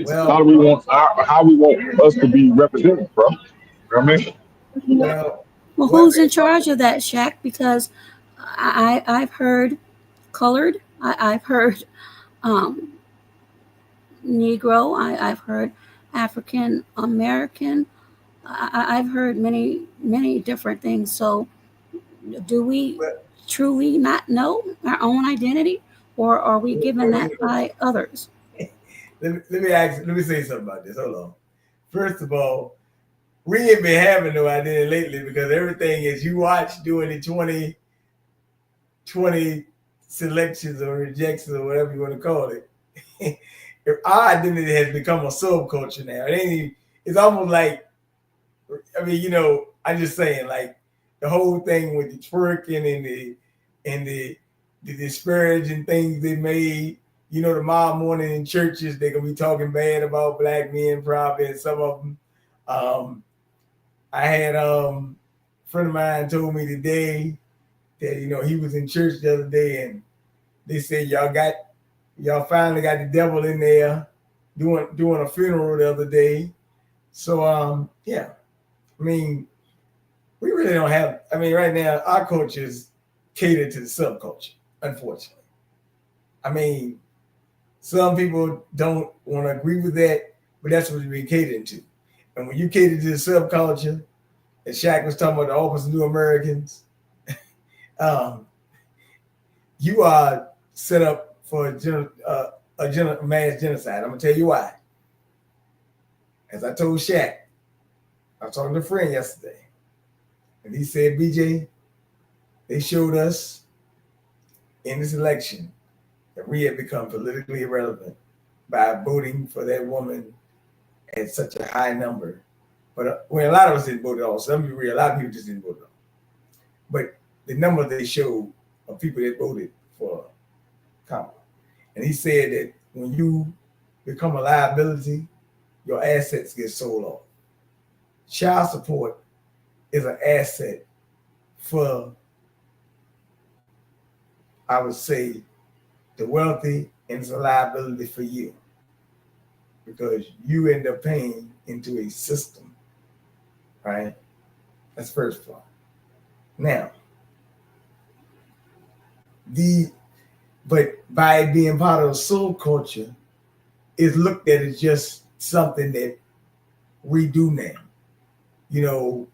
Well, how we want us to be represented, bro? You know what I mean? Well, who's in charge of that, Shaq? Because I've heard colored, I've heard Negro, I've heard African American, I've heard many different things. So, do we truly not know our own identity, or are we given that by others? Let me say something about this. Hold on. First of all, we ain't been having no identity lately because everything is you watch doing the 2020 selections or rejections or whatever you want to call it. Our identity has become a subculture now. It's almost like, I mean, you know, I'm just saying, like the whole thing with the twerking and the disparaging things they made. You know, tomorrow morning in churches, they're gonna be talking bad about black men, probably, and some of them. I had a friend of mine told me today that, you know, he was in church the other day and they said y'all finally got the devil in there doing a funeral the other day. So yeah, I mean, we really don't have, I mean, right now our cultures cater to the subculture, unfortunately. I mean, some people don't want to agree with that, but that's what we're catering to. And when you cater to the subculture, and Shaq was talking about the Office of New Americans, you are set up for a mass genocide. I'm gonna tell you why. As I told Shaq, I was talking to a friend yesterday, and he said, BJ, they showed us in this election that we had become politically irrelevant by voting for that woman at such a high number. But when a lot of us didn't vote at all, some people, a lot of people just didn't vote at all. But the number they showed of people that voted for Kamala. And he said that when you become a liability, your assets get sold off. Child support is an asset for I would say the wealthy, and it's a liability for you because you end up paying into a system, right? That's the first part. Now, but by being part of soul culture, it's looked at as just something that we do now. You know,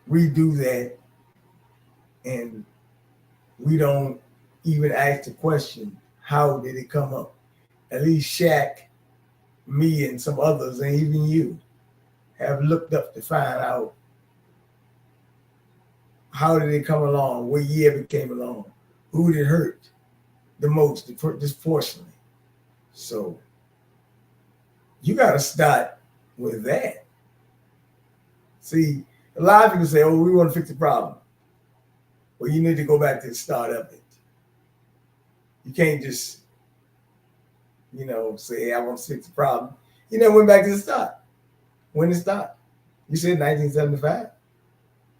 we do that and we don't even ask the question, how did it come up? At least Chaq, me, and some others, and even you, have looked up to find out how did it come along, what year it came along, who did it hurt the most, disproportionately. So you got to start with that. See, a lot of people say, oh, we want to fix the problem. Well, you need to go back to the start of it. You can't just, say, hey, I want to fix the problem. You never went back to the start. When did it start? You said 1975.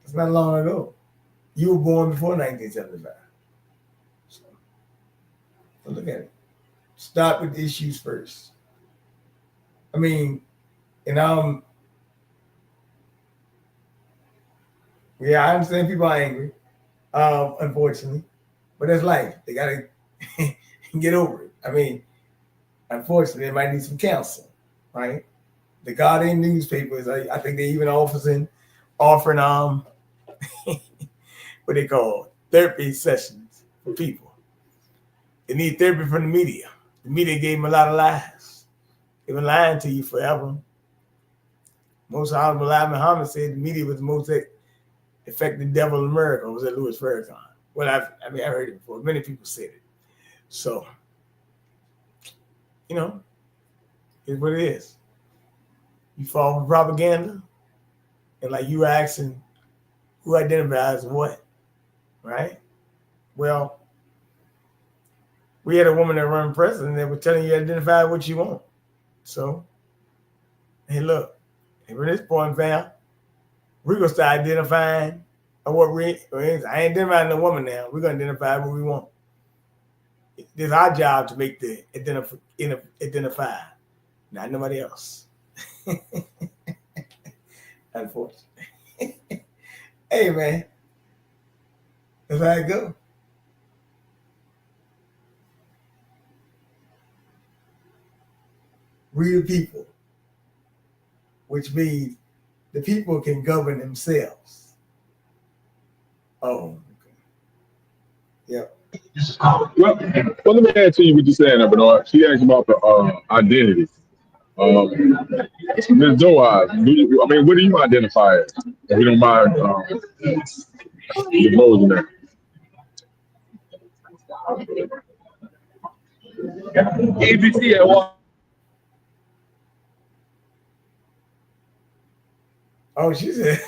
That's not long ago. You were born before 1975. So look at it. Start with the issues first. I mean, and yeah, I understand people are angry, unfortunately, but that's life. They gotta get over it. I mean, unfortunately, they might need some counsel, right? The Guardian newspapers, I think they even offering what they call therapy sessions for people. They need therapy from the media. The media gave them a lot of lies. They've been lying to you forever. Most Honorable Elijah Muhammad said the media was the most effective devil in America. Was that Louis Farrakhan? Well, I heard it before. Many people said it. So, it's what it is. You fall for propaganda, and like you asking who identifies what, right? Well, we had a woman that ran president that was telling you to identify what you want. So, hey, look, from this point, fam, we're going to start identifying what I ain't identifying the woman now. We're going to identify what we want. It's our job to make the identify, not nobody else. Unfortunately. Hey, man. That's how it go. We the people, which means the people can govern themselves. Oh, okay. Yep. Well, let me add to you what you're saying, Bernard. She asked about the identity. Ms. Joa, what do you identify as? If you don't mind divulging that. ABC at one. Oh, she said,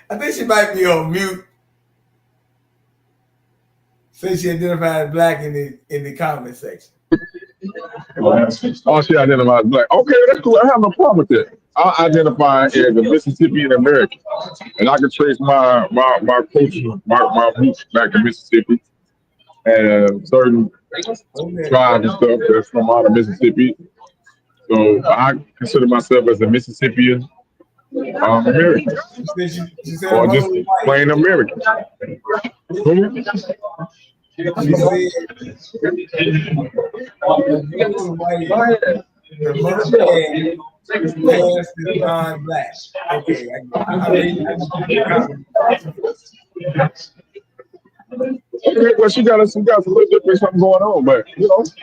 I think she might be on mute. Since she identified black in the comment section. Oh, she identifies black. Okay, that's cool. I have no problem with that. I identify as a Mississippian American, and I can trace my culture, my roots back to Mississippi, and certain tribes and stuff that's from out of Mississippi. So I consider myself as a Mississippian American, or just plain American. She said, non-black. Okay, well, she got some little different something going on, but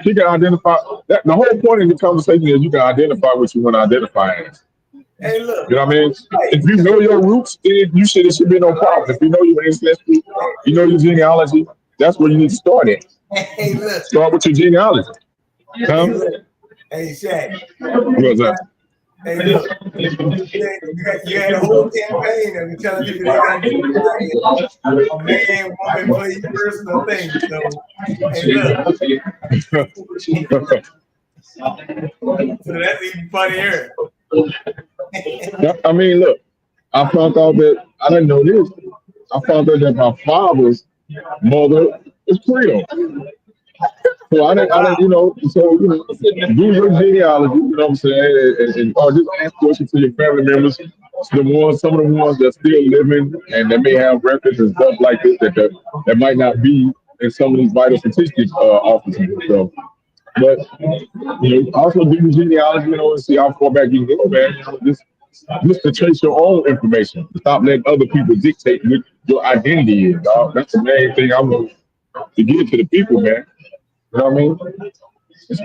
she can identify that. The whole point of the conversation is you can identify what you want to identify as. Hey, look. You know what I mean? If you know your roots, then it should be no problem. If you know your ancestry, you know your genealogy, that's where you need to start at. Hey, look. Start with your genealogy. Hey, Shaq. What's that? Hey, look. You had a whole campaign of telling people they got to do a man, woman, play personal things. So, hey, look. So that's even funnier. I mean, look, I found out that I didn't know this. I found out that my father's mother is Creole. So I didn't, do your genealogy, you know what I'm saying, and or just ask questions to your family members, some of the ones that still living and that may have records and stuff like this that might not be in some of these vital statistics offices and stuff. But also do your genealogy, and see how far back you can go, man. Just to chase your own information. Stop letting other people dictate what your identity is, dog. That's the main thing I want to give to the people, man. You know what I mean? It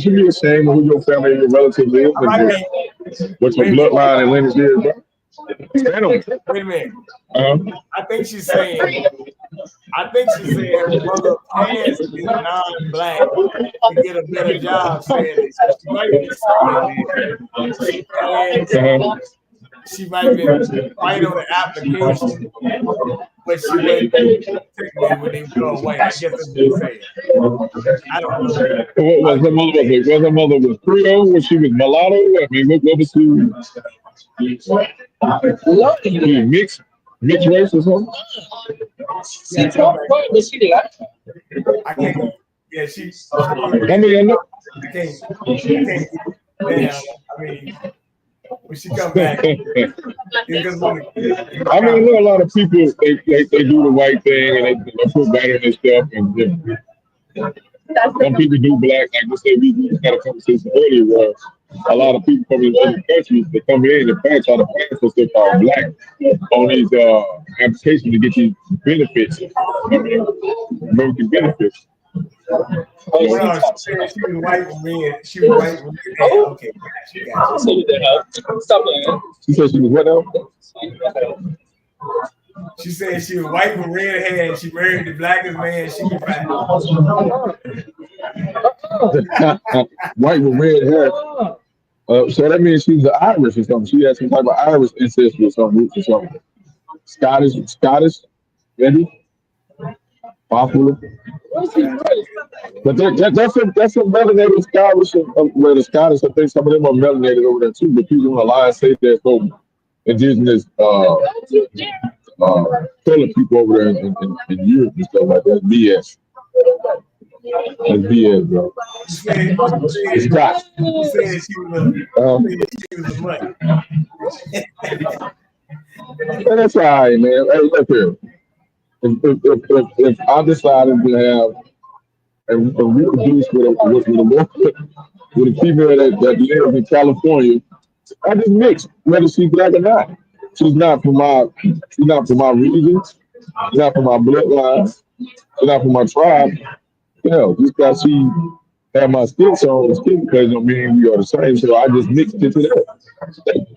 should be a shame who your family and your relatives is and what your bloodline and lineage is, bro. Stand on it. Wait a minute. I think she's saying her mother plans to be non-black to get a better job. Saying she might be saying she might be white on the application, but she wouldn't technically when they go white. I guess that's what you're saying. I don't know. What was her mother? Was her mother was Creole? Was she was mulatto? I mean, what was she? Mixed race or something? I can't. Yeah, she. I mean, I can't. Damn. I mean. When she come back, I mean, look, a lot of people they do the white thing and they put white on their stuff, and some people do black. Like I said, we had a conversation earlier where a lot of people from other countries they come in and try to pass for stuff called black on these applications to get these benefits, American benefits. She was white with red. She was white with red. Okay, she got you. Stop playing. She said she was what else? She said she was white with red hair and she married the blackest man. She was black. White with red hair. So that means she's Irish or something. She has some type of Irish ancestry or some roots or something. Scottish, maybe. Possibly. But that's some melanated Scottish. Where the Scottish, I think some of them are melanated over there too. But people on the line say there's some indigenous colored people over there in Europe and stuff like that. BS. That's BS, bro. It's Scotch. You said she was a mutt. That's all right, man. Hey, look here. If I decided to have and reproduce with a female that lives in California, I just mix, whether she's black or not. She's not from my region, she's not from my bloodline, she's not from my tribe. Just because she had my skin color don't mean we are the same. So I just mixed it to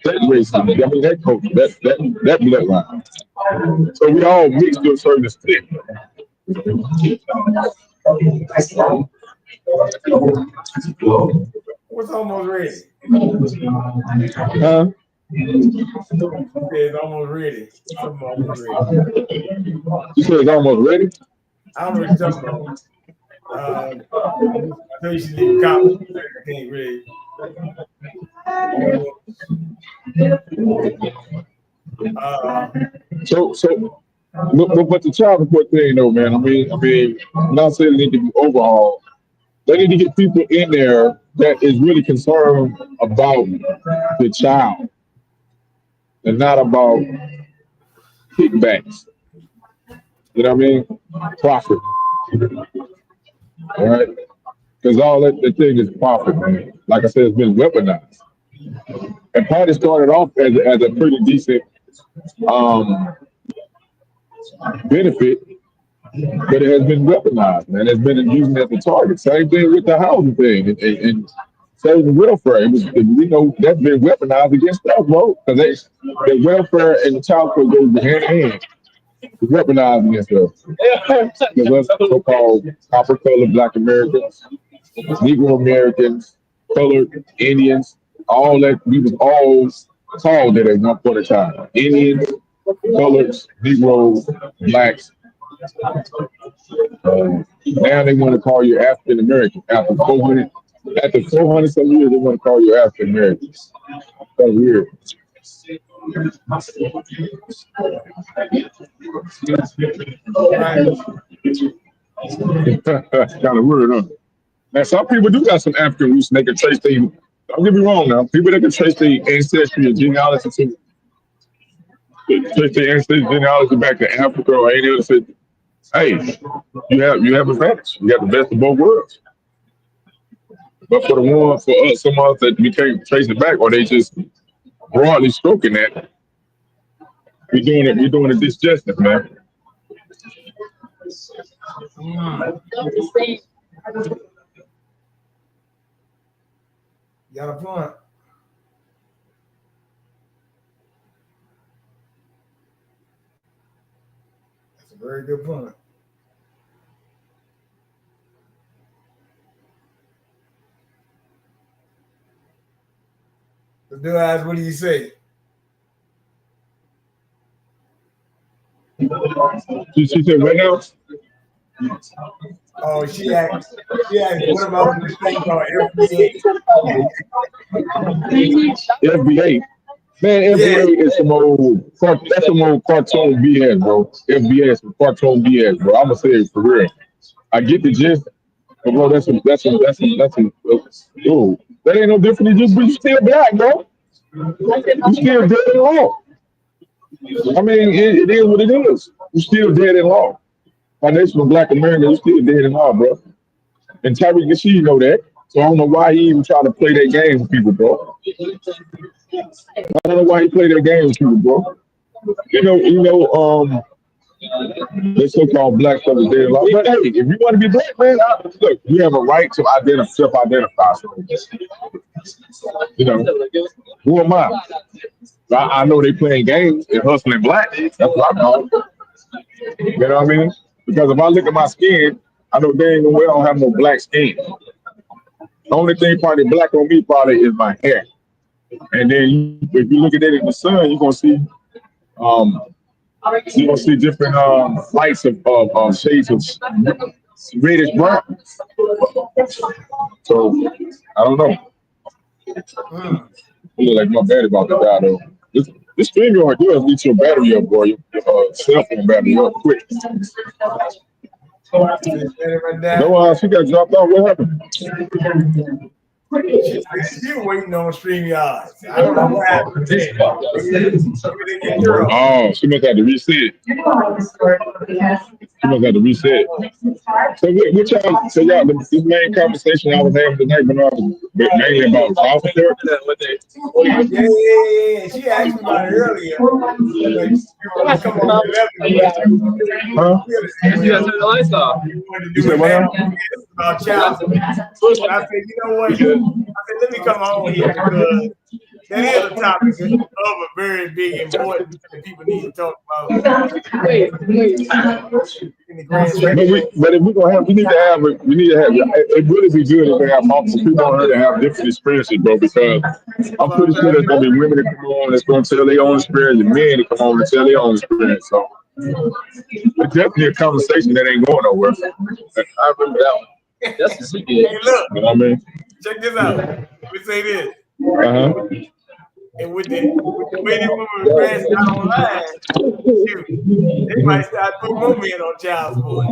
that race. I mean that culture, that bloodline. So we all mix to a certain extent. What's almost ready? Huh? It's almost ready. Almost ready. You said it's almost ready? I don't know what you're talking about. I know you should leave a comment. I can't read. But the child support thing, though, man. I mean, I'm not saying it need to be overhauled. They need to get people in there that is really concerned about the child and not about kickbacks. You know what I mean? Profit. All right? Because all that thing is profit, man. Like I said, it's been weaponized. And Patty started off as a pretty decent benefit, but it has been weaponized, man. It's been used as a target. Same thing with the housing thing and saving welfare. That's been weaponized against us, bro. Because the welfare and the child support goes hand in hand. It's weaponized against us. Because us so-called copper-colored Black Americans, Negro Americans, colored Indians, all that, we was all called that at one point in time. Indians, coloreds, Negroes, Blacks. Now they want to call you African American. After 400 some years, they want to call you African American. That's weird. Kind of weird, huh? Now, some people do got some African roots and they can trace their, don't get me wrong now, people that can trace their ancestry and genealogy to trace their ancestry genealogy back to Africa or any other city. Hey, you have advantage. You got the best of both worlds. But for us, some of us that we can't trace it back or they just broadly stroking that, we're doing it disjustice, man. Got a point. That's a very good point. The dude asked, what do you say? She said, right now? Oh, she asked, what about this thing called FBA? FBA. Man, FBA is some old, that's some old cartoon BS, bro. FBA is some cartoon BS, bro. I'm gonna say it for real. I get the gist, but bro, that's some, ooh, that ain't no different than just, but you still black, bro. You still dead in law. I mean, it is what it is. You still dead in law. Foundation of Black America, you still dead in law, bro. And Tyreek Nasheed know that. So I don't know why he even trying to play that game with people, bro. I don't know why he play that game with people, bro. The so-called black stuff is dead in law. But hey, if you want to be black, man, look, you have a right to self-identify. Who am I? I know they playing games and hustling black. That's what I call it. You know what I mean? Because if I look at my skin, I know dang well I don't have no black skin. The only thing probably black on me probably is my hair. And then if you look at it in the sun, you're gonna see different lights of shades of reddish brown. So I don't know. You look like my battery about to die though. This StreamYard does need your battery up, boy. Your cell phone battery up quick. No, she got dropped off. What happened? She waiting on StreamYard. I don't know what happened. Oh, she must have to reset. So y'all, this main conversation I was having tonight, mainly about child support. Yeah. She asked me about it earlier. Huh? You guys turn the lights off. You said what? About child support. I said, you know what? I said, let me come on here because that is a topic of a very big importance that people need to talk about. But if we're gonna have, we need to have. It really be good if we have multiple people on here that have different experiences, bro. Because I'm pretty sure there's gonna be women that come on that's gonna tell their own experience, and men that come on and tell their own experience. So it's definitely a conversation that ain't going nowhere. I remember that one. That's the secret. Hey, look. You know what I mean? Check this out. Let me say this. And with the way these women are dressed out online, shoot, they might start putting more men on child support.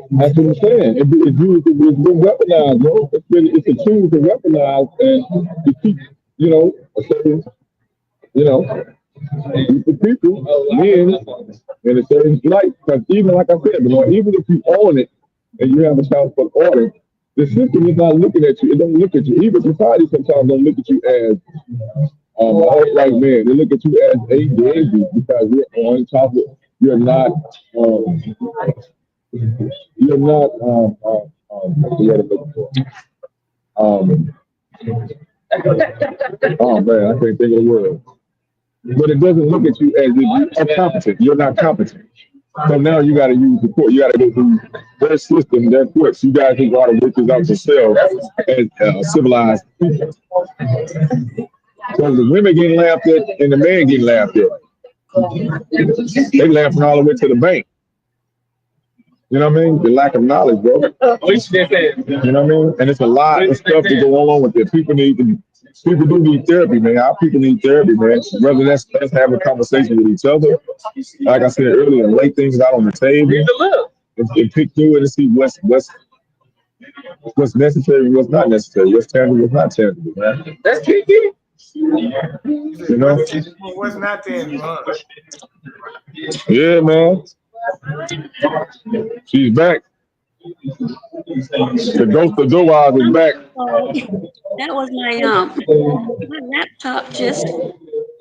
That's what I'm saying. It's been weaponized, bro. It's a tool to weaponize and to keep, a certain, the people, men, in a certain light. Because even like I said, even if you own it and you have a child support order, the system is not looking at you. It don't look at you. Even society sometimes don't look at you as a upright man. They look at you as a deadbeat because you're on child support. You're not. Oh man, I can't think of the word. But it doesn't look at you as if you are competent. You're not competent. So now you got to use the court. You got to go through their system, their courts. You guys can go out and work this out yourselves as civilized people. So the women getting laughed at and the men getting laughed at. They laughing all the way to the bank. You know what I mean? The lack of knowledge, bro. You know what I mean? And it's a lot of stuff to go along with it. People do need therapy, man. Our people need therapy, man. Whether that's us having a conversation with each other, like I said earlier, lay things out on the table and pick through it and see what's necessary and what's not necessary, what's tangible, what's not tangible, man. That's key. You know? What's not tangible, huh? Yeah, man. She's back. The ghost of Doaz is back. That was my laptop just died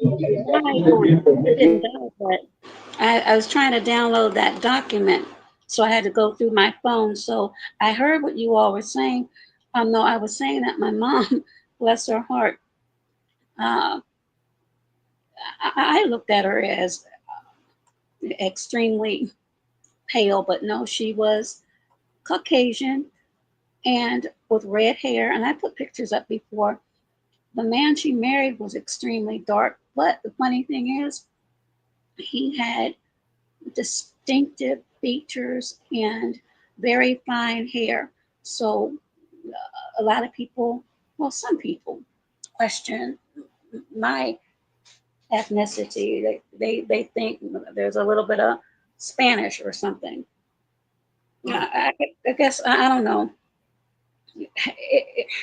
on me. It didn't die, but I was trying to download that document, so I had to go through my phone. So I heard what you all were saying. No, I was saying that my mom, bless her heart, uh, I looked at her as extremely pale, but no, she was Caucasian and with red hair. And I put pictures up before. The man she married was extremely dark, but the funny thing is, he had distinctive features and very fine hair. So a lot of people, well, some people question my ethnicity. They think there's a little bit of Spanish or something. I guess I don't know.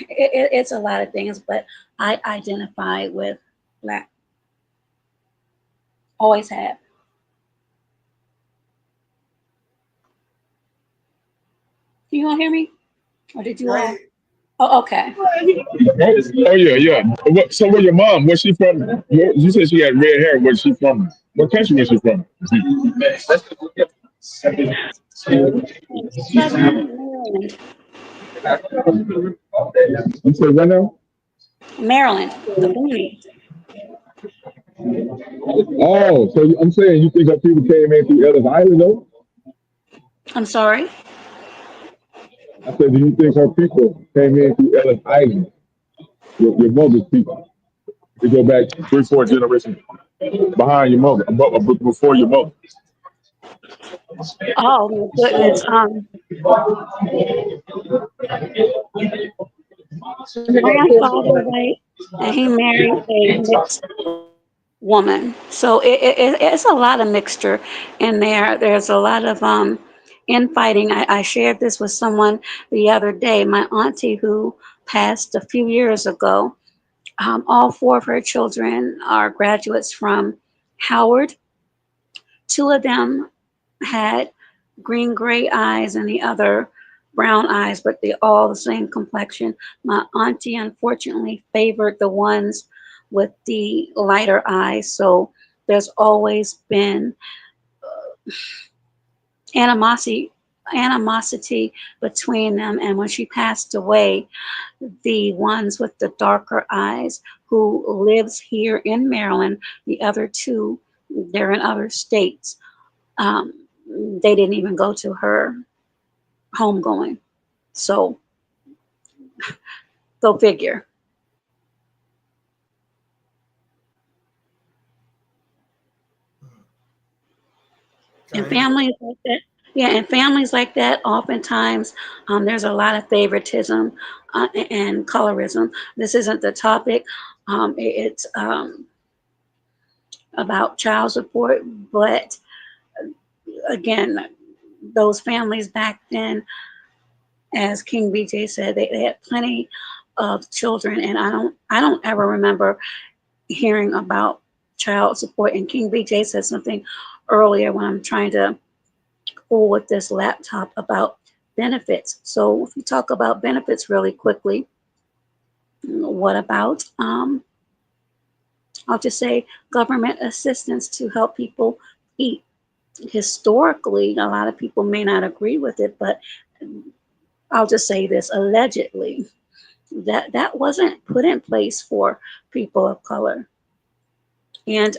It's a lot of things, but I identify with Black. Always have. Can you all hear me? Or did you all? Oh, okay. Oh yeah. So where your mom? Where's she from? You said she had red hair. Where's she from? What country was she from? Southern Maryland. You said what now? Maryland, the Boonies. Oh, so I'm saying you think that people came in through Ellis Island though? I'm sorry. I said, do you think her people came in through Ellis Island? Your mother's people. They go back 3-4 generations behind your mother, before your mother. Oh my goodness. Grandfather white, and he married a mixed woman. So it's a lot of mixture in there. There's a lot of infighting. I shared this with someone the other day. My auntie who passed a few years ago. All four of her children are graduates from Howard. Two of them had green gray eyes and the other brown eyes, but they're all the same complexion. My auntie unfortunately favored the ones with the lighter eyes, so there's always been animosity between them. And when she passed away, the ones with the darker eyes who lives here in Maryland, the other two, they're in other states. They didn't even go to her homegoing. So go figure. And families like that, yeah, and families like that, oftentimes there's a lot of favoritism and colorism. This isn't the topic. It's about child support, but again, those families back then, as King BJ said, they had plenty of children, and I don't ever remember hearing about child support. And King BJ said something earlier when I'm trying to fool with this laptop about benefits. So if you talk about benefits really quickly, what about I'll just say government assistance to help people eat. Historically, a lot of people may not agree with it, but I'll just say this, allegedly, that wasn't put in place for people of color. And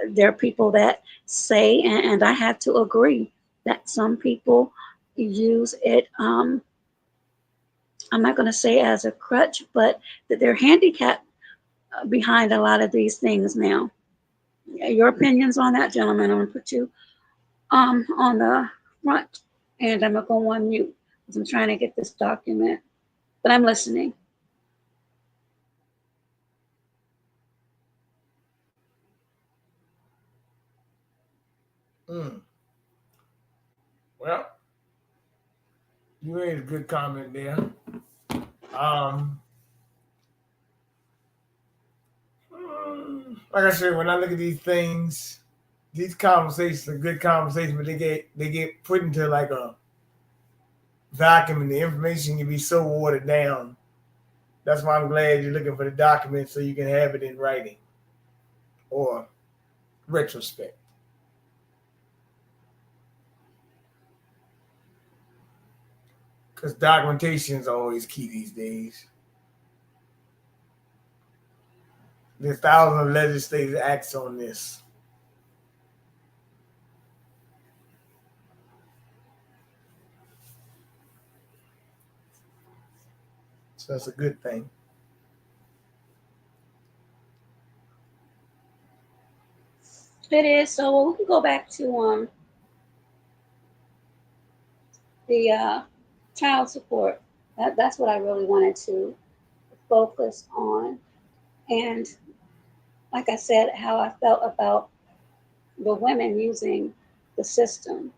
there are people that say, and I have to agree, that some people use it, I'm not going to say as a crutch, but that they're handicapped behind a lot of these things now. Your opinions on that, gentlemen? I'm going to put you on the front. And I'm going to go on mute because I'm trying to get this document, but I'm listening. Well, you made a good comment there. Like I said, when I look at these things, these conversations are good conversations, but they get put into like a vacuum, and the information can be so watered down. That's why I'm glad you're looking for the document so you can have it in writing or retrospect. Because documentation is always key these days. There's thousands of legislative acts on this. So that's a good thing. It is. So we can go back to the child support. That's what I really wanted to focus on. And like I said, how I felt about the women using the system.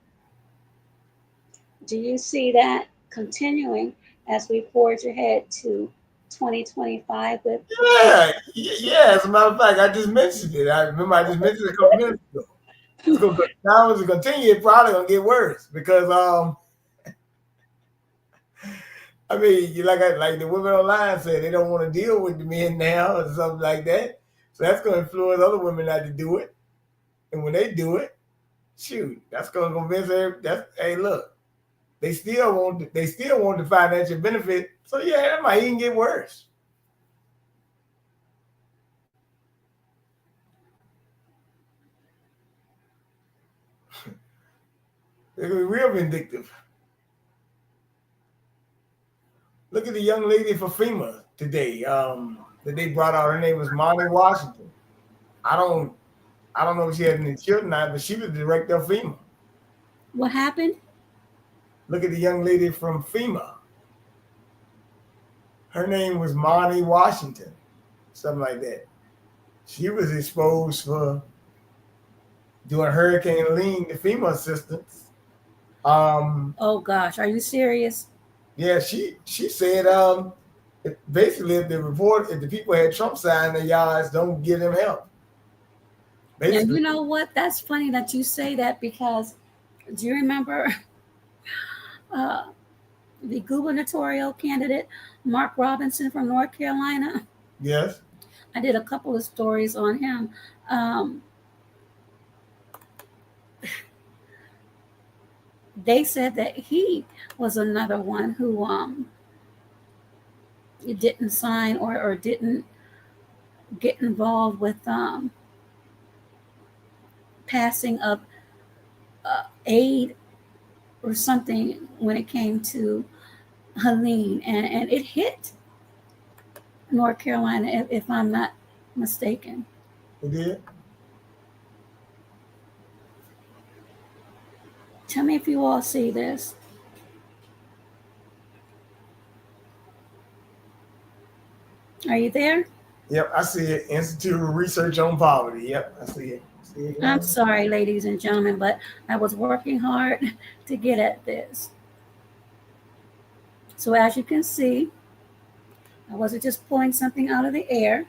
Do you see that continuing as we forge ahead to 2025 with? Yeah. As a matter of fact, I just mentioned it. I just mentioned it a couple minutes ago. Now as it continue, it's probably gonna get worse because I mean, like the women online said, they don't want to deal with the men now or something like that. So that's gonna influence other women not to do it. And when they do it, shoot, that's gonna convince her. Hey, look, they still want the financial benefit. So yeah, that might even get worse. They're gonna be real vindictive. Look at the young lady for FEMA today. That they brought out. Her name was Monty Washington. I don't know if she had any children or not, but she was the director of FEMA. What happened? Look at the young lady from FEMA. Her name was Monty Washington, something like that. She was exposed for doing Hurricane Helene, the FEMA assistance. Oh gosh, are you serious? Yeah, she said basically if the people had Trump sign in their yards, don't give them help. Basically. And you know what? That's funny that you say that because do you remember the gubernatorial candidate Mark Robinson from North Carolina? Yes. I did a couple of stories on him. They said that he was another one who didn't sign or didn't get involved with passing of aid or something when it came to Helene, and it hit North Carolina, if I'm not mistaken. It did? Tell me if you all see this. Are you there? Yep, I see it. Institute of Research on Poverty. Yep, I see it. I'm sorry, ladies and gentlemen, but I was working hard to get at this. So as you can see, I wasn't just pulling something out of the air.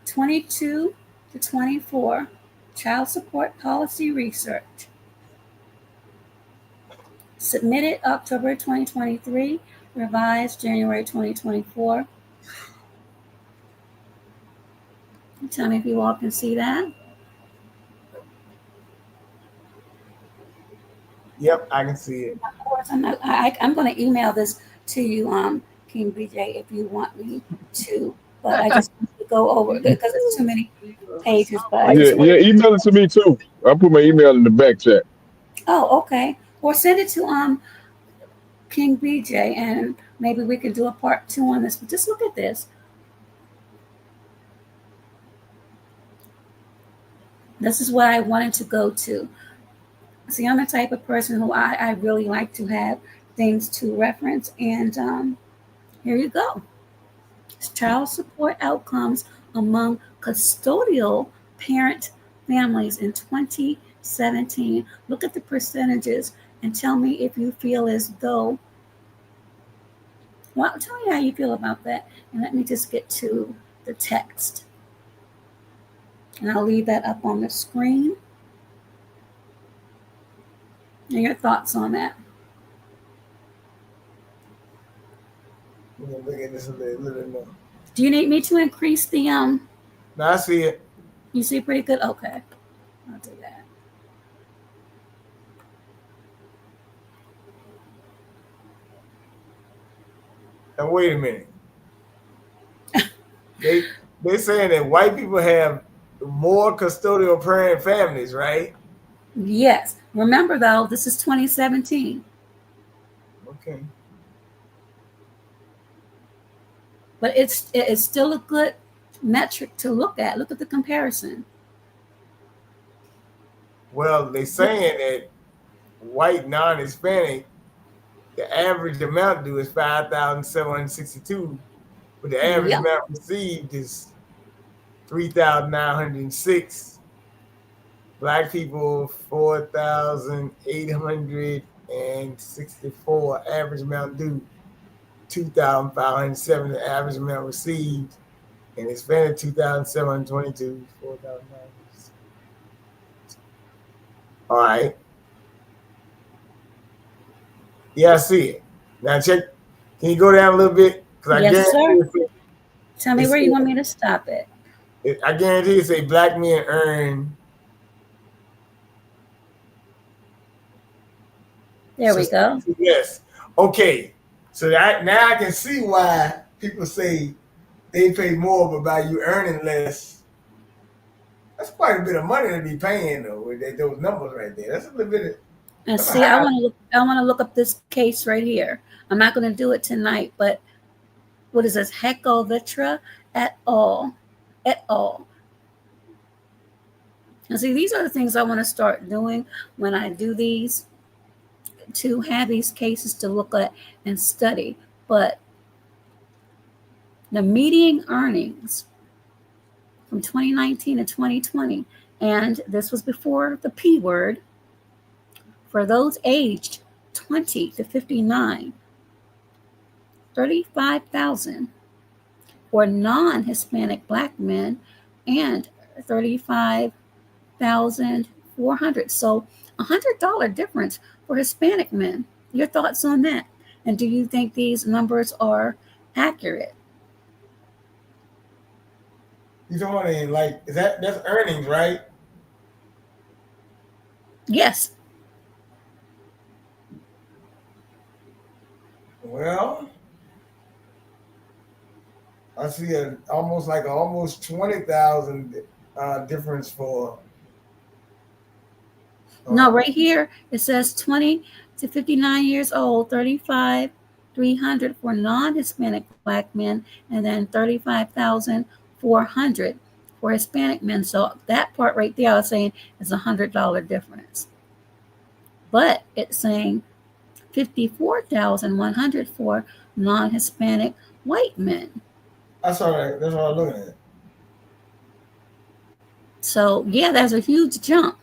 22 to 24, Child Support Policy Research. Submitted October 2023, revised January 2024. Tell me if you all can see that. Yep, I can see it. Of course, I'm going to email this to you, King BJ, if you want me to. But I just want to go over it because it's too many pages. But email it to me too. I'll put my email in the back chat. Oh, okay. Or send it to King BJ, and maybe we can do a part 2 on this. But just look at this. This is what I wanted to go to. See, I'm the type of person who I really like to have things to reference. And here you go. Child support outcomes among custodial parent families in 2017. Look at the percentages and tell me if you feel as though, well, tell me how you feel about that. And let me just get to the text. And I'll leave that up on the screen. And your thoughts on that? We're gonna look at this a little bit more. Do you need me to increase the No, I see it. You see pretty good? Okay. I'll do that. Now wait a minute. They're saying that white people have more custodial parent families, right? Yes. Remember though, this is 2017. Okay. But it's still a good metric to look at. Look at the comparison. Well, they're saying that white non-Hispanic, the average amount due is 5,762, but the average amount received is 3,906. Black people 4,864. Average amount due 2,507. The average amount received, and Hispanic 2,722. 4,906. All right. Yeah, I see it. Now check. Can you go down a little bit? Yes, sir. Tell me where you want me to stop it. I guarantee you say black men earn. There we go. Yes. Okay. So now I can see why people say they pay more, but by you earning less. That's quite a bit of money to be paying though, with those numbers right there. That's a little bit of. And see, I want to look up this case right here. I'm not going to do it tonight, but what is this? Hecovitra et al. Et al. And see, these are the things I want to start doing when I do these, to have these cases to look at and study. But the median earnings from 2019 to 2020, and this was before the P word, for those aged 20 to 59, 35,000 for non-Hispanic black men, and 35,400. So $100 difference for Hispanic men. Your thoughts on that? And do you think these numbers are accurate? You don't want to like that's earnings, right? Yes. Well, I see almost 20,000 difference for. No, right here it says 20 to 59 years old, 35,300 for non-Hispanic black men, and then 35,400 for Hispanic men. So that part right there, I was saying, is $100 difference. But it's saying 54,100 for non-Hispanic white men. That's all right. That's what I'm looking at. So yeah, there's a huge jump.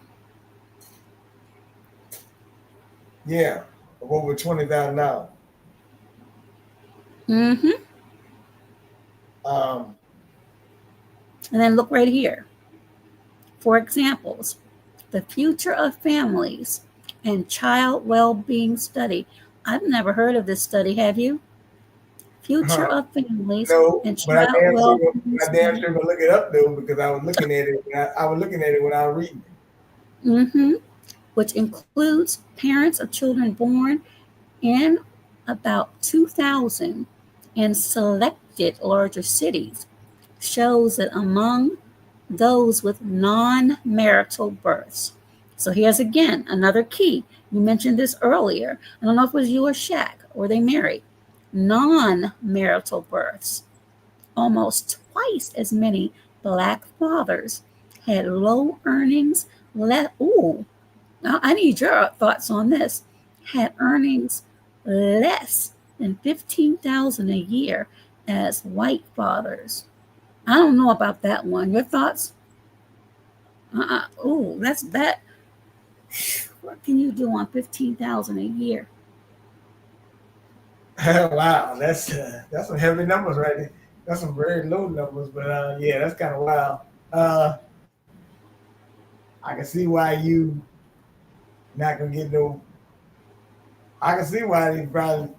Yeah, of over $20,000. Mm-hmm. And then look right here. For examples, the future of families and child well-being study. I've never heard of this study. Have you? Future of families and child well-being. I damn sure gonna look it up though, because I was looking at it. I was looking at it when I was reading it. Mm-hmm. Which includes parents of children born in about 2000 in selected larger cities, shows that among those with non-marital births. So here's again another key. You mentioned this earlier. I don't know if it was you or Chaq, or they married. Non-marital births. Almost twice as many black fathers had low earnings, Now, I need your thoughts on this. Had earnings less than $15,000 a year as white fathers. I don't know about that one. Your thoughts? Oh, that's that. What can you do on $15,000 a year? Wow, that's some heavy numbers right there. That's some very low numbers, but yeah, that's kind of wild. I can see why you not gonna get no. I can see why they probably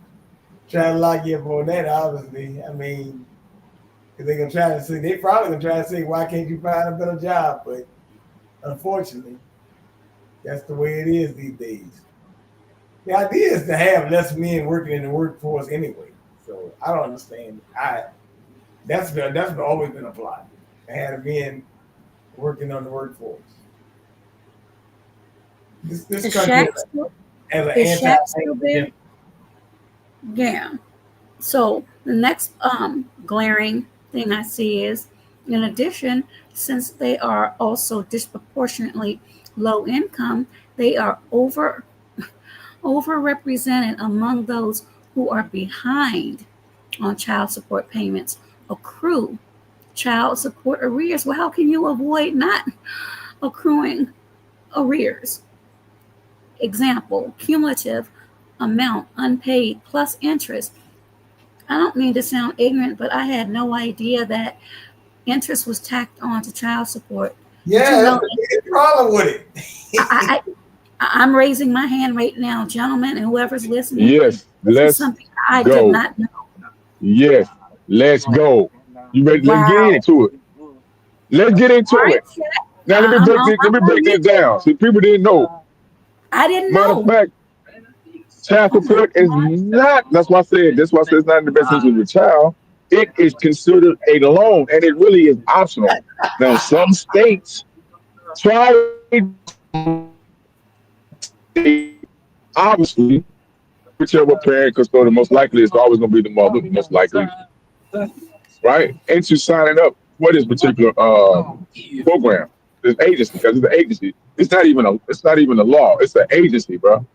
try to lock you up on that. Obviously, I mean, because they're gonna try to see. They probably gonna try to say, why can't you find a better job? But unfortunately, that's the way it is these days. The idea is to have less men working in the workforce anyway. So I don't understand. That's always been a plot. To have men working on the workforce. This Is country Shaq still, as an is Shaq still anti. there? Yeah. So the next glaring thing I see is, in addition, since they are also disproportionately low income, they are overrepresented among those who are behind on child support payments, accrue child support arrears. Well, how can you avoid not accruing arrears? Example, cumulative amount unpaid plus interest. I don't mean to sound ignorant, but I had no idea that interest was tacked on to child support. Yeah, that's the biggest problem with it. I'm raising my hand right now, gentlemen, and whoever's listening. Yes, This is let's something I go. did not know. Yes, let's go. You ready? Let's get Wow. into it. Let's get into All right, it. Chaq. Now let me break this. Let me break this down. See, people didn't know. I didn't Matter of know. fact, child support is not. That's why I said. That's why I said it's not in the best interest of the child. It is considered a loan, and it really is optional. Now, some states try. Obviously, whichever parent custodian, most likely it's always going to be the mother, most likely, right? Ain't you signing up for this particular program, this agency, because it's an agency. It's not even a law. It's an agency, bro.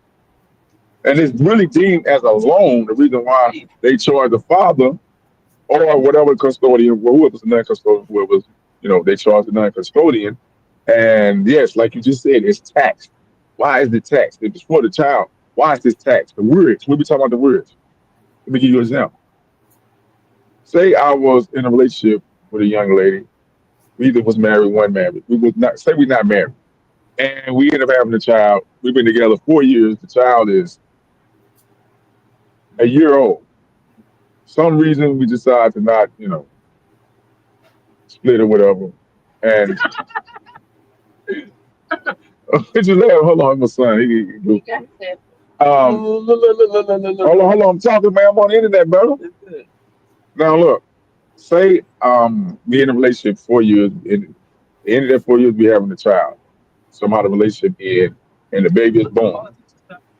And it's really deemed as a loan. The reason why they charge the father or whatever custodian, whoever's the non-custodian, whoever's, they charge the non-custodian. And yes, like you just said, it's taxed. Why is it taxed? If it's for the child, why is this taxed? The words. We'll be talking about the words. Let me give you an example. Say I was in a relationship with a young lady. We either was married, one married. We was not. Say we're not married, and we end up having a child. We've been together 4 years. The child is a year old. Some reason we decide to not, split or whatever. And just laugh. Hold on, my son. Hold on. I'm talking, man. I'm on the internet, brother. Now look. Say we in a relationship 4 years. In the end of that 4 years, we having a child. Somehow the relationship ended, and the baby is born.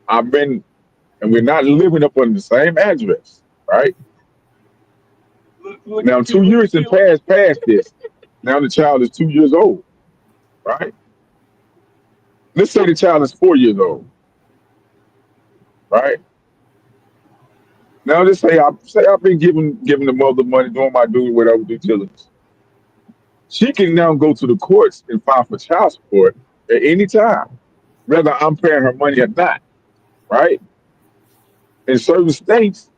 And we're not living up on the same address, right? Now 2 years have passed past this. Now the child is 2 years old, right? Let's say the child is 4 years old, right? Now let's say I've been giving the mother money, doing my duty, whatever due diligence. She can now go to the courts and file for child support at any time, whether I'm paying her money or not, right? In certain states,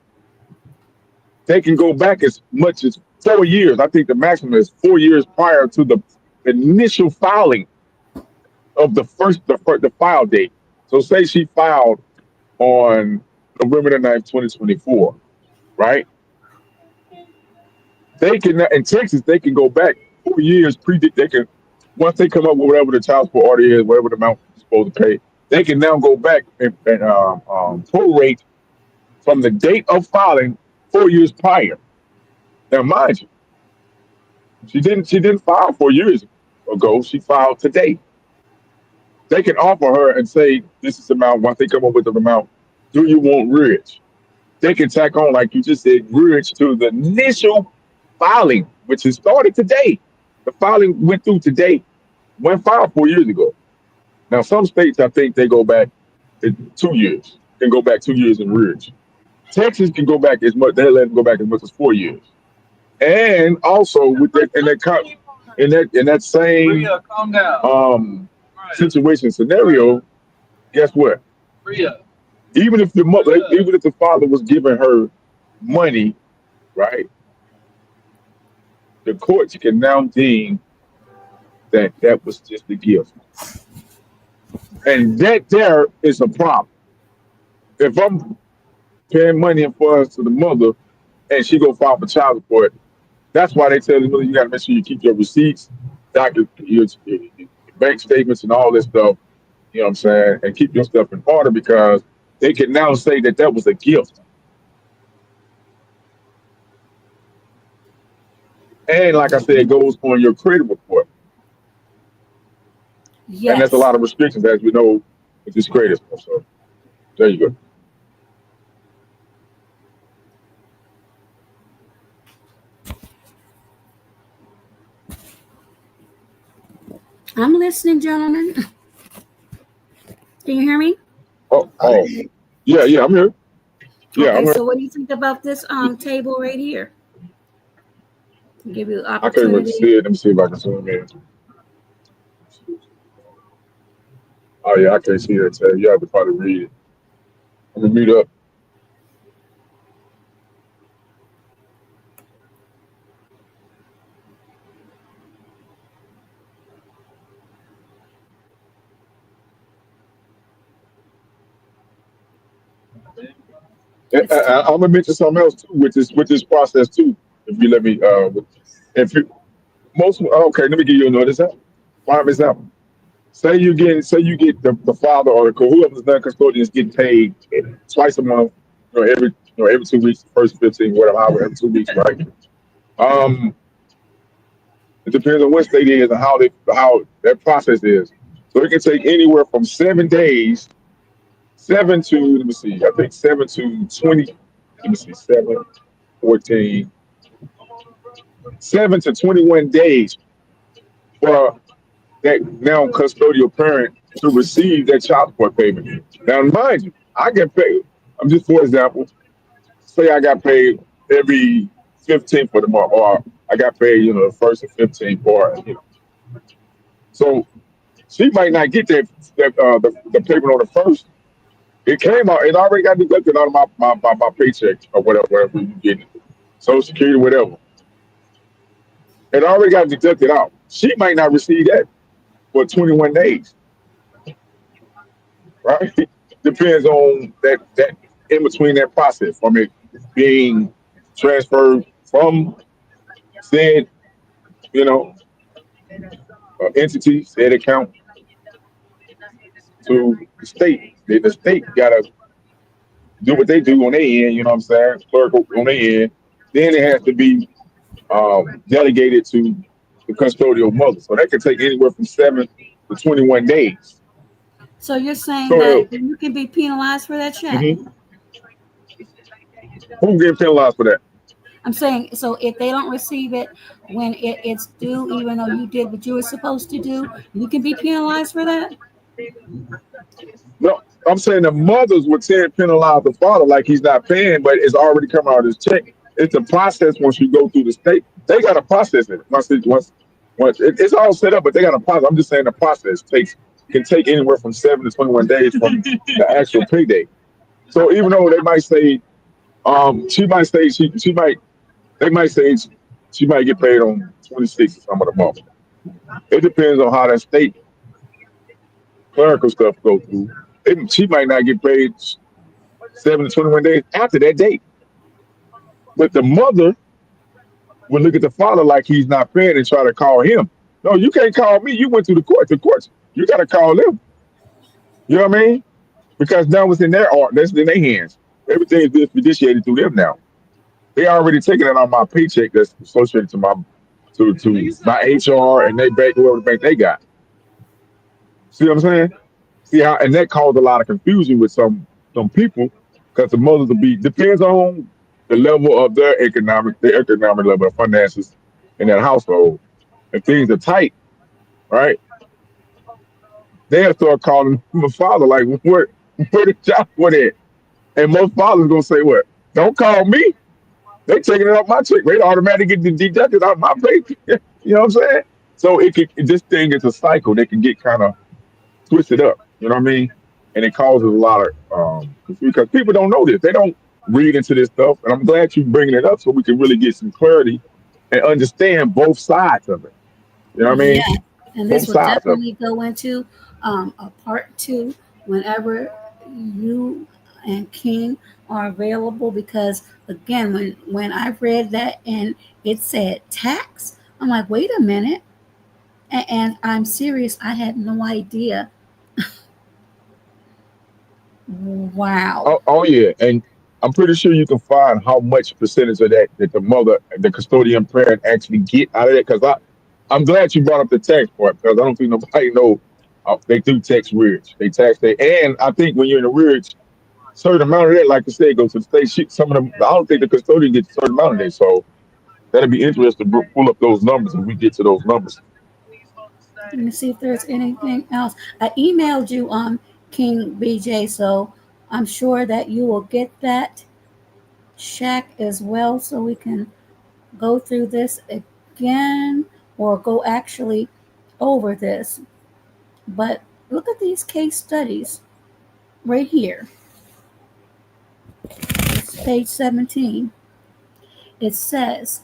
they can go back as much as 4 years. I think the maximum is 4 years prior to the initial filing of the file date. So say she filed on November the 9th, 2024, right? They can, in Texas, they can go back 4 years, they can, once they come up with whatever the child support order is, whatever the amount you're supposed to pay, they can now go back and prorate from the date of filing 4 years prior. Now, mind you, she didn't file 4 years ago. She filed today. They can offer her and say, this is the amount. Once they come up with the amount, do you want rearage? They can tack on, like you just said, rearage to the initial filing, which is started today. The filing went through today. One filed 4 years ago. Now, some states, I think they go back 2 years, can go back 2 years in arrears. Texas can go back as much, they let them go back as much as 4 years. And also with that, in that same situation scenario, guess what? Even if even if the father was giving her money, right? The courts can now deem that was just a gift, and that there is a problem. If I'm paying money and funds to the mother, and she go file for child support, that's why they tell you got to make sure you keep your receipts, your bank statements, and all this stuff. You know what I'm saying, and keep your stuff in order because they can now say that was a gift. And like I said, it goes on your credit report. Yes. And there's a lot of restrictions, as we know, with this credit stuff. So there you go. I'm listening, gentlemen. Can you hear me? Oh, yeah, I'm here. Yeah, okay, I'm here. So what do you think about this table right here? I'll give you I can't wait to opportunity. see it. Let me see if I can zoom in. Oh yeah, I can't see that tab. You have to probably read it. I'm gonna mute up. I'm gonna mention something else too with this process too. If you let me, if you okay, let me give you another example. Prime example. Say you get the father or whoever's non-custodian is getting paid twice a month, every 2 weeks, the first 15, whatever, however, every 2 weeks, right? It depends on what state it is and how that process is. So it can take anywhere from 7 days, 7 to let me see, I think 7 to 20. Let me see, 7, 14, 7 to 21 days for that now custodial parent to receive that child support payment. Now, mind you, I get paid. I'm just for example, say I got paid every 15th for the month, or I got paid, the first and 15th for it. So she might not get the payment on the first. It came out. It already got deducted out of my paycheck or whatever you get, Social Security, whatever. It already got deducted out. She might not receive that for 21 days, right? Depends on that in between that process from it being transferred from said, entity, said account to the state. The state gotta do what they do on their end, you know what I'm saying? Clerical on their end. Then it has to be delegated to the custodial mother. So that can take anywhere from 7 to 21 days. So you're saying that you can be penalized for that check? Mm-hmm. Who get penalized for that? I'm saying, so if they don't receive it when it's due, even though you did what you were supposed to do, you can be penalized for that? No, I'm saying the mothers would penalize the father like he's not paying, but it's already come out of his check. It's a process once you go through the state. They got to process it. Once it's all set up, but they got to process. I'm just saying the process can take anywhere from 7 to 21 days from the actual pay date. So even though they might say, they might say she might get paid on 26th or some of the month. It depends on how that state clerical stuff go through. She might not get paid 7 to 21 days after that date. But the mother would look at the father like he's not paying and try to call him. No, you can't call me. You went through the court. The courts, you got to call them. You know what I mean? Because now it's in their art. That's in their hands. Everything is being judiciated through them now. They already taking it on my paycheck that's associated to my HR and they bank, whoever bank they got. See what I'm saying? See how, and that caused a lot of confusion with some people because the mothers depends on the level of their economic level of finances in that household. If things are tight, right? they'll start calling him a father. Like, where the child for that? And most fathers gonna say, "What? Don't call me. They taking it off my check. They automatically get deducted out my pay." You know what I'm saying? So this thing is a cycle that can get kind of twisted up. You know what I mean? And it causes a lot of because people don't know this. They don't read into this stuff. And I'm glad you bringing it up so we can really get some clarity and understand both sides of it. You know what I mean? Yeah, and this Both will sides of it. definitely go into a part 2 whenever you and King are available. Because again, when I read that and it said tax, I'm like, wait a minute, and I'm serious. I had no idea. Wow. Oh yeah, and I'm pretty sure you can find how much percentage of that the mother, the custodian parent actually get out of it. Because I'm glad you brought up the tax part because I don't think nobody know they do tax rears. They tax they, and I think when you're in the rears, certain amount of that, like I said, goes to the state. Some of them, I don't think the custodian gets a certain amount of that. So that'll be interesting to pull up those numbers if we get to those numbers. Let me see if there's anything else. I emailed you King BJ, so I'm sure that you will get that Shaq as well, so we can go through this again or go actually over this. But look at these case studies right here. It's page 17. It says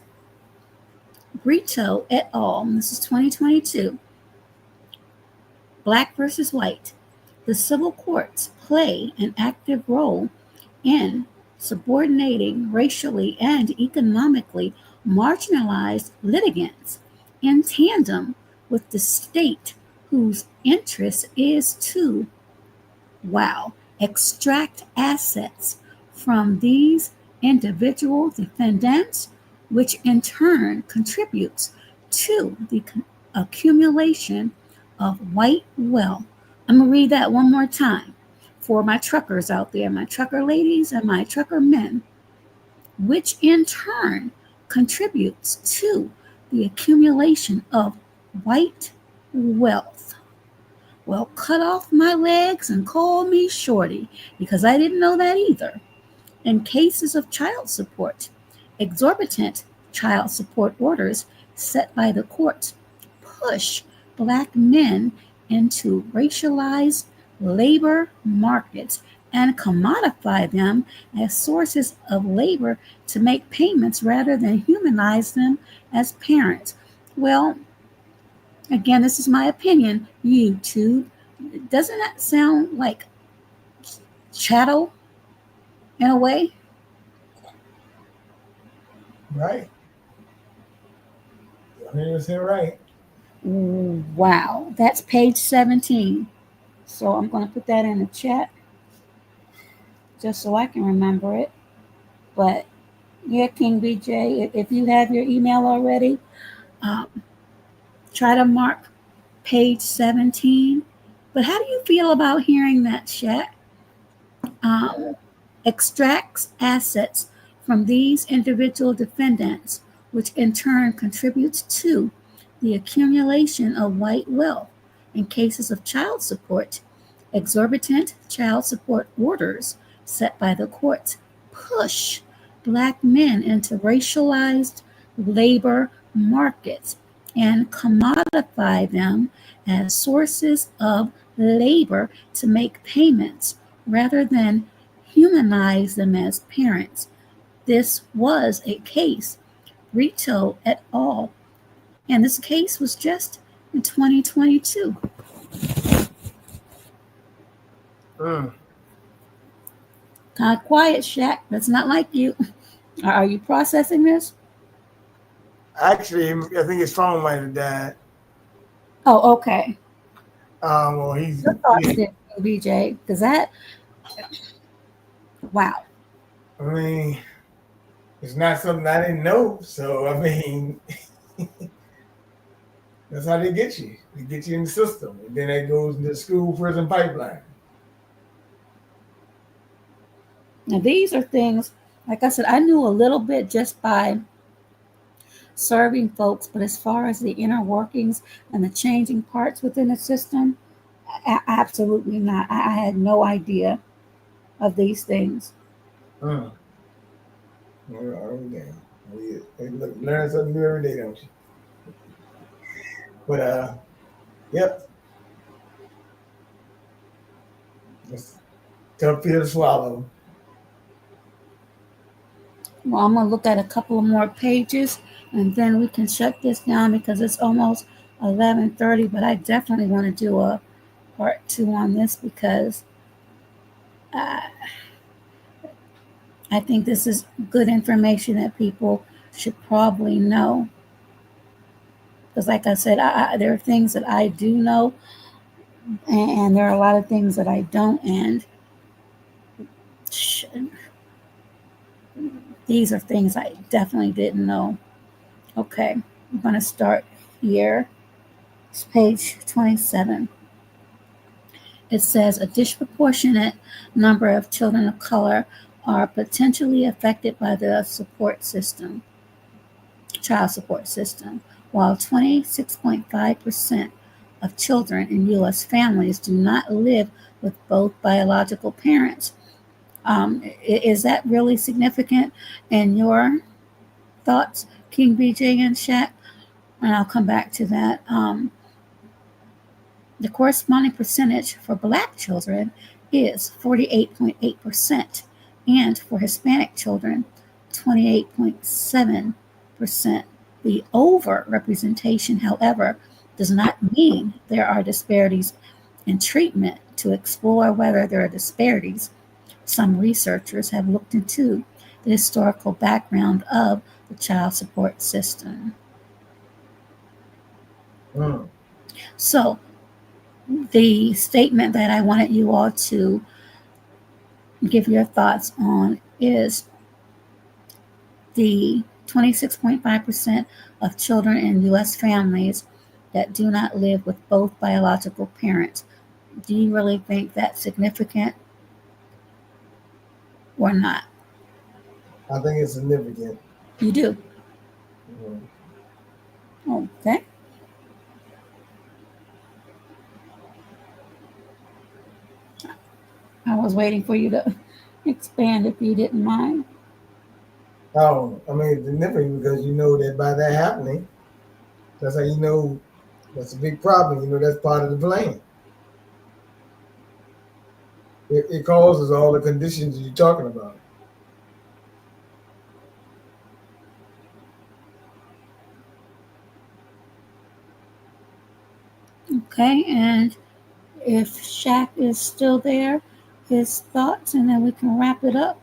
Brito et al. This is 2022. Black versus white. The civil courts play an active role in subordinating racially and economically marginalized litigants in tandem with the state whose interest is to, extract assets from these individual defendants, which in turn contributes to the accumulation of white wealth. I'm going to read that one more time for my truckers out there, my trucker ladies and my trucker men, which in turn contributes to the accumulation of white wealth. Well, cut off my legs and call me Shorty, because I didn't know that either. In cases of child support, exorbitant child support orders set by the courts push Black men into racialized labor markets and commodify them as sources of labor to make payments rather than humanize them as parents. Well, again, this is my opinion. YouTube, doesn't that sound like chattel in a way? Right. 100% right. Wow, that's page 17. So I'm going to put that in the chat just so I can remember it. But yeah, King BJ, if you have your email already, try to mark page 17. But how do you feel about hearing that, Shaq? Extracts assets from these individual defendants, which in turn contributes to the accumulation of white wealth. In cases of child support, exorbitant child support orders set by the courts push Black men into racialized labor markets and commodify them as sources of labor to make payments rather than humanize them as parents. This was a case, Rito et al., and this case was just in 2022. Kind of quiet, Shaq. That's not like you. Are you processing this? Actually, I think his phone might have died. Oh, okay. Well, he's Your thoughts, BJ, because that, wow. I mean, it's not something I didn't know. So, I mean, that's how they get you. They get you in the system. And then it goes into the school prison pipeline. Now, these are things, like I said, I knew a little bit just by serving folks, but as far as the inner workings and the changing parts within the system, Absolutely not. I had no idea of these things. Oh, damn. Learn something new every day, don't you? But yep. It's tough pill to swallow. Well, I'm gonna look at a couple of more pages, and then we can shut this down because it's almost 11:30. But I definitely want to do a part 2 on this because uh, I think this is good information that people should probably know. Because, like I said, there are things that I do know, and there are a lot of things that I don't. And these are things I definitely didn't know. Okay, I'm going to start here. It's page 27. It says a disproportionate number of children of color are potentially affected by the child support system, while 26.5% of children in U.S. families do not live with both biological parents. Is that really significant in your thoughts, King BJ and Shaq? And I'll come back to that. The corresponding percentage for Black children is 48.8%, and for Hispanic children, 28.7%. The over-representation, however, does not mean there are disparities in treatment. To explore whether there are disparities, some researchers have looked into the historical background of the child support system. So, the statement that I wanted you all to give your thoughts on is the 26.5% of children in U.S. families that do not live with both biological parents. Do you really think that's significant or not? I think it's significant. You do? Okay. I was waiting for you to expand if you didn't mind. Oh, I mean, it's significant because you know that by that happening, that's how you know that's a big problem. You know that's part of the plan. It causes all the conditions you're talking about. Okay, and if Shaq is still there, his thoughts, and then we can wrap it up.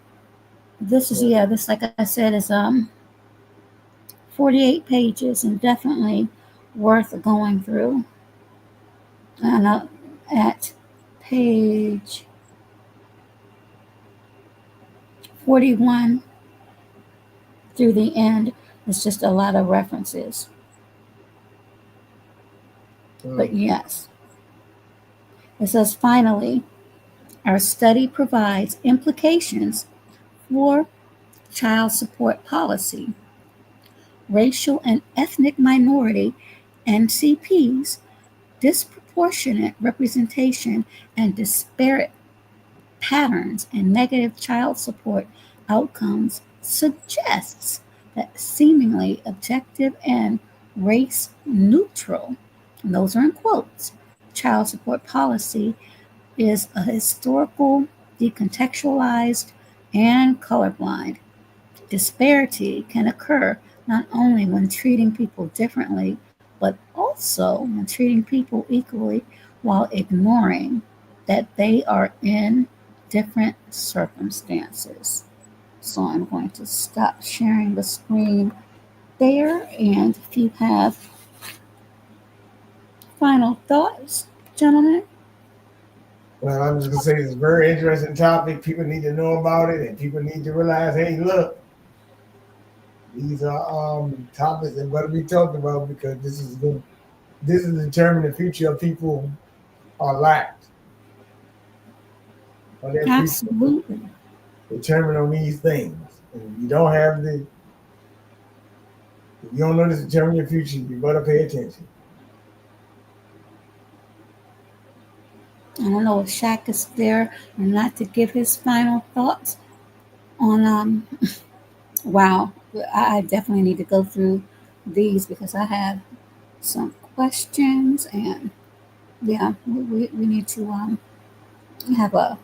This is this like I said is 48 pages and definitely worth going through. And at page 41 through the end, it's just a lot of references. But yes, it says finally, our study provides implications for child support policy. Racial and ethnic minority NCPs, disproportionate representation, and disparate patterns in negative child support outcomes suggests that seemingly objective and race neutral, and those are in quotes, child support policy is a historical, decontextualized, and colorblind. Disparity can occur not only when treating people differently, but also when treating people equally while ignoring that they are in different circumstances. So I'm going to stop sharing the screen there. And if you have final thoughts, gentlemen. Well, I'm just gonna say it's a very interesting topic. People need to know about it, and people need to realize, hey, look, these are topics that better be talked about because this is determining the future of people are lacked. Absolutely. Determined on these things. And if you don't have if you don't know this determine your future, you better pay attention. I don't know if Shaq is there or not to give his final thoughts on wow, I definitely need to go through these because I have some questions and yeah, we need to have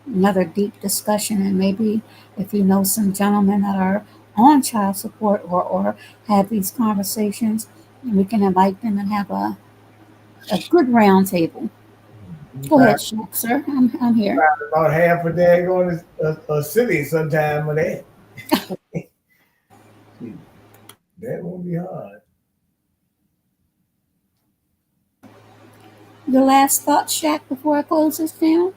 another deep discussion and maybe if you know some gentlemen that are on child support or have these conversations, we can invite them and have a good round table. You Go find ahead, Shaq, sir. I'm here. about half a day on a city sometime with that. That won't be hard. Your last thoughts, Shaq, before I close this down?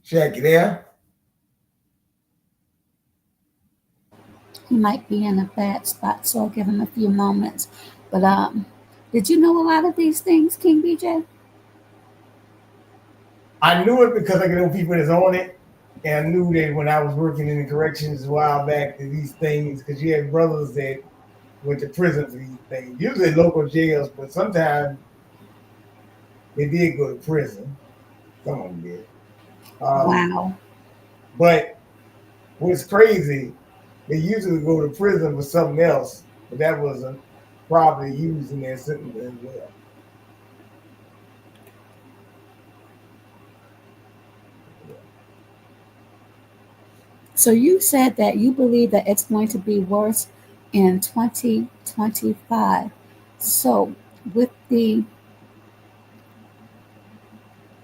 Check it there. He might be in a bad spot, so I'll give him a few moments. But did you know a lot of these things, King BJ? I knew it because I know people that's on it. And I knew that when I was working in the corrections a while back, that these things, because you had brothers that went to prison for these things, usually local jails, but sometimes they did go to prison. Some of them did. Wow. But what's crazy, they usually go to prison for something else, but that wasn't probably used in their sentence as well. So you said that you believe that it's going to be worse in 2025. So with They're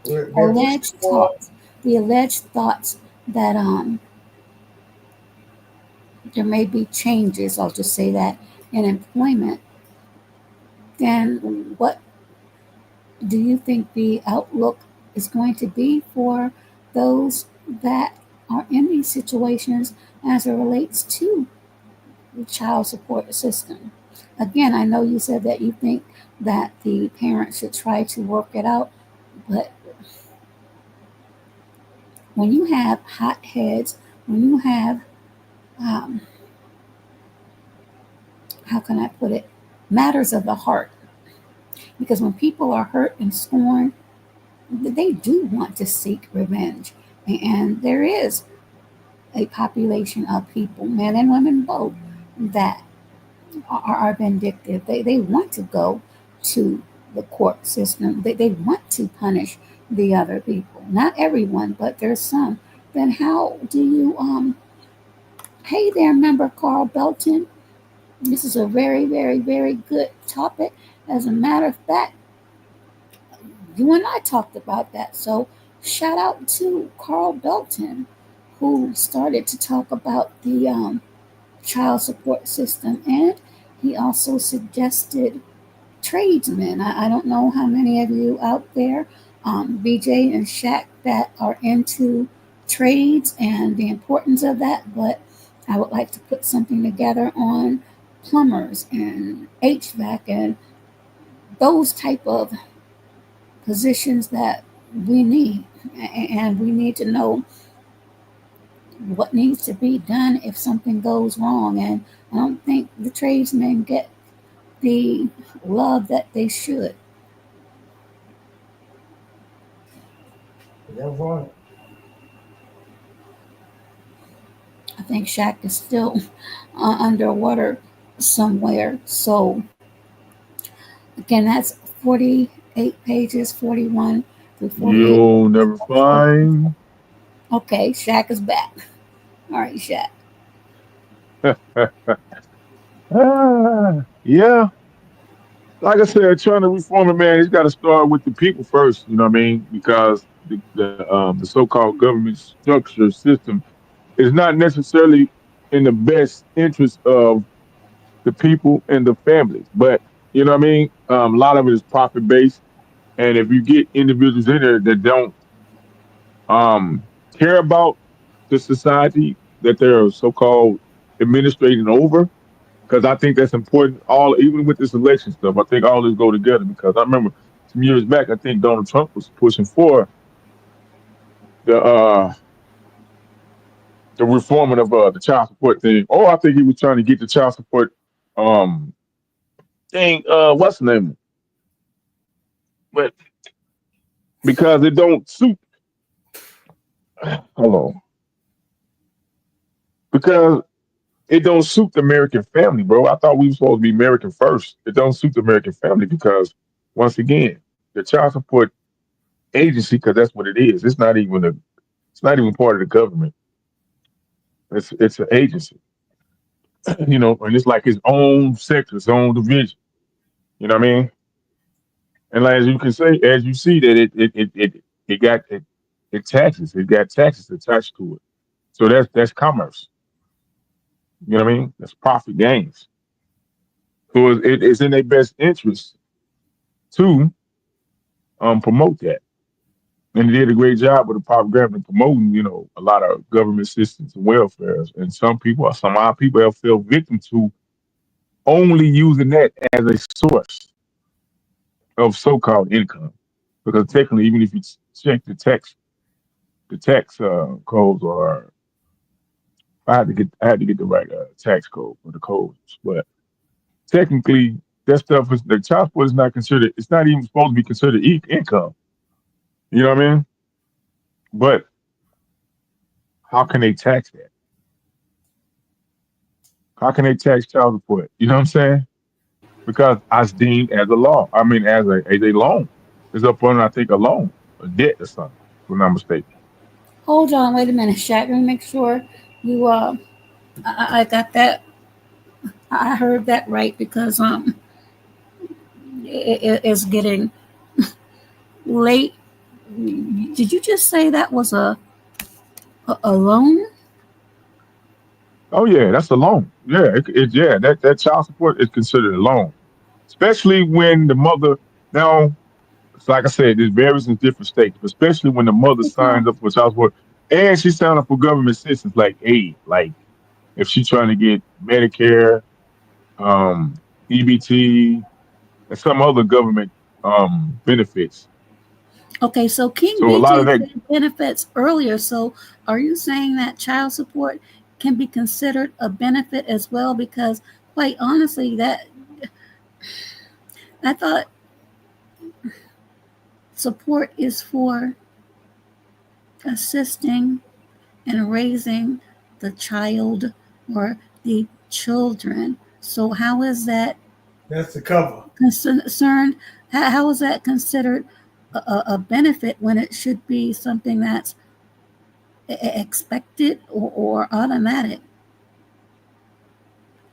pushing alleged for thoughts, the alleged thoughts that there may be changes, I'll just say that, in employment, then what do you think the outlook is going to be for those that are in these situations as it relates to the child support system? Again, I know you said that you think that the parents should try to work it out, but when you have hot heads, when you have, um, how can I put it, matters of the heart, because when people are hurt and scorned, they do want to seek revenge. And there is a population of people, men and women both, that are vindictive. They want to go to the court system. They want to punish the other people. Not everyone, but there's some. Then how do you hey there, member Carl Belton? This is a very, very, very good topic. As a matter of fact, you and I talked about that. So shout out to Carl Belton, who started to talk about the child support system, and he also suggested tradesmen. I don't know how many of you out there, BJ and Shaq, that are into trades and the importance of that, but I would like to put something together on plumbers and HVAC and those type of positions that we need. And we need to know what needs to be done if something goes wrong. And I don't think the tradesmen get the love that they should. that was I think Shaq is still underwater somewhere. So, again, that's 48 pages, 41 through 48. You'll never find. Okay, Shaq is back. All right, Shaq. Yeah. Like I said, trying to reform a man, he's got to start with the people first. You know what I mean? Because the so-called government structure system is not necessarily in the best interest of the people and the families. But you know what I mean? A lot of it is profit based, and if you get individuals in there that don't care about the society that they're so-called administrating over, because I think that's important. All even with this election stuff, I think all this go together. Because I remember some years back, I think Donald Trump was pushing for the uh the reforming of the child support thing. Or I think he was trying to get the child support um thing. What's the name? but because it don't suit. Hold on. Because it don't suit the American family, bro. I thought we were supposed to be American first. It don't suit the American family because once again, the child support agency, because that's what it is. It's not even part of the government. It's an agency, and it's like its own sector, its own division. You know what I mean? And like, as you can say, as you see that it taxes. It got taxes attached to it. So that's commerce. You know what I mean? That's profit gains. So it's in their best interest to promote that. And they did a great job with the propaganda promoting, a lot of government assistance and welfare. And some of our people have fell victim to only using that as a source of so-called income. Because technically, even if you check the tax codes are, I had to get the right tax code for the codes, but technically, that stuff is the child support is not considered. It's not even supposed to be considered income. You know what I mean? But how can they tax that? How can they tax child support? You know what I'm saying? Because it's deemed as a law. I mean, as a loan. It's up on, I think, a loan, a debt or something, if I'm not mistaken. Hold on, wait a minute, Shaq. Let me make sure you I got that. I heard that right because it's getting late. Did you just say that was a loan? Oh yeah, that's a loan. Yeah, that child support is considered a loan, especially when the mother. Now, it's like I said, it varies in different states, but especially when the mother signs up for child support and she signed up for government assistance like aid, like if she's trying to get Medicare, um, EBT, and some other government benefits. Okay, so King So a lot of BJ that, said benefits earlier. So are you saying that child support can be considered a benefit as well? Because quite honestly, that I thought support is for assisting and raising the child or the children. So how is that That's the cover. concerned? How is that considered a benefit when it should be something that's expected or automatic?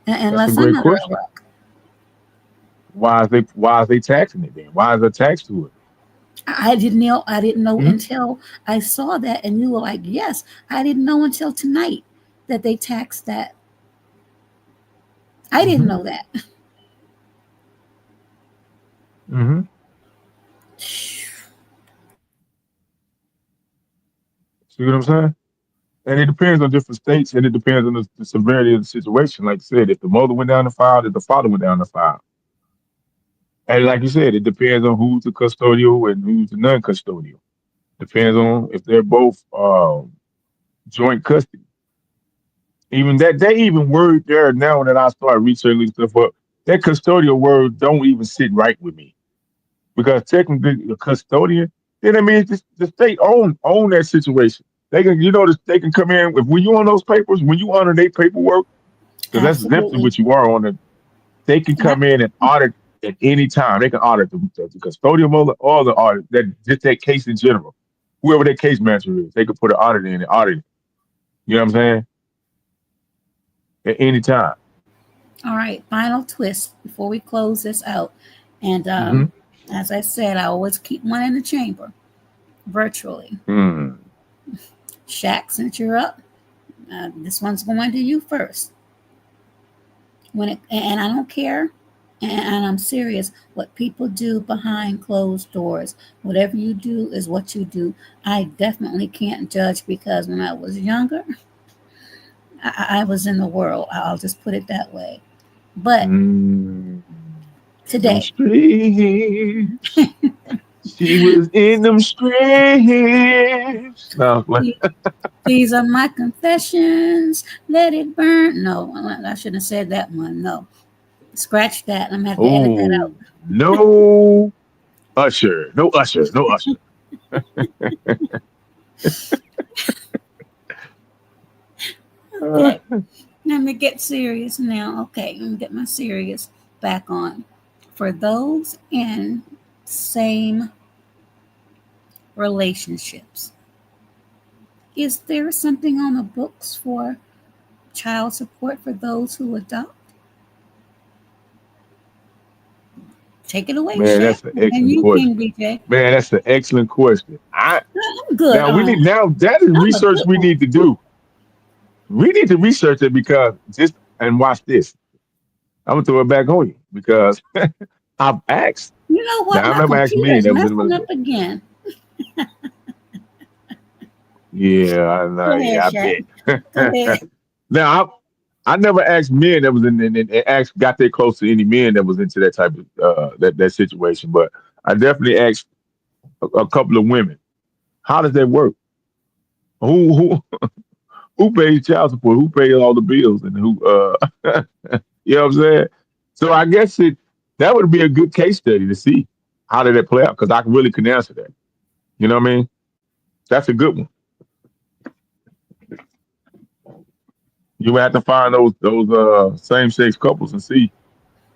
that's a Unless I'm great under a question. rock. Why is they taxing it then? Why is there tax to it? I didn't know. I didn't know Mhm. until I saw that, and you were like, "Yes." I didn't know until tonight that they taxed that. I didn't hmm know that. hmm See what I'm saying? And it depends on different states, and it depends on the severity of the situation. Like I said, if the mother went down the file, if the father went down the file, and like you said, it depends on who's the custodial and who's the non-custodial. Depends on if they're both joint custody. Even that, they even word there now that I start researching stuff up, that custodial word don't even sit right with me because technically the custodian, then I mean the state own that situation. They can, they can come in if when you on those papers, when you honor their paperwork, because that's exactly Absolutely. what you are on it. They can Yeah. come in and audit at any time. They can audit the custodial mother or the audit that just that case in general. Whoever that case manager is, they could put an audit in and audit it. You know what I'm saying? At any time. All right. Final twist before we close this out. And Mm-hmm. as I said, I always keep one in the chamber virtually. Mm. Shaq, since you're up, this one's going to you first. And I don't care, and I'm serious. What people do behind closed doors, whatever you do is what you do. I definitely can't judge because when I was younger, I was in the world. I'll just put it that way. But Mm. In them today, streets. She was in them streets. No, like, these are my confessions. Let it burn. No, I shouldn't have said that one. No, scratch that. I'm gonna have to edit that out. oh no. Usher. No Usher. No Usher. Okay, let me get serious now. Okay, let me get my serious back on. For those in same relationships, is there something on the books for child support for those who adopt? Take it away, Man, Chef. that's an And excellent you, question. King BJ. Man, that's an excellent question. I'm good. Now we need now that is I'm a research good we one. need to do. We need to research it because just and watch this. I'm gonna throw it back on you because I've asked. You know what? Now I My remember asking me and computer's that was in messing the up again. yeah, I know, Go ahead, yeah, Chef. I Go bet. ahead. Now I never asked men that was in and asked got that close to any men that was into that type of that situation, but I definitely asked a couple of women. How does that work? Who who pays child support? Who pays all the bills? And who you know what I'm saying? So I guess that would be a good case study to see how did it play out because I really can answer that. You know what I mean? That's a good one. You would have to find those same sex couples and see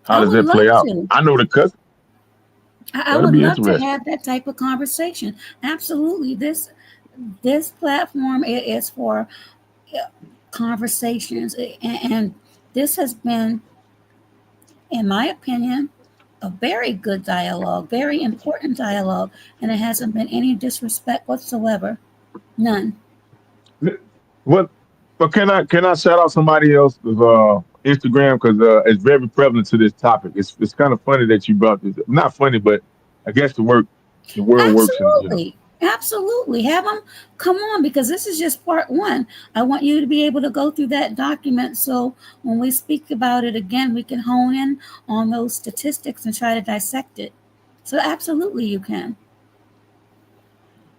how I does would that love play out. to. I know the cousin. I That'll would be love to interesting. have that type of conversation. Absolutely. This platform is for conversations, and this has been, in my opinion, a very good dialogue, very important dialogue, and it hasn't been any disrespect whatsoever. None. What? But can I shout out somebody else's Instagram because it's very prevalent to this topic. It's kind of funny that you brought this. Not funny, but I guess the world works and Absolutely. Absolutely. Have them come on because this is just part one. I want you to be able to go through that document so when we speak about it again, we can hone in on those statistics and try to dissect it. So, absolutely, you can.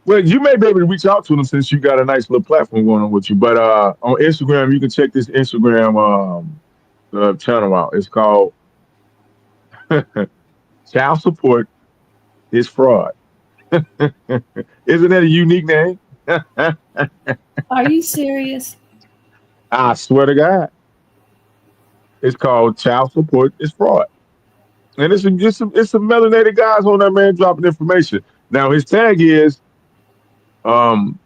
well, you may be able to reach out to them since you got a nice little platform going on with you. But on Instagram, you can check this Instagram channel out. It's called Child Support is Fraud. Isn't that a unique name? Are you serious? I swear to God, it's called Child Support is Fraud. And it's some melanated guys on there, man, dropping information. Now his tag is um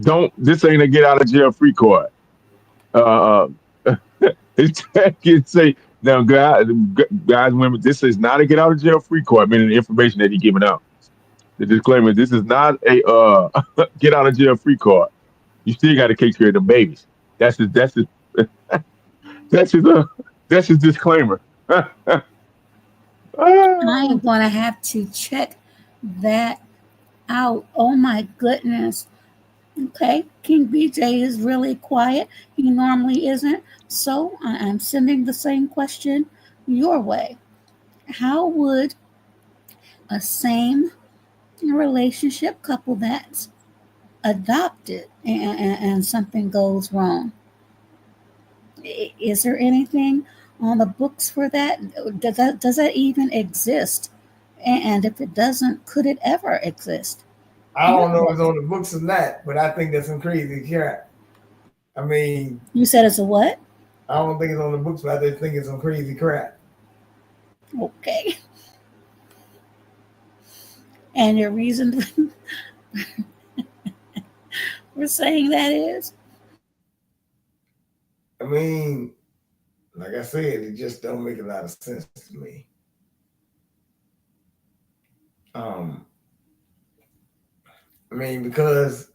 don't this ain't a get out of jail free card. Uh, his tag is say now guys, women, this is not a get out of jail free card, meaning the information that he's giving out. The disclaimer: this is not a get out of jail free card. You still got to take care of the babies. That's his that's his disclaimer. I am going to have to check that out. Oh my goodness. Okay, King BJ is really quiet. He normally isn't. So I'm sending the same question your way. How would a same relationship couple that's adopted and something goes wrong, is there anything on the books for that? Does that even exist? And if it doesn't, could it ever exist? I don't know if it's on the books or not, but I think that's some crazy crap. I mean, You said it's a what? I don't think it's on the books, but I just think it's some crazy crap. Okay. And your reason for saying that is? I mean, like I said, it just don't make a lot of sense to me. I mean, because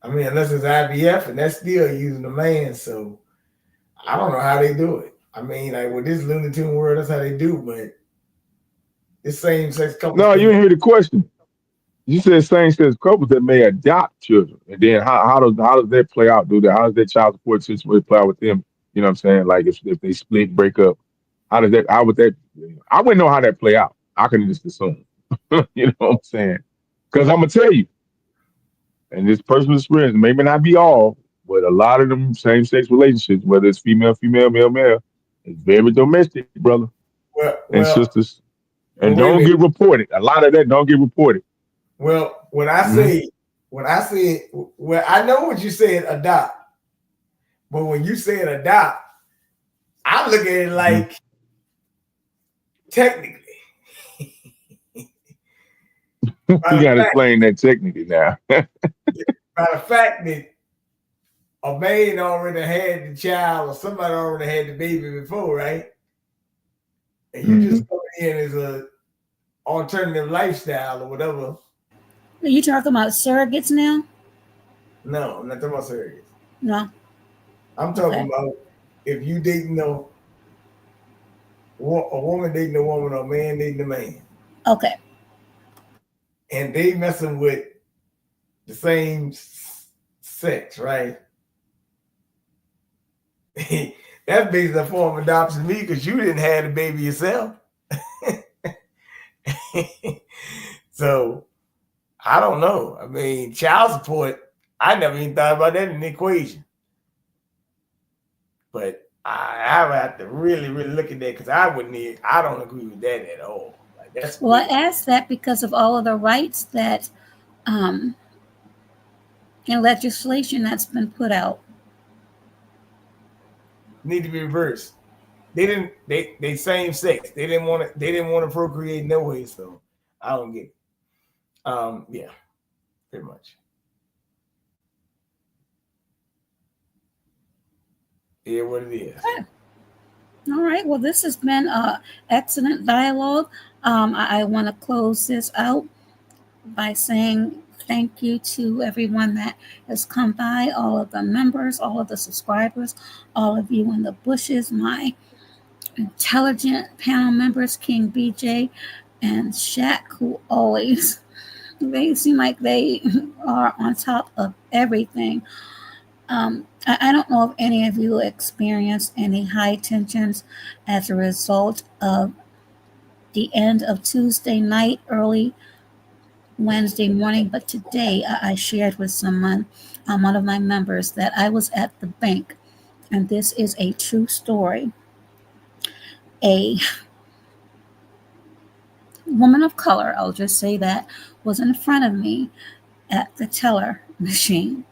unless it's IVF, and that's still using the man, so I don't know how they do it. I mean, like with this Looney Tune world, that's how they do, but this same sex couple. No, you didn't hear the question. You said same sex couples that may adopt children, and then how does that play out? How does that child support situation play out with them? You know what I'm saying? Like if they split, break up, how would that? I wouldn't know how that play out. I can just assume. You know what I'm saying? Because I'm gonna tell you, and this personal experience maybe not be all, but a lot of them same sex relationships, whether it's female, female, male, male, it's very domestic, brother Well, and well, sisters. And Well, wait a don't minute. get reported. A lot of that don't get reported. Well, when I say, well, I know what you said, adopt. But when you said adopt, I look at it like technically. You got to explain that technically now. By the fact that a man already had the child or somebody already had the baby before, right? And you just come in as a alternative lifestyle or whatever. Are you talking about surrogates now? No, I'm not talking about surrogates. No. I'm talking about if you dating a woman dating a woman or a man dating a man. Okay. And they messing with the same sex, right? That's basically a form of adoption to me because you didn't have the baby yourself. So I don't know. I mean, child support, I never even thought about that in the equation. But I would have to really, really look at that because I don't agree with that at all. Like, that's well, weird. I asked that because of all of the rights that in legislation that's been put out. Need to be reversed. They same sex. They didn't want to procreate no way, so I don't get it. Yeah, pretty much. Yeah, what it is. Okay. All right. Well, this has been excellent dialogue. I want to close this out by saying thank you to everyone that has come by, all of the members, all of the subscribers, all of you in the bushes, my intelligent panel members, King BJ and Chaq, who always, they seem like they are on top of everything. I don't know if any of you experienced any high tensions as a result of the end of Tuesday night, early Wednesday morning, but today I shared with someone, one of my members, that I was at the bank, and this is a true story. A woman of color, I'll just say that, was in front of me at the teller machine.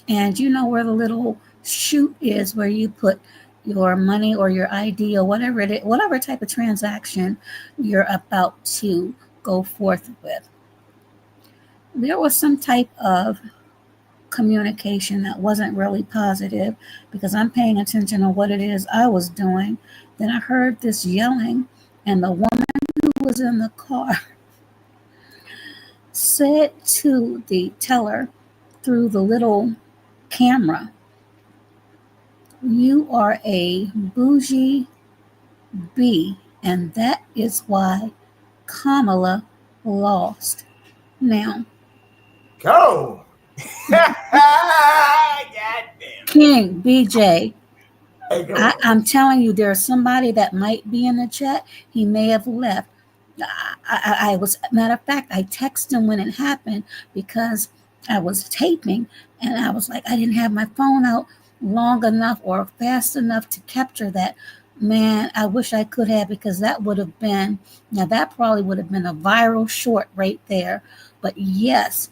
And you know where the little chute is where you put your money or your ID or whatever type of transaction you're about to go forth with. There was some type of communication that wasn't really positive because I'm paying attention to what it is I was doing. Then I heard this yelling, and the woman who was in the car said to the teller through the little camera, "You are a bougie B, and that is why Kamala lost." Now, go. King BJ, I'm telling you, there's somebody that might be in the chat. He may have left. I was, matter of fact, I texted him when it happened because I was taping, and I was like, I didn't have my phone out long enough or fast enough to capture that. Man, I wish I could have, because that would have been, now that probably would have been a viral short right there. But yes,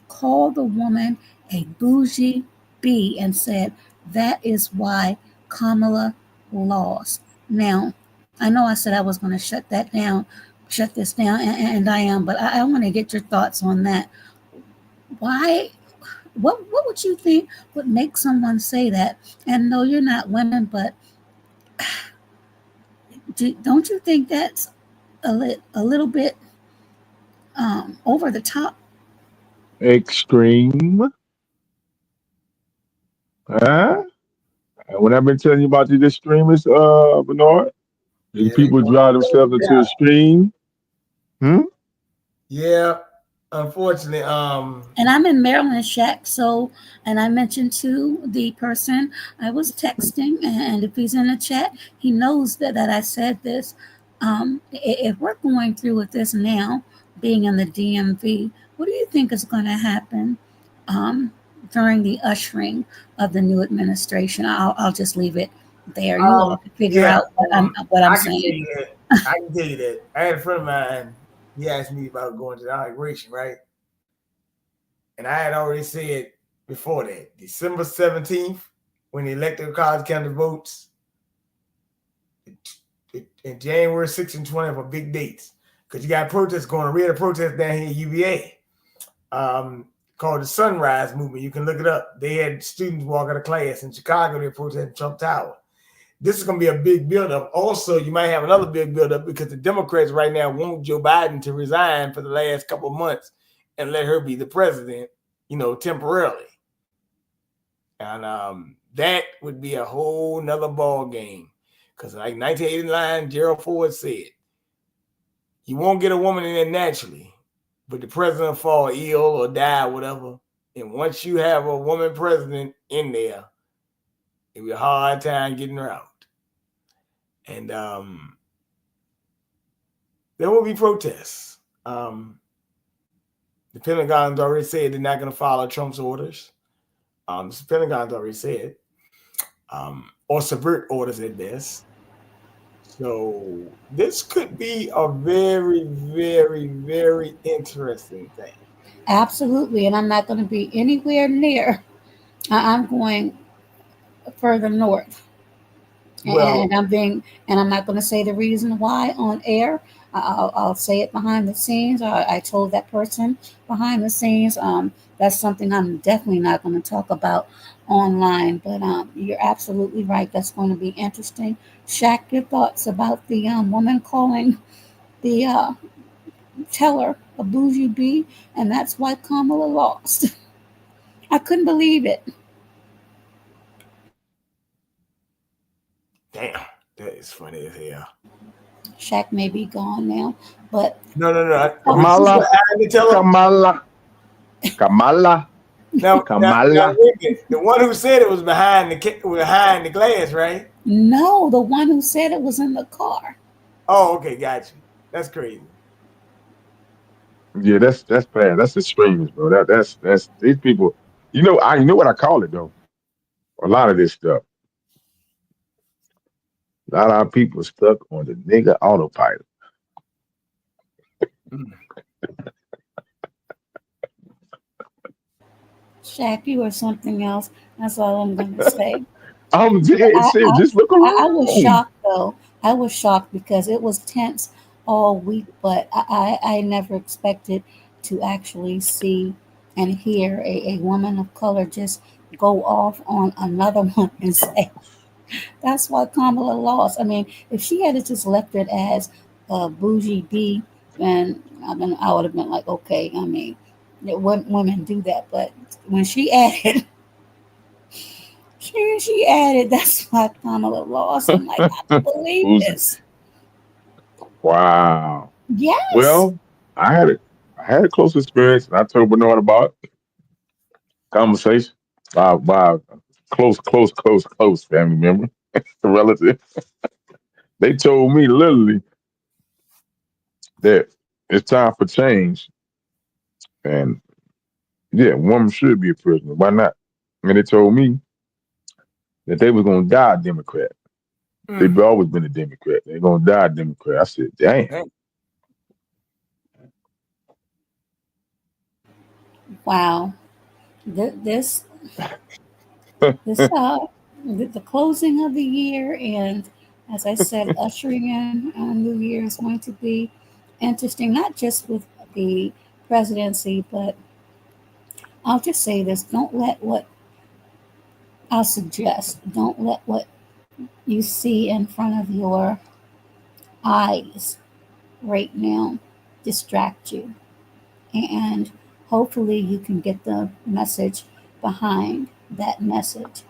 call the woman a bougie B and said, that is why Kamala lost. Now, I know I said I was going to shut this down, and I am, but I want to get your thoughts on that. Why? What would you think would make someone say that? And no, you're not women, but don't you think that's a little bit over the top? Extreme. When I've been telling you about these extremists, Bernard, these people drive themselves into extreme. Yeah, unfortunately. And I'm in Maryland, Shaq. So, and I mentioned to the person I was texting, and if he's in the chat, he knows that I said this. If we're going through with this now, being in the DMV, what do you think is going to happen during the ushering of the new administration? I'll just leave it there. You all can figure out what I'm saying. I can tell you that. I had a friend of mine. He asked me about going to the inauguration, right? And I had already said before that, December 17th, when the electoral college counted votes, and January 6th and 20th are big dates. Because you got protests going on. We had a protest down here at UVA called the Sunrise Movement. You can look it up. They had students walk out of class in Chicago. They protesting Trump Tower. This is going to be a big buildup. Also, you might have another big buildup because the Democrats right now want Joe Biden to resign for the last couple of months and let her be the president, temporarily. And that would be a whole nother ball game. Because like 1989, Gerald Ford said, you won't get a woman in there naturally, but the president will fall ill or die or whatever. And once you have a woman president in there, it'll be a hard time getting her out. And there will be protests. The Pentagon's already said they're not going to follow Trump's orders. The Pentagon's already said, or subvert orders at best. So this could be a very, very, very interesting thing. Absolutely. And I'm not going to be anywhere near. I'm going further north. Well, And I'm not going to say the reason why on air. I'll say it behind the scenes. I told that person behind the scenes. That's something I'm definitely not going to talk about online. But you're absolutely right. That's going to be interesting. Shaq, your thoughts about the woman calling the teller a bougie bee, and that's why Kamala lost. I couldn't believe it. damn, that is funny as hell. Shaq may be gone now, but No. Kamala. Kamala. Now, Kamala. wait a minute. The one who said it was behind the glass, right? no, the one who said it was in the car. Oh, okay, got you. That's crazy. Yeah, that's bad. That's extremes, bro. That's these people. You know what I call it though. A lot of this stuff. A lot of our people stuck on the nigga autopilot. Shaq, you or something else. That's all I'm going to say. I'm But dead serious. Just look I was around. shocked though. I was shocked because it was tense all week, but I never expected to actually see and hear a woman of color just go off on another one and say, that's why Kamala lost. I mean, if she had just left it as bougie B, then I would have been like, okay. I mean, women do that, but when she added, she added, that's why Kamala lost. I'm like, I don't believe Who's this. wow. Yes, Well, I had a close experience, and I told Bernard about it. Conversation by a close family member, a relative. They told me literally that it's time for change, and yeah, woman should be a prisoner. Why not? And they told me that they was gonna die a Democrat. They've always been a Democrat. They're gonna die a Democrat. I said, damn. wow. This this the closing of the year, and as I said, ushering in New Year is going to be interesting. Not just with the presidency, but I'll just say this: don't let what I'll suggest. Don't let what you see in front of your eyes right now distract you. And hopefully you can get the message behind that message.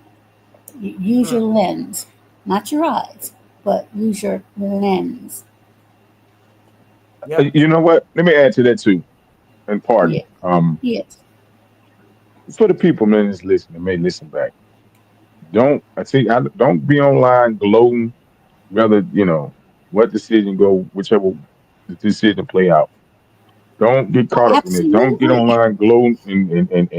Use your lens, not your eyes, but use your lens. You know what? Let me add to that too. And pardon. Yeah. Yes. For the people, man, that's listening, may listen back. Don't be online gloating. Whether what decision go, whichever the decision play out. Don't get caught up in it. Don't get Absolutely. online gloating and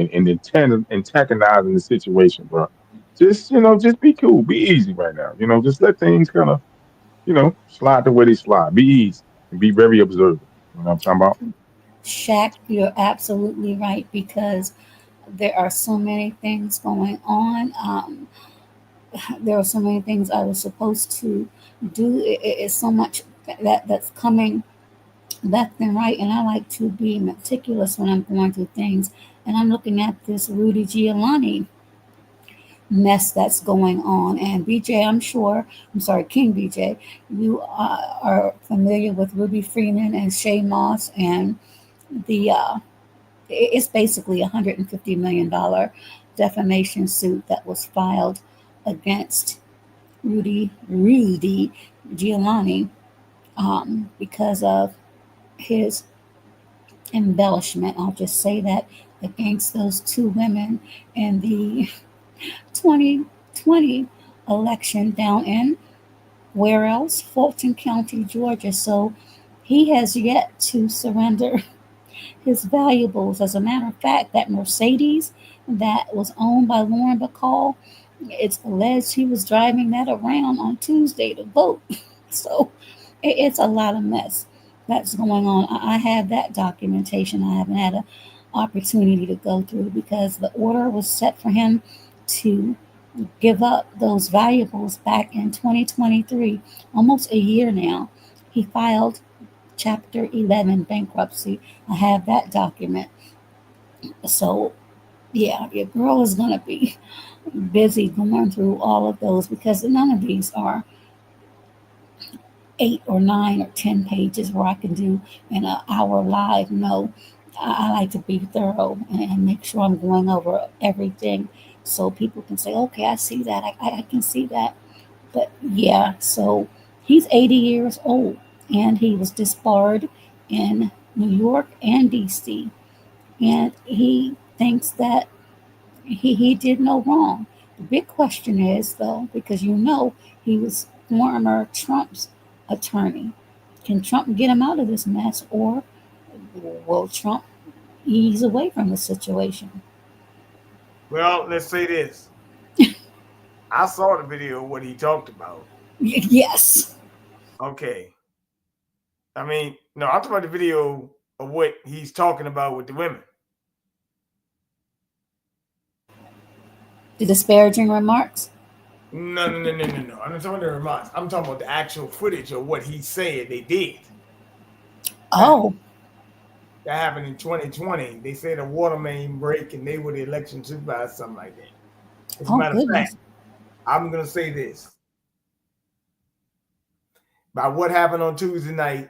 antagonizing the situation, bro. Just just be cool, be easy right now. Just let things kind of slide the way they slide. Be easy and be very observant. You know what I'm talking about? Shaq, you're absolutely right because there are so many things going on. There are so many things I was supposed to do. It's so much that's coming left and right, and I like to be meticulous when I'm going through things. And I'm looking at this Rudy Giuliani mess that's going on. And BJ, I'm sorry, King BJ, you are familiar with Ruby Freeman and Shay Moss and the it's basically $150 million defamation suit that was filed against Rudy Giuliani because of his embellishment. I'll just say that against those two women in the 2020 election down in where else? Fulton County, Georgia. So he has yet to surrender his valuables. As a matter of fact, that Mercedes that was owned by Lauren Bacall, it's alleged he was driving that around on Tuesday to vote. So it's a lot of mess that's going on. I have that documentation. I haven't had an opportunity to go through because the order was set for him to give up those valuables back in 2023, almost a year now. He filed Chapter 11 bankruptcy. I have that document. So, yeah, your girl is going to be busy going through all of those because none of these are 8 or 9 or 10 pages where I can do in an hour live. No, I like to be thorough and make sure I'm going over everything so people can say, okay, I see that. I can see that. But yeah, so he's 80 years old and he was disbarred in New York and DC. And he thinks that he did no wrong. The big question is, though, because he was former Trump's attorney. Can Trump get him out of this mess or will Trump ease away from the situation? Well, let's say this. I saw the video of what he talked about. Yes. Okay. I mean, no, I'm talking about the video of what he's talking about with the women. The disparaging remarks? No. I'm not talking about the remarks. I'm talking about the actual footage of what he said they did. Oh. That happened in 2020. They said a water main break and they were the election supervisor, something like that. As a matter of fact, I'm going to say this. By what happened on Tuesday night,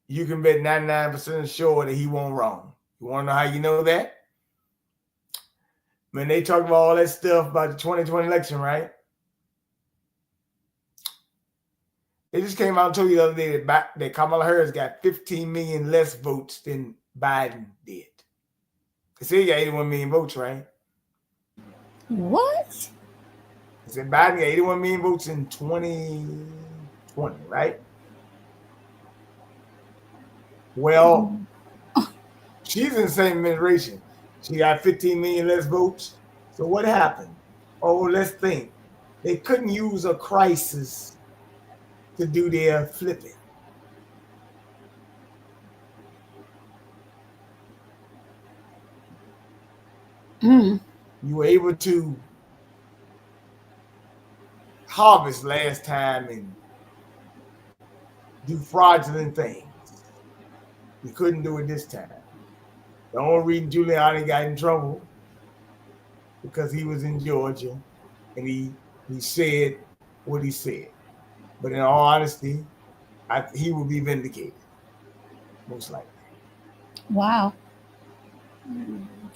you can bet 99% sure that he won't wrong. You want to know how you know that? When they talk about all that stuff about the 2020 election, right? They just came out and told you the other day that Kamala Harris got 15 million less votes than Biden did. They said he got 81 million votes, right? What? They said Biden got 81 million votes in 2020, right? Well, she's in the same administration. She got 15 million less votes. So what happened? Oh, let's think. They couldn't use a crisis to do their flipping. You were able to harvest last time and do fraudulent things. You couldn't do it this time. The only reason Giuliani got in trouble because he was in Georgia and he said what he said. But in all honesty, he will be vindicated, most likely. Wow.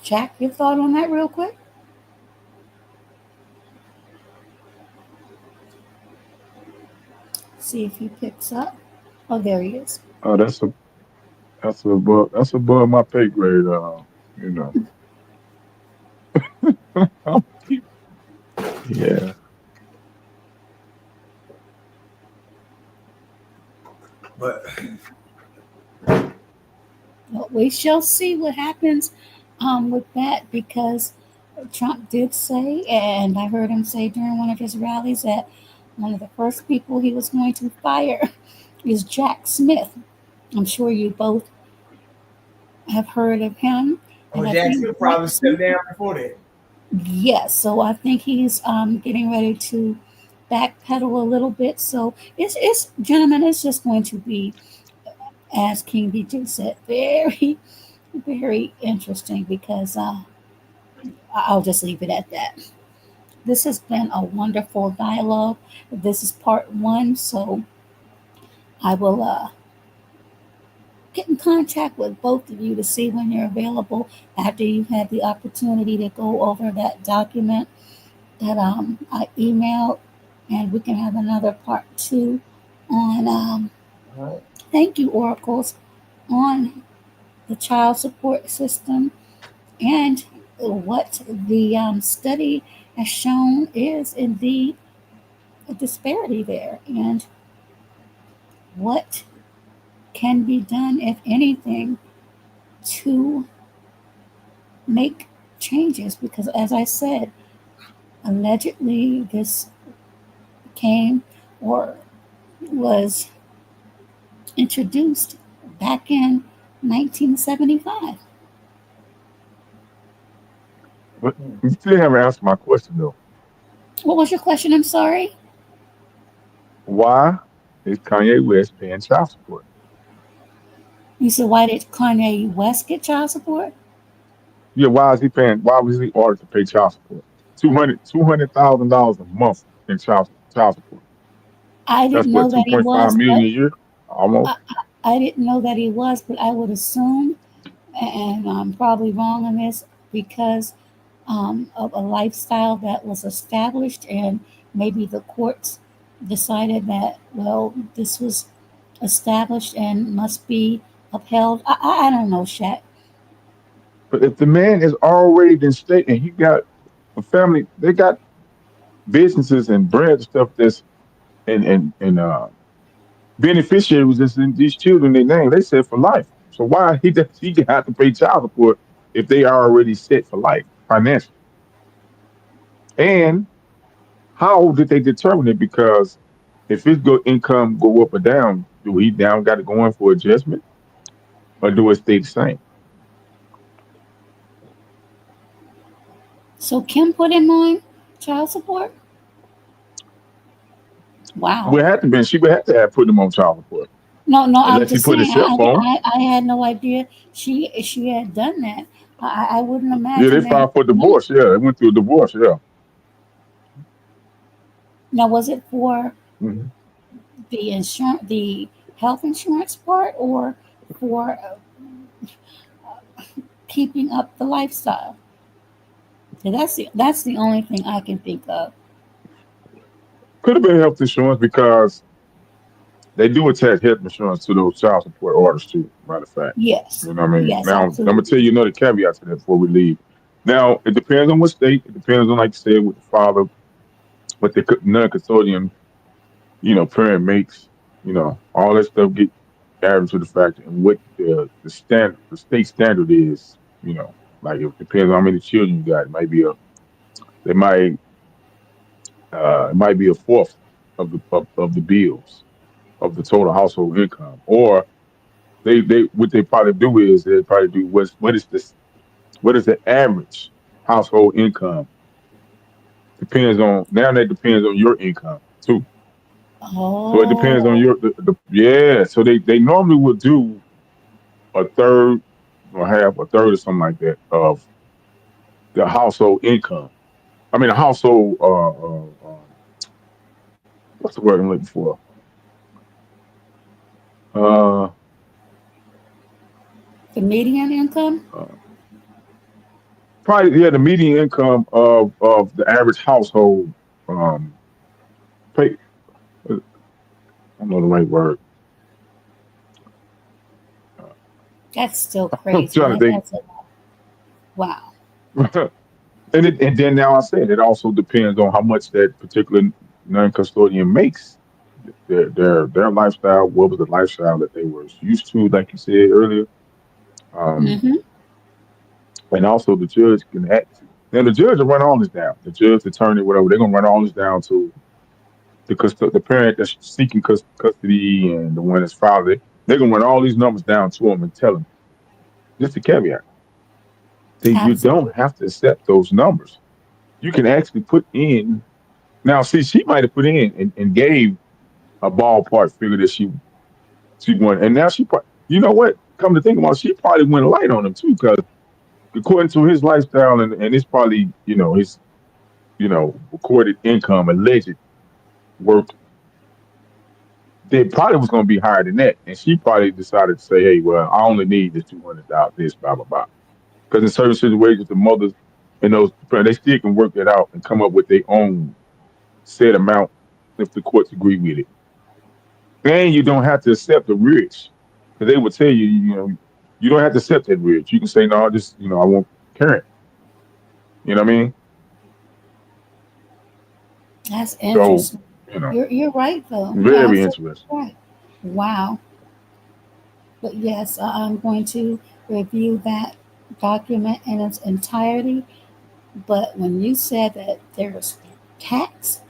Chaq, your thought on that real quick? See if he picks up. Oh, there he is. Oh, that's above my pay grade. Yeah. But we shall see what happens with that because Trump did say, and I heard him say during one of his rallies that one of the first people he was going to fire is Jack Smith. I'm sure you both have heard of him. Oh, And I Jackson think Jack probably stepped Smith, down before that. yes, so I think he's getting ready to backpedal a little bit. So it's gentlemen, it's just going to be, as King DJ said, very, very interesting because I'll just leave it at that. This has been a wonderful dialogue. This is part one, so I will get in contact with both of you to see when you're available after you've had the opportunity to go over that document that I emailed, and we can have another part two on thank you oracles on the child support system and what the study has shown is indeed a disparity there, and what can be done, if anything, to make changes. Because, as I said, allegedly this came or was introduced back in 1975. But you still haven't answered my question though. What was your question? I'm sorry. Why is Kanye West paying child support? You said, why did Kanye West get child support? Yeah, why is he paying? Why was he ordered to pay child support? $200,000 a month in child support. I That's didn't what know that he 2.5 was, million but a year, almost. I, I didn't know that he was, but I would assume, and I'm probably wrong on this, because of a lifestyle that was established, and maybe the courts decided that, well, this was established and must be upheld. I don't know, Shaq. But if the man is already been state and he got a family, they got businesses and bread and stuff that's and beneficiaries that's in these children they name. They said for life. So why he have to pay child support if they are already set for life financially? And how did they determine it? Because if his income go up or down, do he down got to go in for adjustment or do it stay the same? So Kim put him on child support? Wow. Would have to be she would have to have put him on child support No, no, I'm unless he just put saying. himself on. I had no idea she had done that. I wouldn't Yeah, they imagine that. filed for divorce. Yeah, they went through a divorce. Yeah. Now, was it for Mhm. the insurance, the health insurance part, or for keeping up the lifestyle? So that's the only thing I can think of. Could have been health insurance because they do attach health insurance to those child support orders too. Matter of fact, Yes, you know what I mean. yes, Now I'm gonna tell absolutely. you another caveat to that before we leave. Now it depends on what state. It depends on, like you said, what the father, what the non-custodian, parent makes. All that stuff get added to the factor and what the state standard is. Like it depends on how many children you got. They might it might be a fourth of the bills of the total household income, or they what they probably do is they probably do what is the average household income depends on now that depends on your income too. So it depends on Oh, yeah. So they normally would do a third or half a third or something like that of the household income. I mean, a household. What's the word I'm looking for? Uh, the median income. uh, Probably, yeah, the median income of the average household. Um, pay, I don't know the right word. That's still I'm crazy. trying to think. That's a wow. And then now I said it also depends on how much that particular non-custodian makes. Their lifestyle. What was the lifestyle that they were used to? Like you said earlier. Um, Mm-hmm. and also the judge can act. Now the judge will run all this down. The judge, attorney, whatever, they're gonna run all this down to the parent that's seeking custody and the one that's filed it, they're gonna run all these numbers down to them and tell them. Just a caveat: you don't Absolutely. have to accept those numbers. You can actually put in. Now, see, she might have put in and gave a ballpark figure that she won, and now you know what? Come to think about it, she probably went light on him too, because according to his lifestyle and it's probably his recorded income, alleged worth, they probably was going to be higher than that, and she probably decided to say, "Hey, well, I only need this $200, this blah blah blah." Because in certain situations, the mothers and those they still can work it out and come up with their own set amount if the courts agree with it. And you don't have to accept the rich, because they would tell you, you don't have to accept that rich. You can say, "No, just I want current." You know what I mean? That's So interesting. You're right though. You're very absolutely interesting. right. Wow. But yes, I'm going to review that document in its entirety. But when you said that there's tax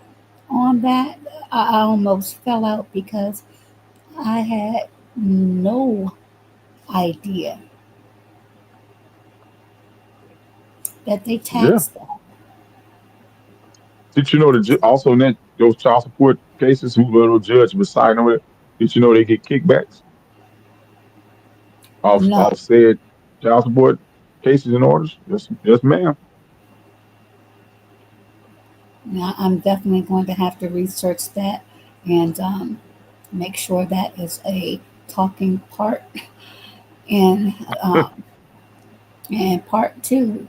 on that, I almost fell out because I had no idea that they Yeah. taxed that. Did you know that also in that those child support cases, who little judge was signing on it? Did you know they get kickbacks No, off said child support cases and orders? Yes, ma'am. now I'm definitely going to have to research that and make sure that is a talking part in and part two.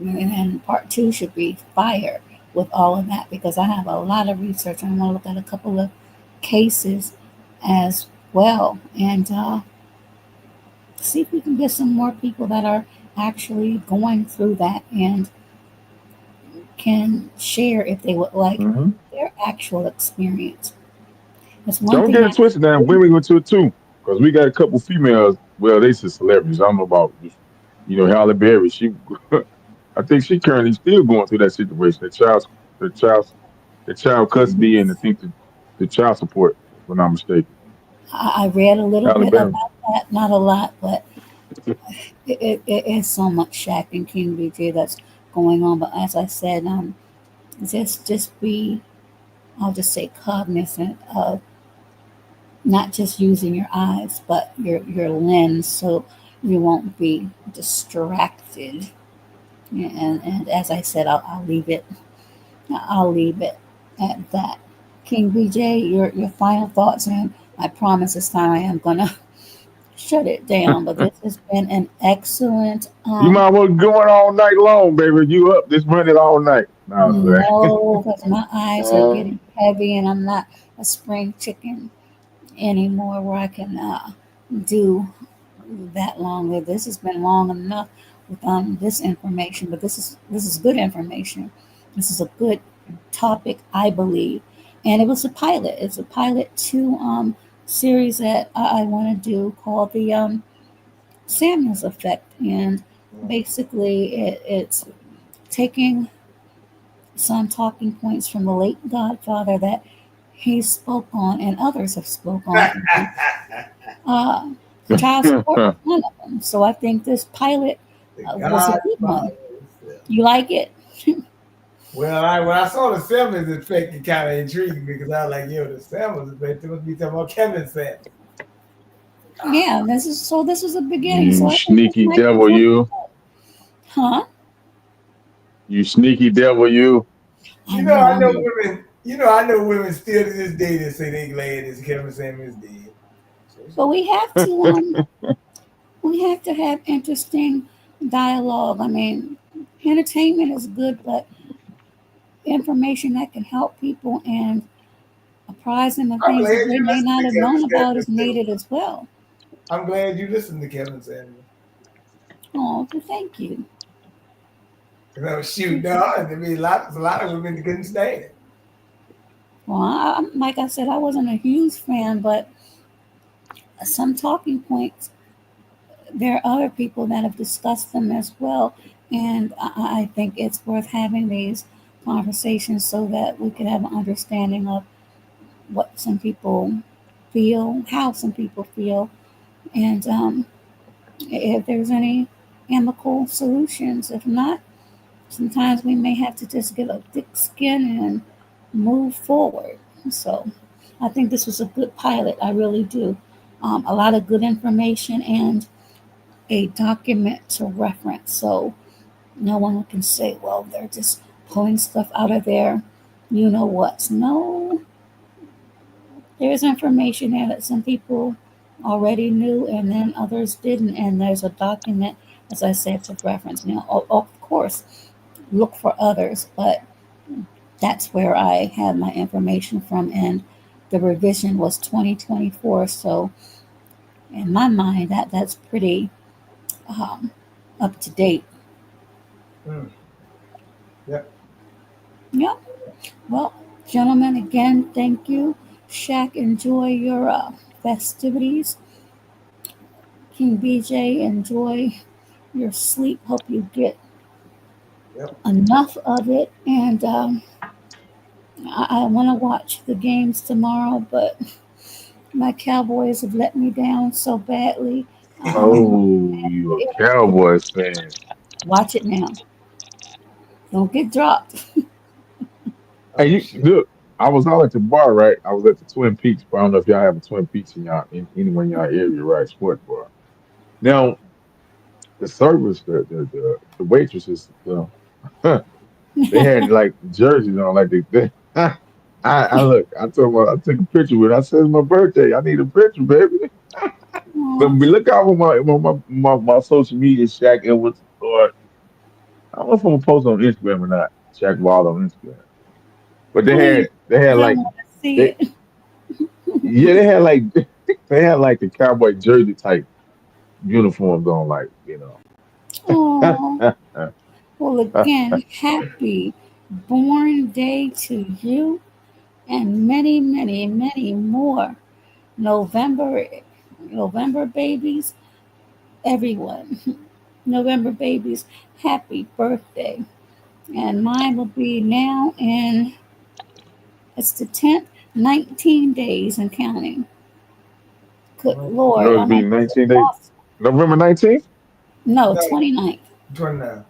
And part two should be fire with all of that because I have a lot of research. I want to look at a couple of cases as well and see if we can get some more people that are actually going through that and can share if they would like Hmm. their actual experience. It's one Don't thing get it that twisted. Now women go to it too, because we got a couple females. Well, they just celebrities. I don't know about Halle Berry. I think she currently still going through that situation. The child, the child custody, and I think the child support, if I'm not mistaken. I read a little Halle bit Berry. about that, not a lot, but it is so much Shaq and King BJ that's going on. But as I said, just be, I'll just say, cognizant of not just using your eyes, but your lens, so you won't be distracted. Yeah, and as I said, I'll leave it at that. King BJ, your final thoughts, and I promise this time I am gonna shut it down. But this has been an excellent You might well going all night long, baby. You up this running all night. No, I'm saying. no, because my eyes are getting heavy and I'm not a spring chicken anymore where I can do that longer. This has been long enough with this information, but this is good information. This is a good topic, I believe, and it was a pilot. It's a pilot to series that I want to do called the Samuels Effect, and basically it's taking some talking points from the late Godfather that he spoke on and others have spoke on. And, uh, child support was one of them. So I think this pilot The was a good Godfather one. himself. You like it? Well, when I saw the Samuels effect, it kind of intrigued me because I was like, yo, the Samuels effect, they must be talking about Kevin Samuels. Yeah, this is a beginning. So You I think this sneaky might be devil, something. you. Huh? You sneaky devil, you. I know, I I know know. women, I know women still to this day that say they glad this Kevin Samuels dead. But we have to have interesting dialogue. I mean, entertainment is good, but information that can help people and apprise them of I'm things that glad they you may listened not to have known about Kevin is Samuels. needed as well. I'm glad you listened to Kevin Samuels. Oh, well, thank you. No, shoot, no, I mean, a lot of women couldn't stand it. Well, like I said, I wasn't a huge fan, but some talking points, there are other people that have discussed them as well. And I think it's worth having these conversation so that we could have an understanding of what some people feel, how some people feel, and if there's any amicable solutions. If not, sometimes we may have to just get a thick skin and move forward. So I think this was a good pilot. I really do. A lot of good information and a document to reference. So no one can say, well, they're just pulling stuff out of there. You know what? No, there's information there that some people already knew and then others didn't. And there's a document, as I said, to reference. Now, of course, look for others, but that's where I had my information from. And the revision was 2024. So in my mind, that's pretty up to date. Yep. Yep. Well, gentlemen, again, thank you. Shaq, enjoy your festivities. King BJ, enjoy your sleep. Hope you get enough of it. And I want to watch the games tomorrow, but my Cowboys have let me down so badly. Oh, you a Cowboys fan? Watch it now. Don't get dropped. Hey, you look. I was out at the bar, right? I was at the Twin Peaks, but I don't know if y'all have a Twin Peaks anywhere in y'all area, right? Sports bar. Now, the service, the waitresses, they had like jerseys on, like they I look, I told her, I took a picture with it. I said, it's my birthday. I need a picture, baby. But look out on my social media, Shaq. It was, or I don't know if I'm gonna post on Instagram or not. Shaq Weiler on Instagram. But Please, they had I like, want to see they, it. yeah, they had like, they had like the cowboy jersey type uniforms on, like, Oh, well, again, happy born day to you and many, many, many more November, November babies, everyone. November babies, happy birthday. And mine will be now in, it's the 10th, 19 days and counting. Good Lord, Yours I'm be like, 19 days, November 19th. no, No, 29th. 29.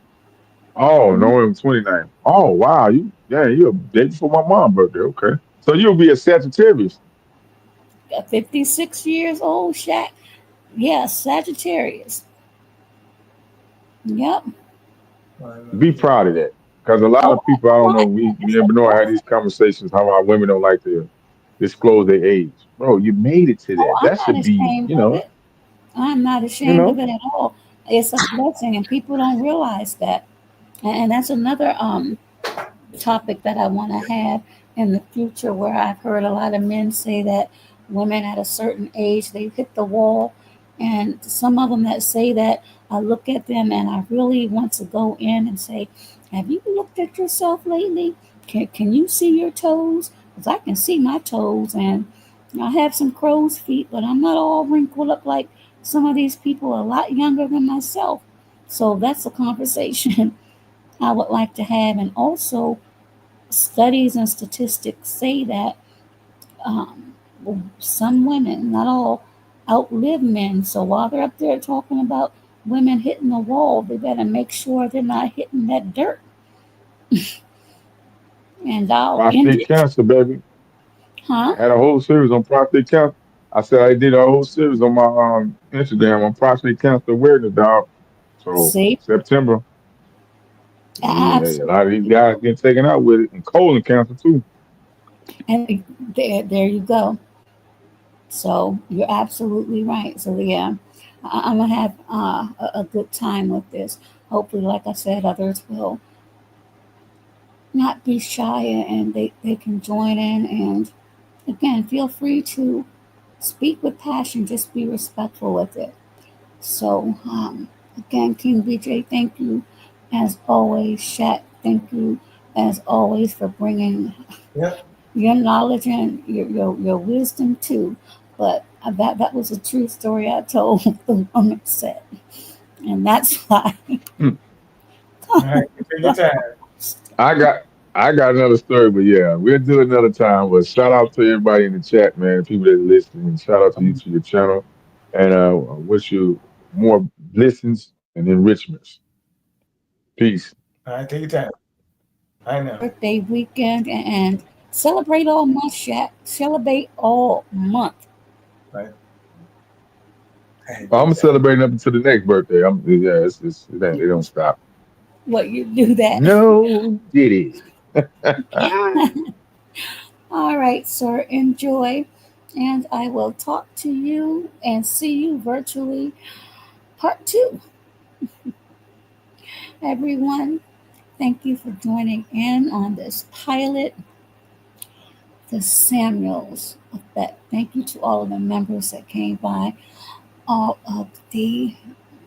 Oh, November 29th. Oh, wow. You're a day before my mom's birthday. Okay. So you'll be a Sagittarius. 56 years old, Shaq. Yes, Sagittarius. Yep. Be proud of that. Because a lot Oh, of people, I don't know, we it's never know a how these conversations, how our women don't like to disclose their age. Bro, you made it to Oh, that. I'm That not should be, ashamed of it. I'm not you ashamed of know, it at all. It's a blessing, and people don't realize that. And that's another topic that I want to have in the future, where I've heard a lot of men say that women at a certain age they hit the wall, and some of them that say that, I look at them and I really want to go in and say, "Have you looked at yourself lately? Can you see your toes? Because I can see my toes, and I have some crow's feet, but I'm not all wrinkled up like some of these people a lot younger than myself." So that's a conversation I would like to have. And also, studies and statistics say that um, some women, not all, outlive men. So while they're up there talking about women hitting the wall, they better make sure they're not hitting that dirt. And I'll end prostate it. cancer, baby. Huh? I had a whole series on prostate cancer. I said I did a whole series on my Instagram on prostate cancer awareness, dog. So See? September, yeah, a lot of these Absolutely. guys getting taken out with it, and colon cancer too. And there you go. So you're absolutely right. So yeah, I'm gonna have a good time with this. Hopefully, like I said, others will not be shy and they can join in. And again, feel free to speak with passion. Just be respectful with it. So again, King BJ, thank you as always. Shaq, thank you as always for bringing Yep. your knowledge and your wisdom too. But that was a true story I told. The woman said, and that's why. Hmm. All right. Take your time. I got I got another story, but yeah, we'll do it another time. But shout out to everybody in the chat, man, people that are listening, and shout out to you to your channel. And I wish you more listens and enrichments. Peace. All right, take your time. I know. Birthday weekend and celebrate all month, Shaq. Celebrate all month. Right. I'm celebrating up until the next birthday. They don't stop. What, you do that? No, did it. All right, sir. Enjoy. And I will talk to you and see you virtually. Part 2. Everyone, thank you for joining in on this pilot, the Samuels effect. Thank you to all of the members that came by, all of the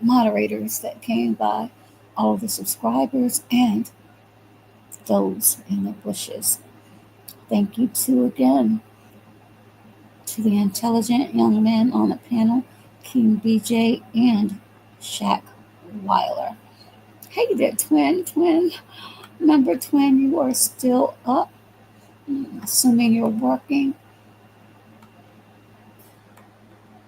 moderators that came by, all of the subscribers, and those in the bushes. Thank you to again to the intelligent young men on the panel, King BJ and Chaq Weiler. Hey there, twin. Remember, twin, you are still up. Assuming you're working.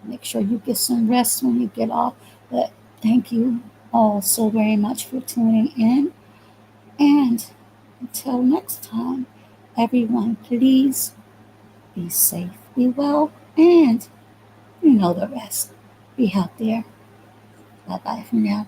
Make sure you get some rest when you get off. But thank you all so very much for tuning in. And until next time, everyone, please be safe, be well, and you know the rest. Be out there. Bye-bye for now.